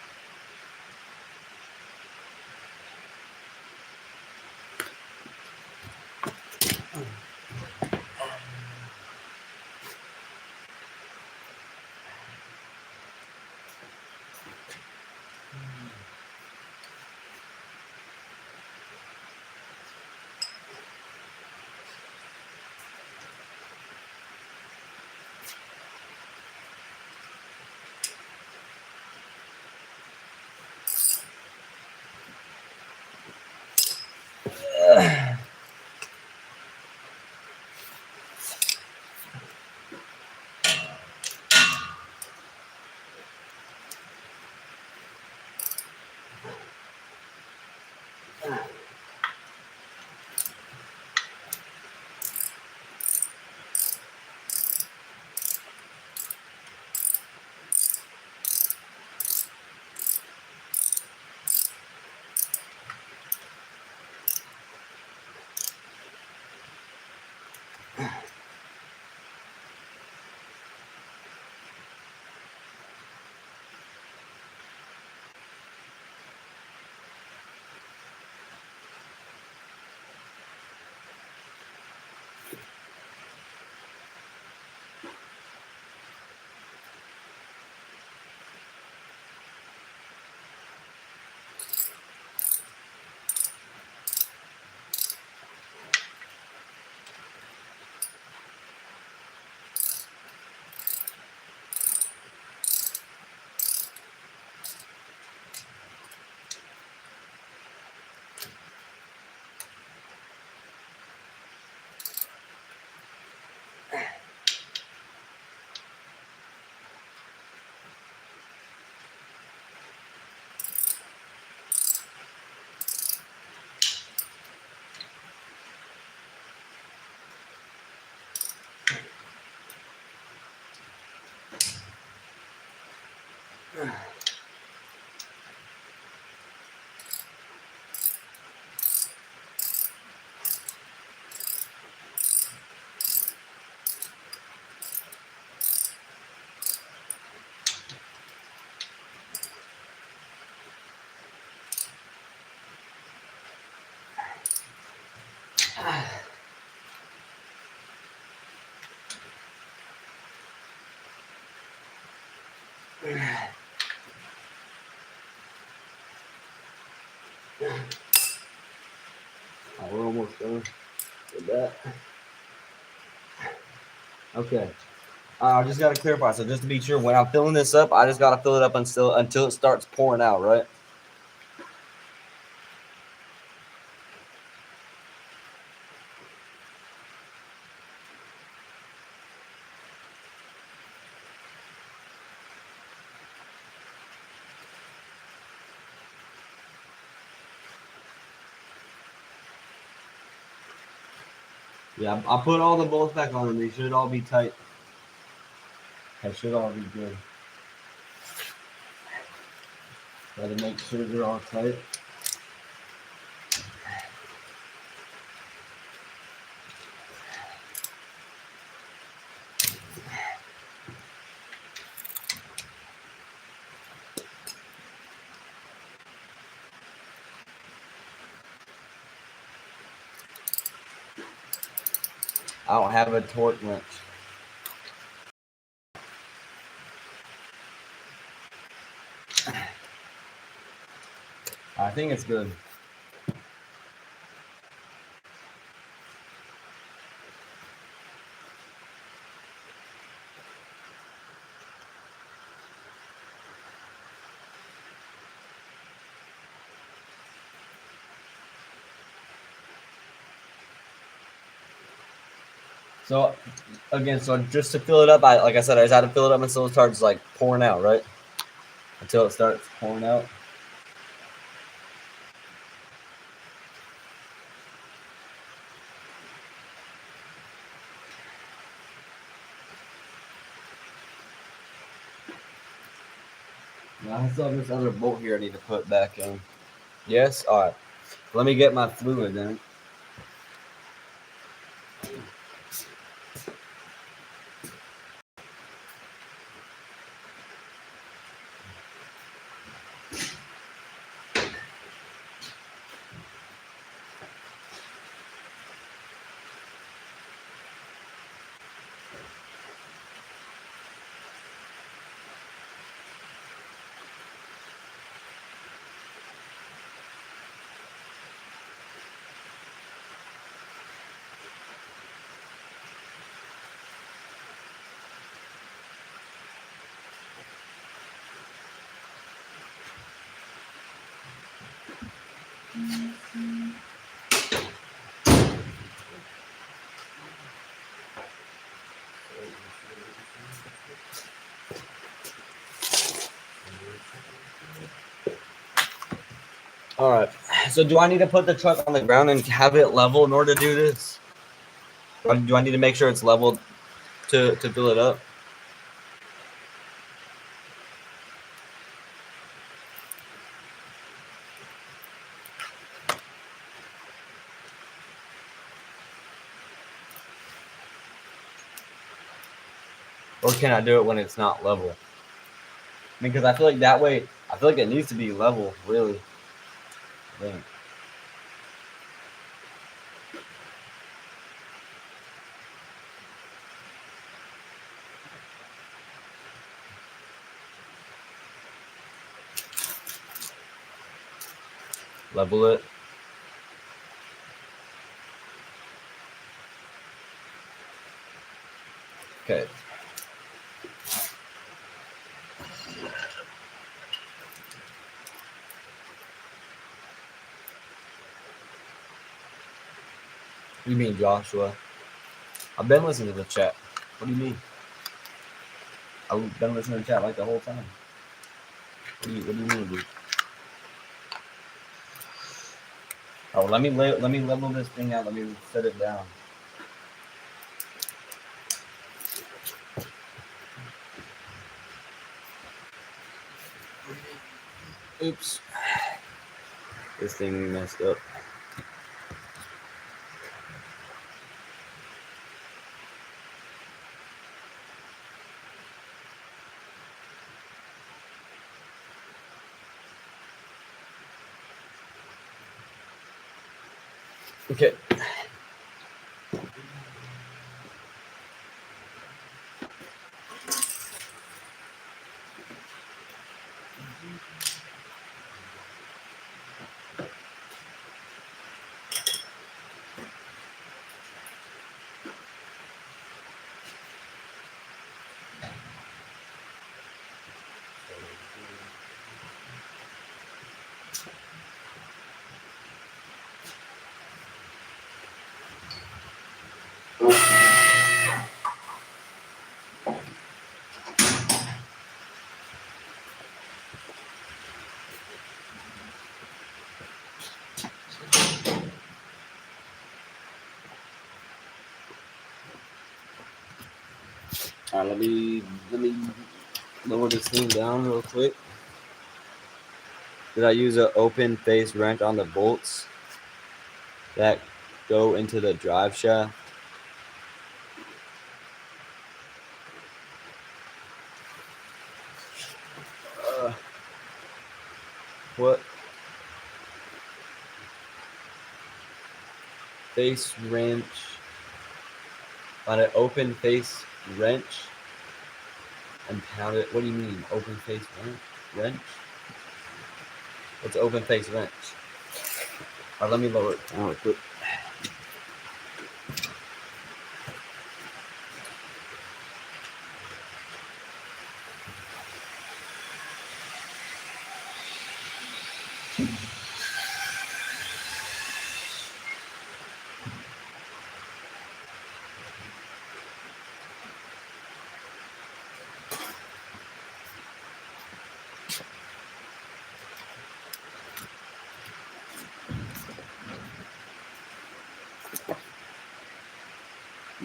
Speaker 3: We're almost done with that. Okay. I just got to clarify. So just to be sure, when I'm filling this up, I just got to fill it up until it starts pouring out, right? Yeah, I put all the bolts back on, and they should all be tight. They should all be good. Gotta make sure they're all tight. I don't have a torque wrench. I think it's good. So again, so just to fill it up, like I said, I just had to fill it up until it starts like pouring out, right? Until it starts pouring out. Now I still have this other bolt here I need to put back in. Yes? All right. Let me get my fluid then. All right. So do I need to put the truck on the ground and have it level in order to do this? Or do I need to make sure it's leveled to fill it up? Or can I do it when it's not level? I mean, because I feel like that way, I feel like it needs to be level, really. I think. Level it. Okay. What do you mean, Joshua? I've been listening to the chat. What do you mean? I've been listening to the chat like the whole time. What do you mean, dude? Oh, let me level this thing out. Let me set it down. Oops. This thing messed up. Okay. All right, let me lower this thing down real quick. Did I use an open face wrench on the bolts that go into the drive shaft? What face wrench on an open face wrench and pound it? What do you mean, open face wrench? What's open face wrench? All right, let me lower it down real quick.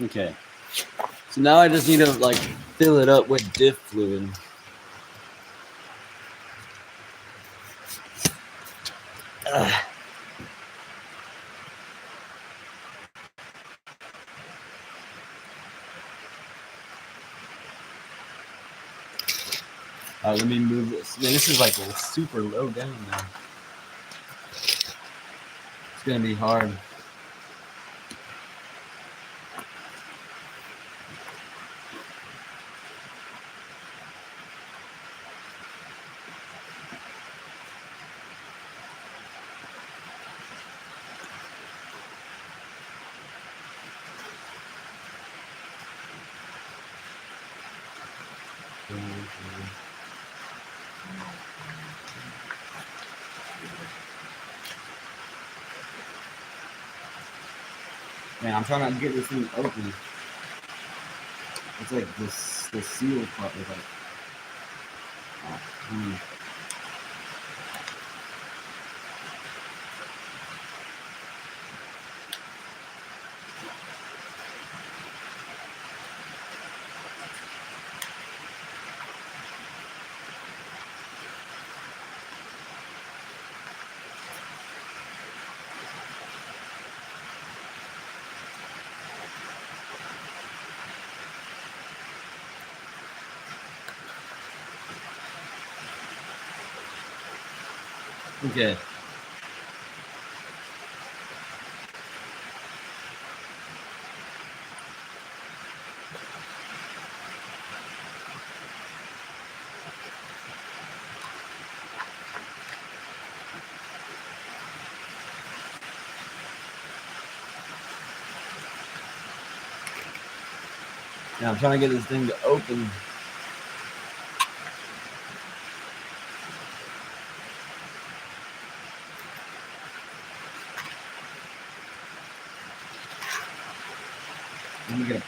Speaker 3: Okay. So now I just need to like fill it up with diff fluid. Let me move this. Man, this is like super low down now. It's gonna be hard. Man, I'm trying to get this thing open. It's like this, the seal part is like, okay. Now I'm trying to get this thing to open. Let me get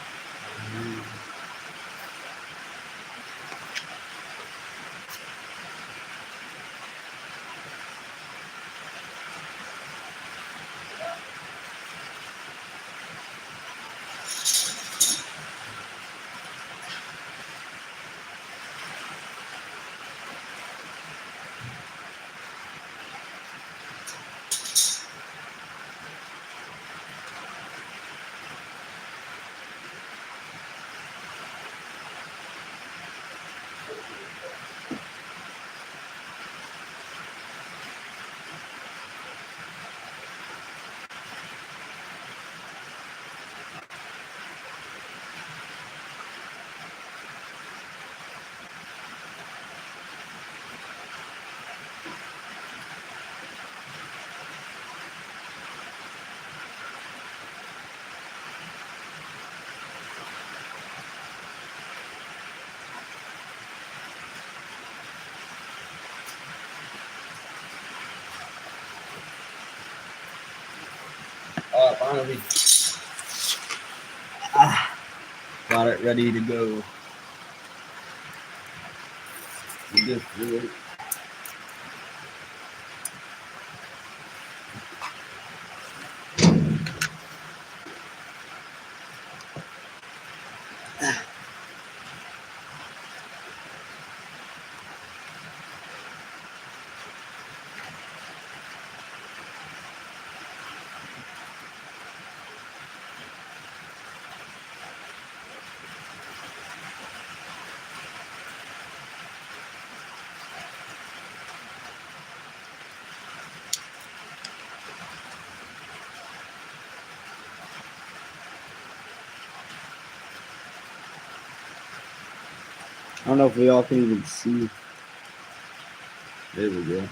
Speaker 3: Oh, finally. Got it ready to go. Just do it. I don't know if we all can even see. There we go.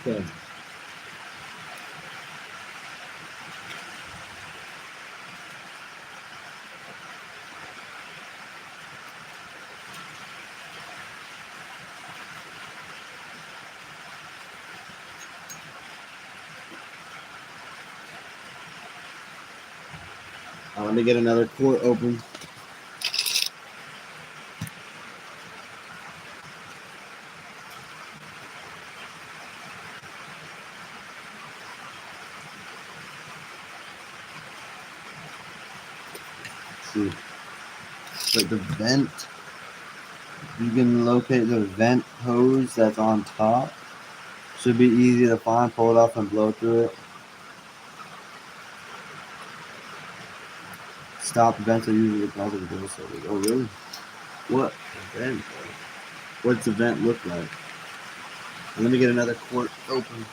Speaker 3: Okay. Let me get another quart open. Let's see. But the vent, you can locate the vent hose that's on top. Should be easy to find. Pull it off and blow through it. Stop vents are usually causing door service. Oh, really? What? A vent? What's the vent look like? Let me get another quart open.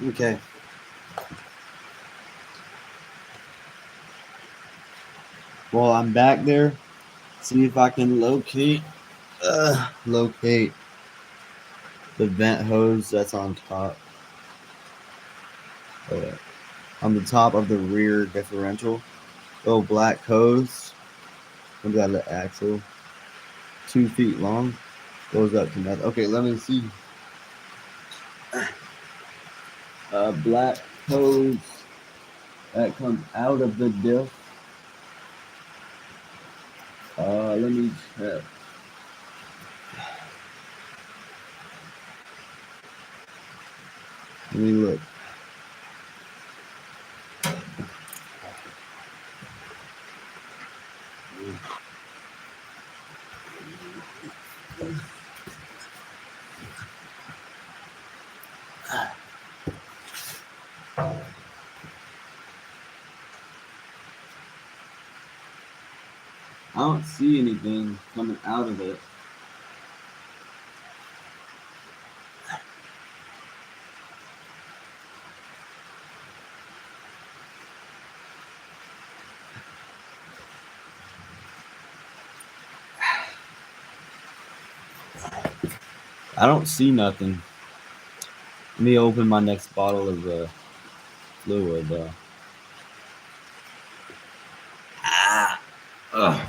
Speaker 3: Okay. Well, I'm back there. See if I can locate the vent hose that's on top. On the top of the rear differential. Little black hose. Look at the axle. 2 feet long. Goes up to nothing. Okay, let me see. Black hose that comes out of the diff. Let me check. Let me look. I don't see anything coming out of it. I don't see nothing. Let me open my next bottle of fluid. Ugh.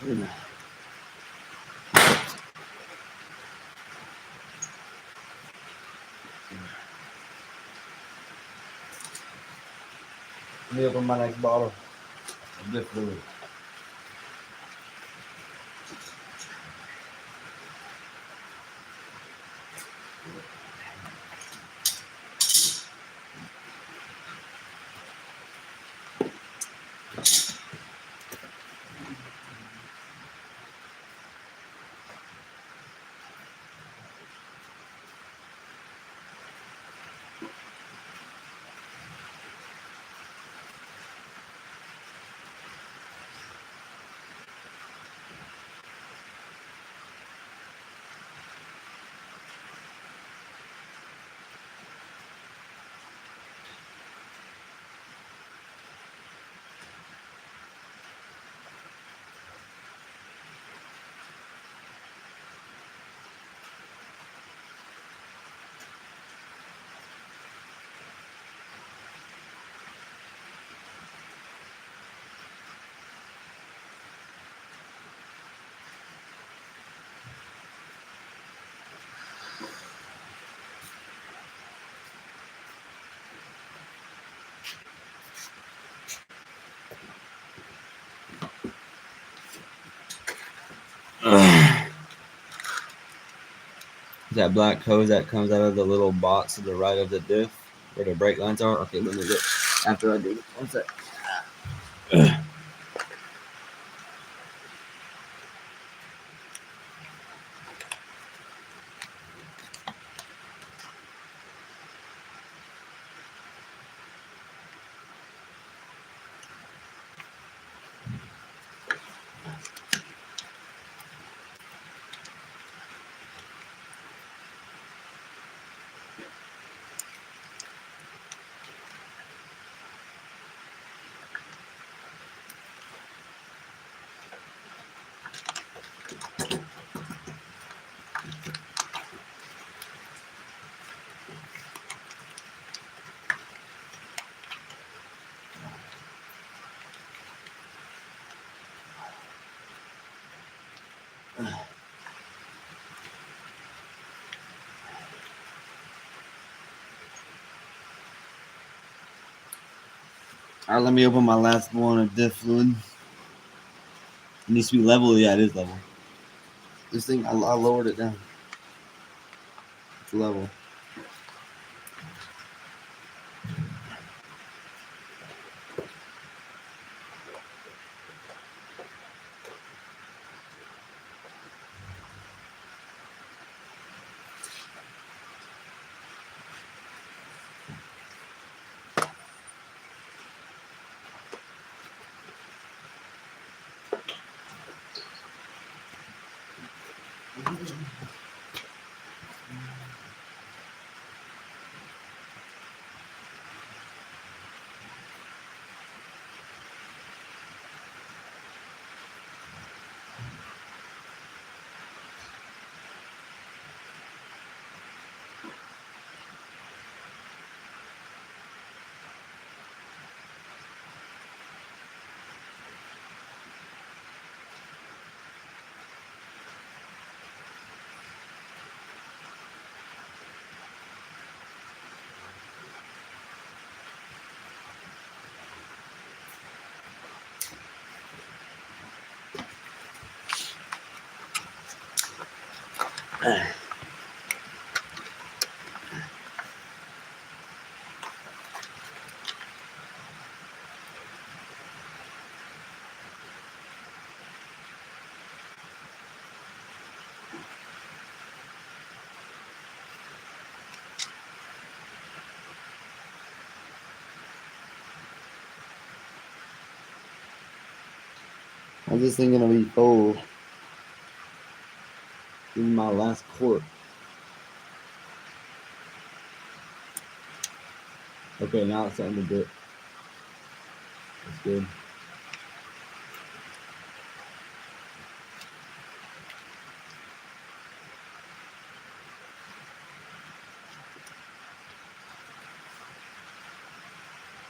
Speaker 3: Let me open my next bottle of Diff fluid. That black hose that comes out of the little box to the right of the diff where the brake lines are. Okay, let me look after I do this. One sec. All right, let me open my last one of diff fluid. It needs to be level. Yeah, it is level. This thing, I lowered it down. It's level. How's this thing gonna be full? This is my last quart. Okay, now it's starting to dip. That's good.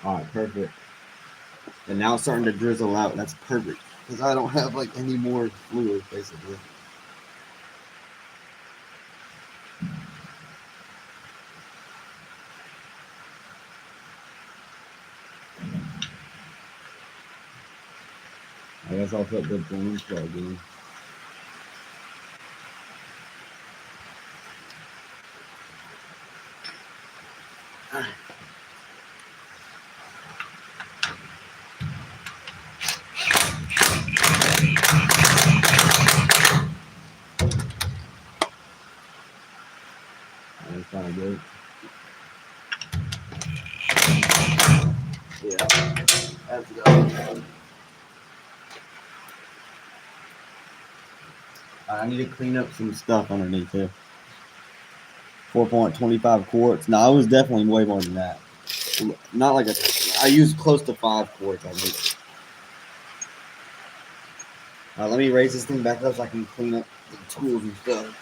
Speaker 3: All right, perfect. And now it's starting to drizzle out. That's perfect because I don't have like any more fluid, basically. I guess I'll put the drain plug in. That's kind of good. Yeah, that's good. I need to clean up some stuff underneath here. 4.25 quarts. No, I was definitely way more than that. Not like I used close to 5 quarts, I think. Let me raise this thing back up so I can clean up the tools and stuff.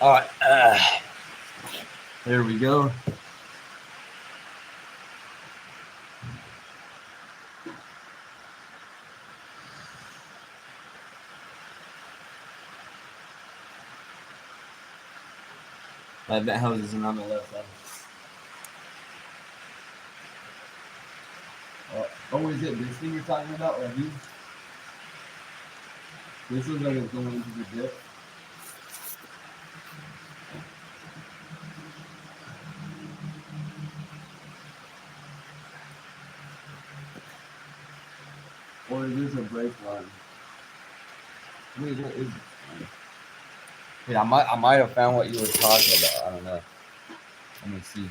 Speaker 3: All right. There we go. My vent hose isn't on the left side. Oh, is it this thing you're talking about right here? This looks like it's going into the dip. Or is this a brake line? Wait, what is it? Yeah, I might have found what you were talking about. I don't know. Let me see.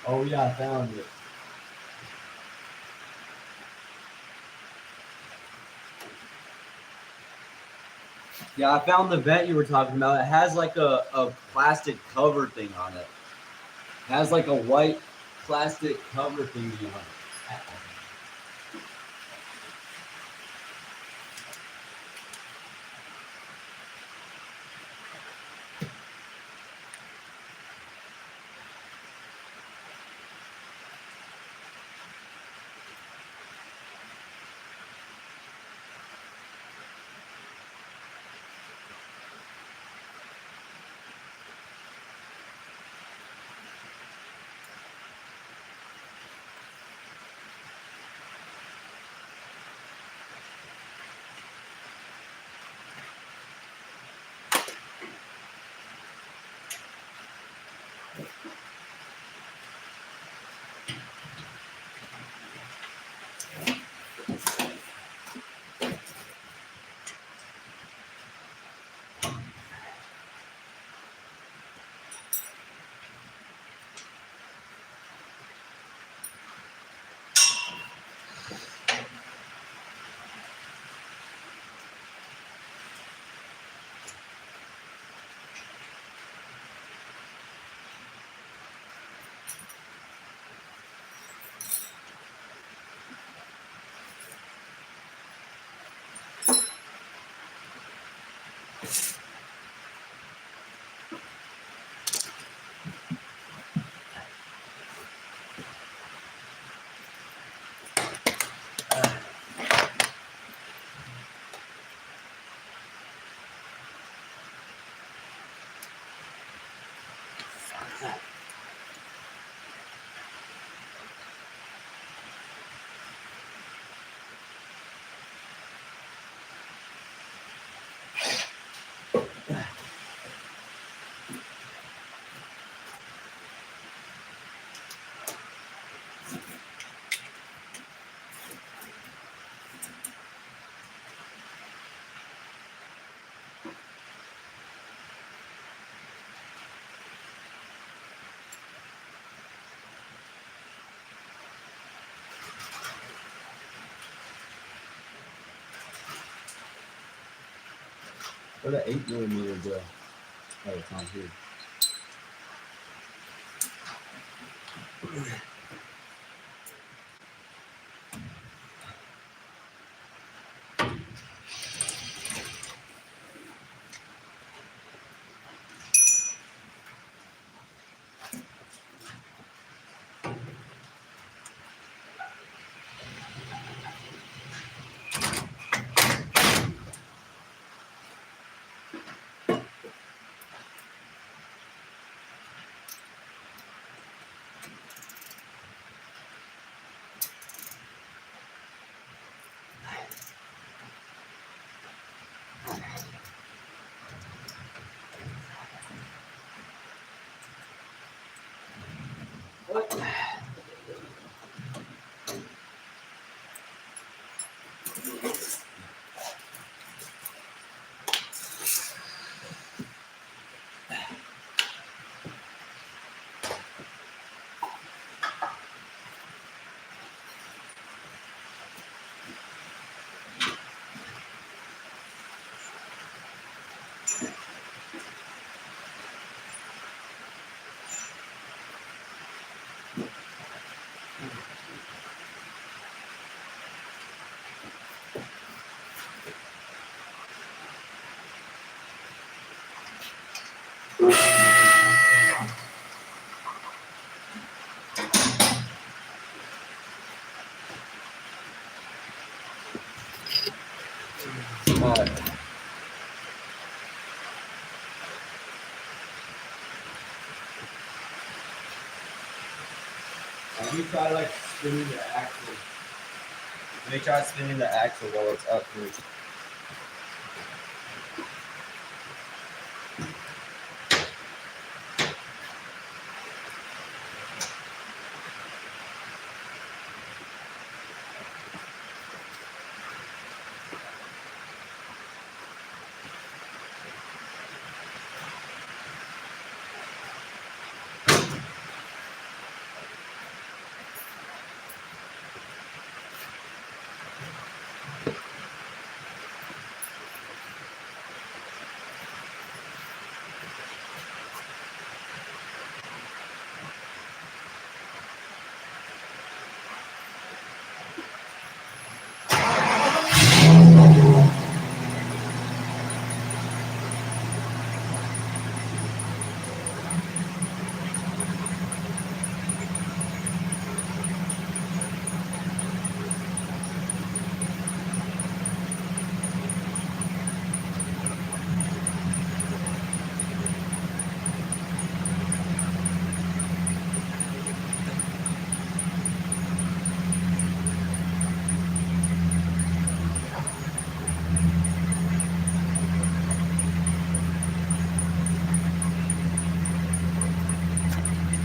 Speaker 3: Oh yeah, I found it. Yeah, I found the vent you were talking about. It has like a plastic cover thing on it. It has like a white plastic cover thingy on it. Where the 8mm go? Oh, it's on here. Let me try like spinning the axle. Let me try spinning the axle while it's up here.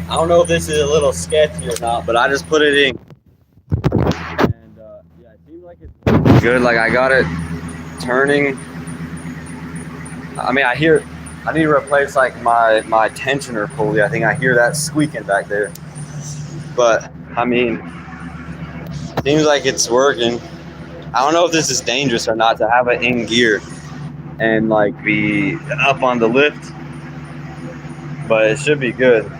Speaker 3: I don't know if this is a little sketchy or not, but I just put it in. And yeah, it seems like it's good. Like I got it turning. I mean, I need to replace like my tensioner pulley. I think I hear that squeaking back there. But I mean, seems like it's working. I don't know if this is dangerous or not to have it in gear and like be up on the lift, but it should be good.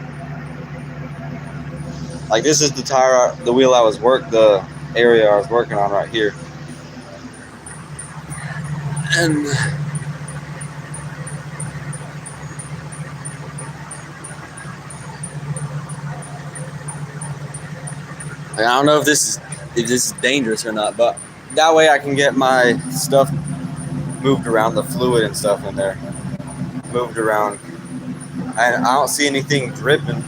Speaker 3: Like this is the wheel the area I was working on right here. And I don't know if this is dangerous or not, but that way I can get my stuff moved around, the fluid and stuff in there, moved around. And I don't see anything dripping.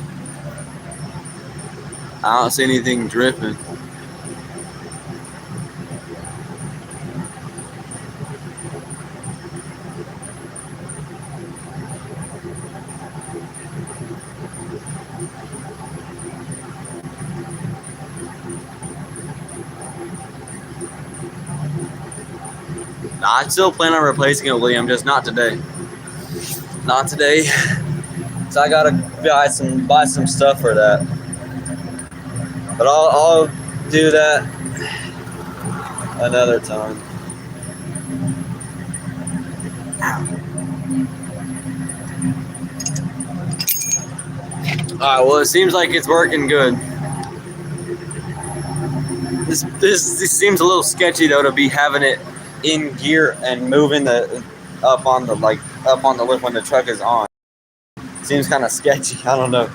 Speaker 3: I still plan on replacing it, William, just not today. Not today. So I gotta buy some stuff for that. But I'll do that another time. Alright, well it seems like it's working good. This seems a little sketchy though, to be having it in gear and moving up on the lift when the truck is on. Seems kind of sketchy. I don't know.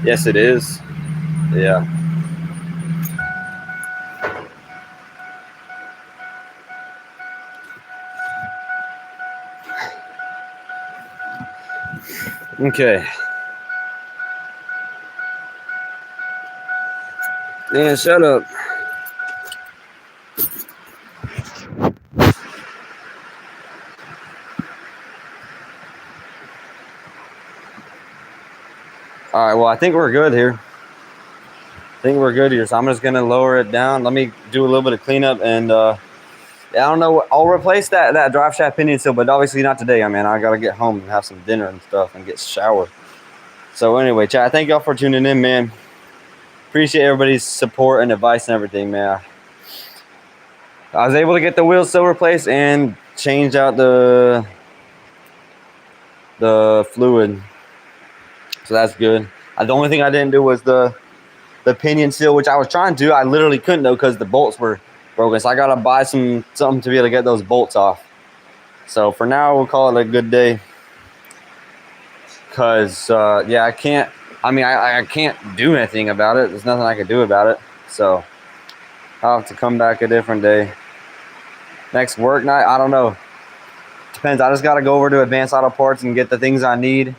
Speaker 3: Yes, it is. Yeah. Okay. Man, shut up. All right, well, I think we're good here. So I'm just going to lower it down. Let me do a little bit of cleanup and I don't know. I'll replace that drive shaft pinion seal, but obviously not today. I mean, I got to get home and have some dinner and stuff and get showered. So anyway, chat, thank y'all for tuning in, man. Appreciate everybody's support and advice and everything, man. I was able to get the wheels still replaced and change out the fluid. So that's good. The only thing I didn't do was the pinion seal, which I was trying to do. I literally couldn't though because the bolts were broken. So I gotta buy something to be able to get those bolts off. So for now, we'll call it a good day. Cause yeah, I can't. I mean, I can't do anything about it. There's nothing I can do about it. So I'll have to come back a different day. Next work night, I don't know. Depends. I just got to go over to Advanced Auto Parts and get the things I need.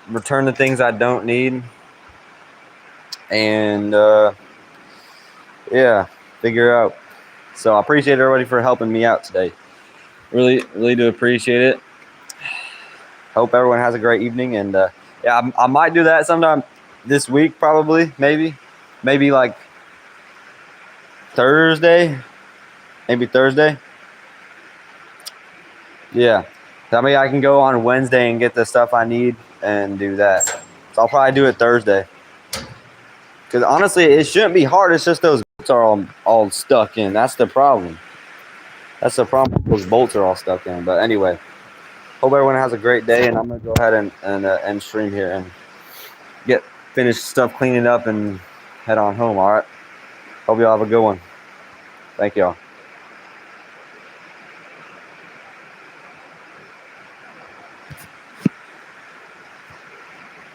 Speaker 3: Return the things I don't need. And yeah, figure out. So I appreciate everybody for helping me out today. Really do appreciate it. Hope everyone has a great evening. And yeah, I might do that sometime this week, probably, maybe like Thursday, maybe Thursday. Yeah, that means I can go on Wednesday and get the stuff I need and do that. So I'll probably do it Thursday. Because honestly, it shouldn't be hard. It's just those bolts are all stuck in. That's the problem. That's the problem. Those bolts are all stuck in. But anyway, hope everyone has a great day. And I'm going to go ahead and end stream here and get finished stuff cleaning up and head on home. All right. Hope y'all have a good one. Thank y'all.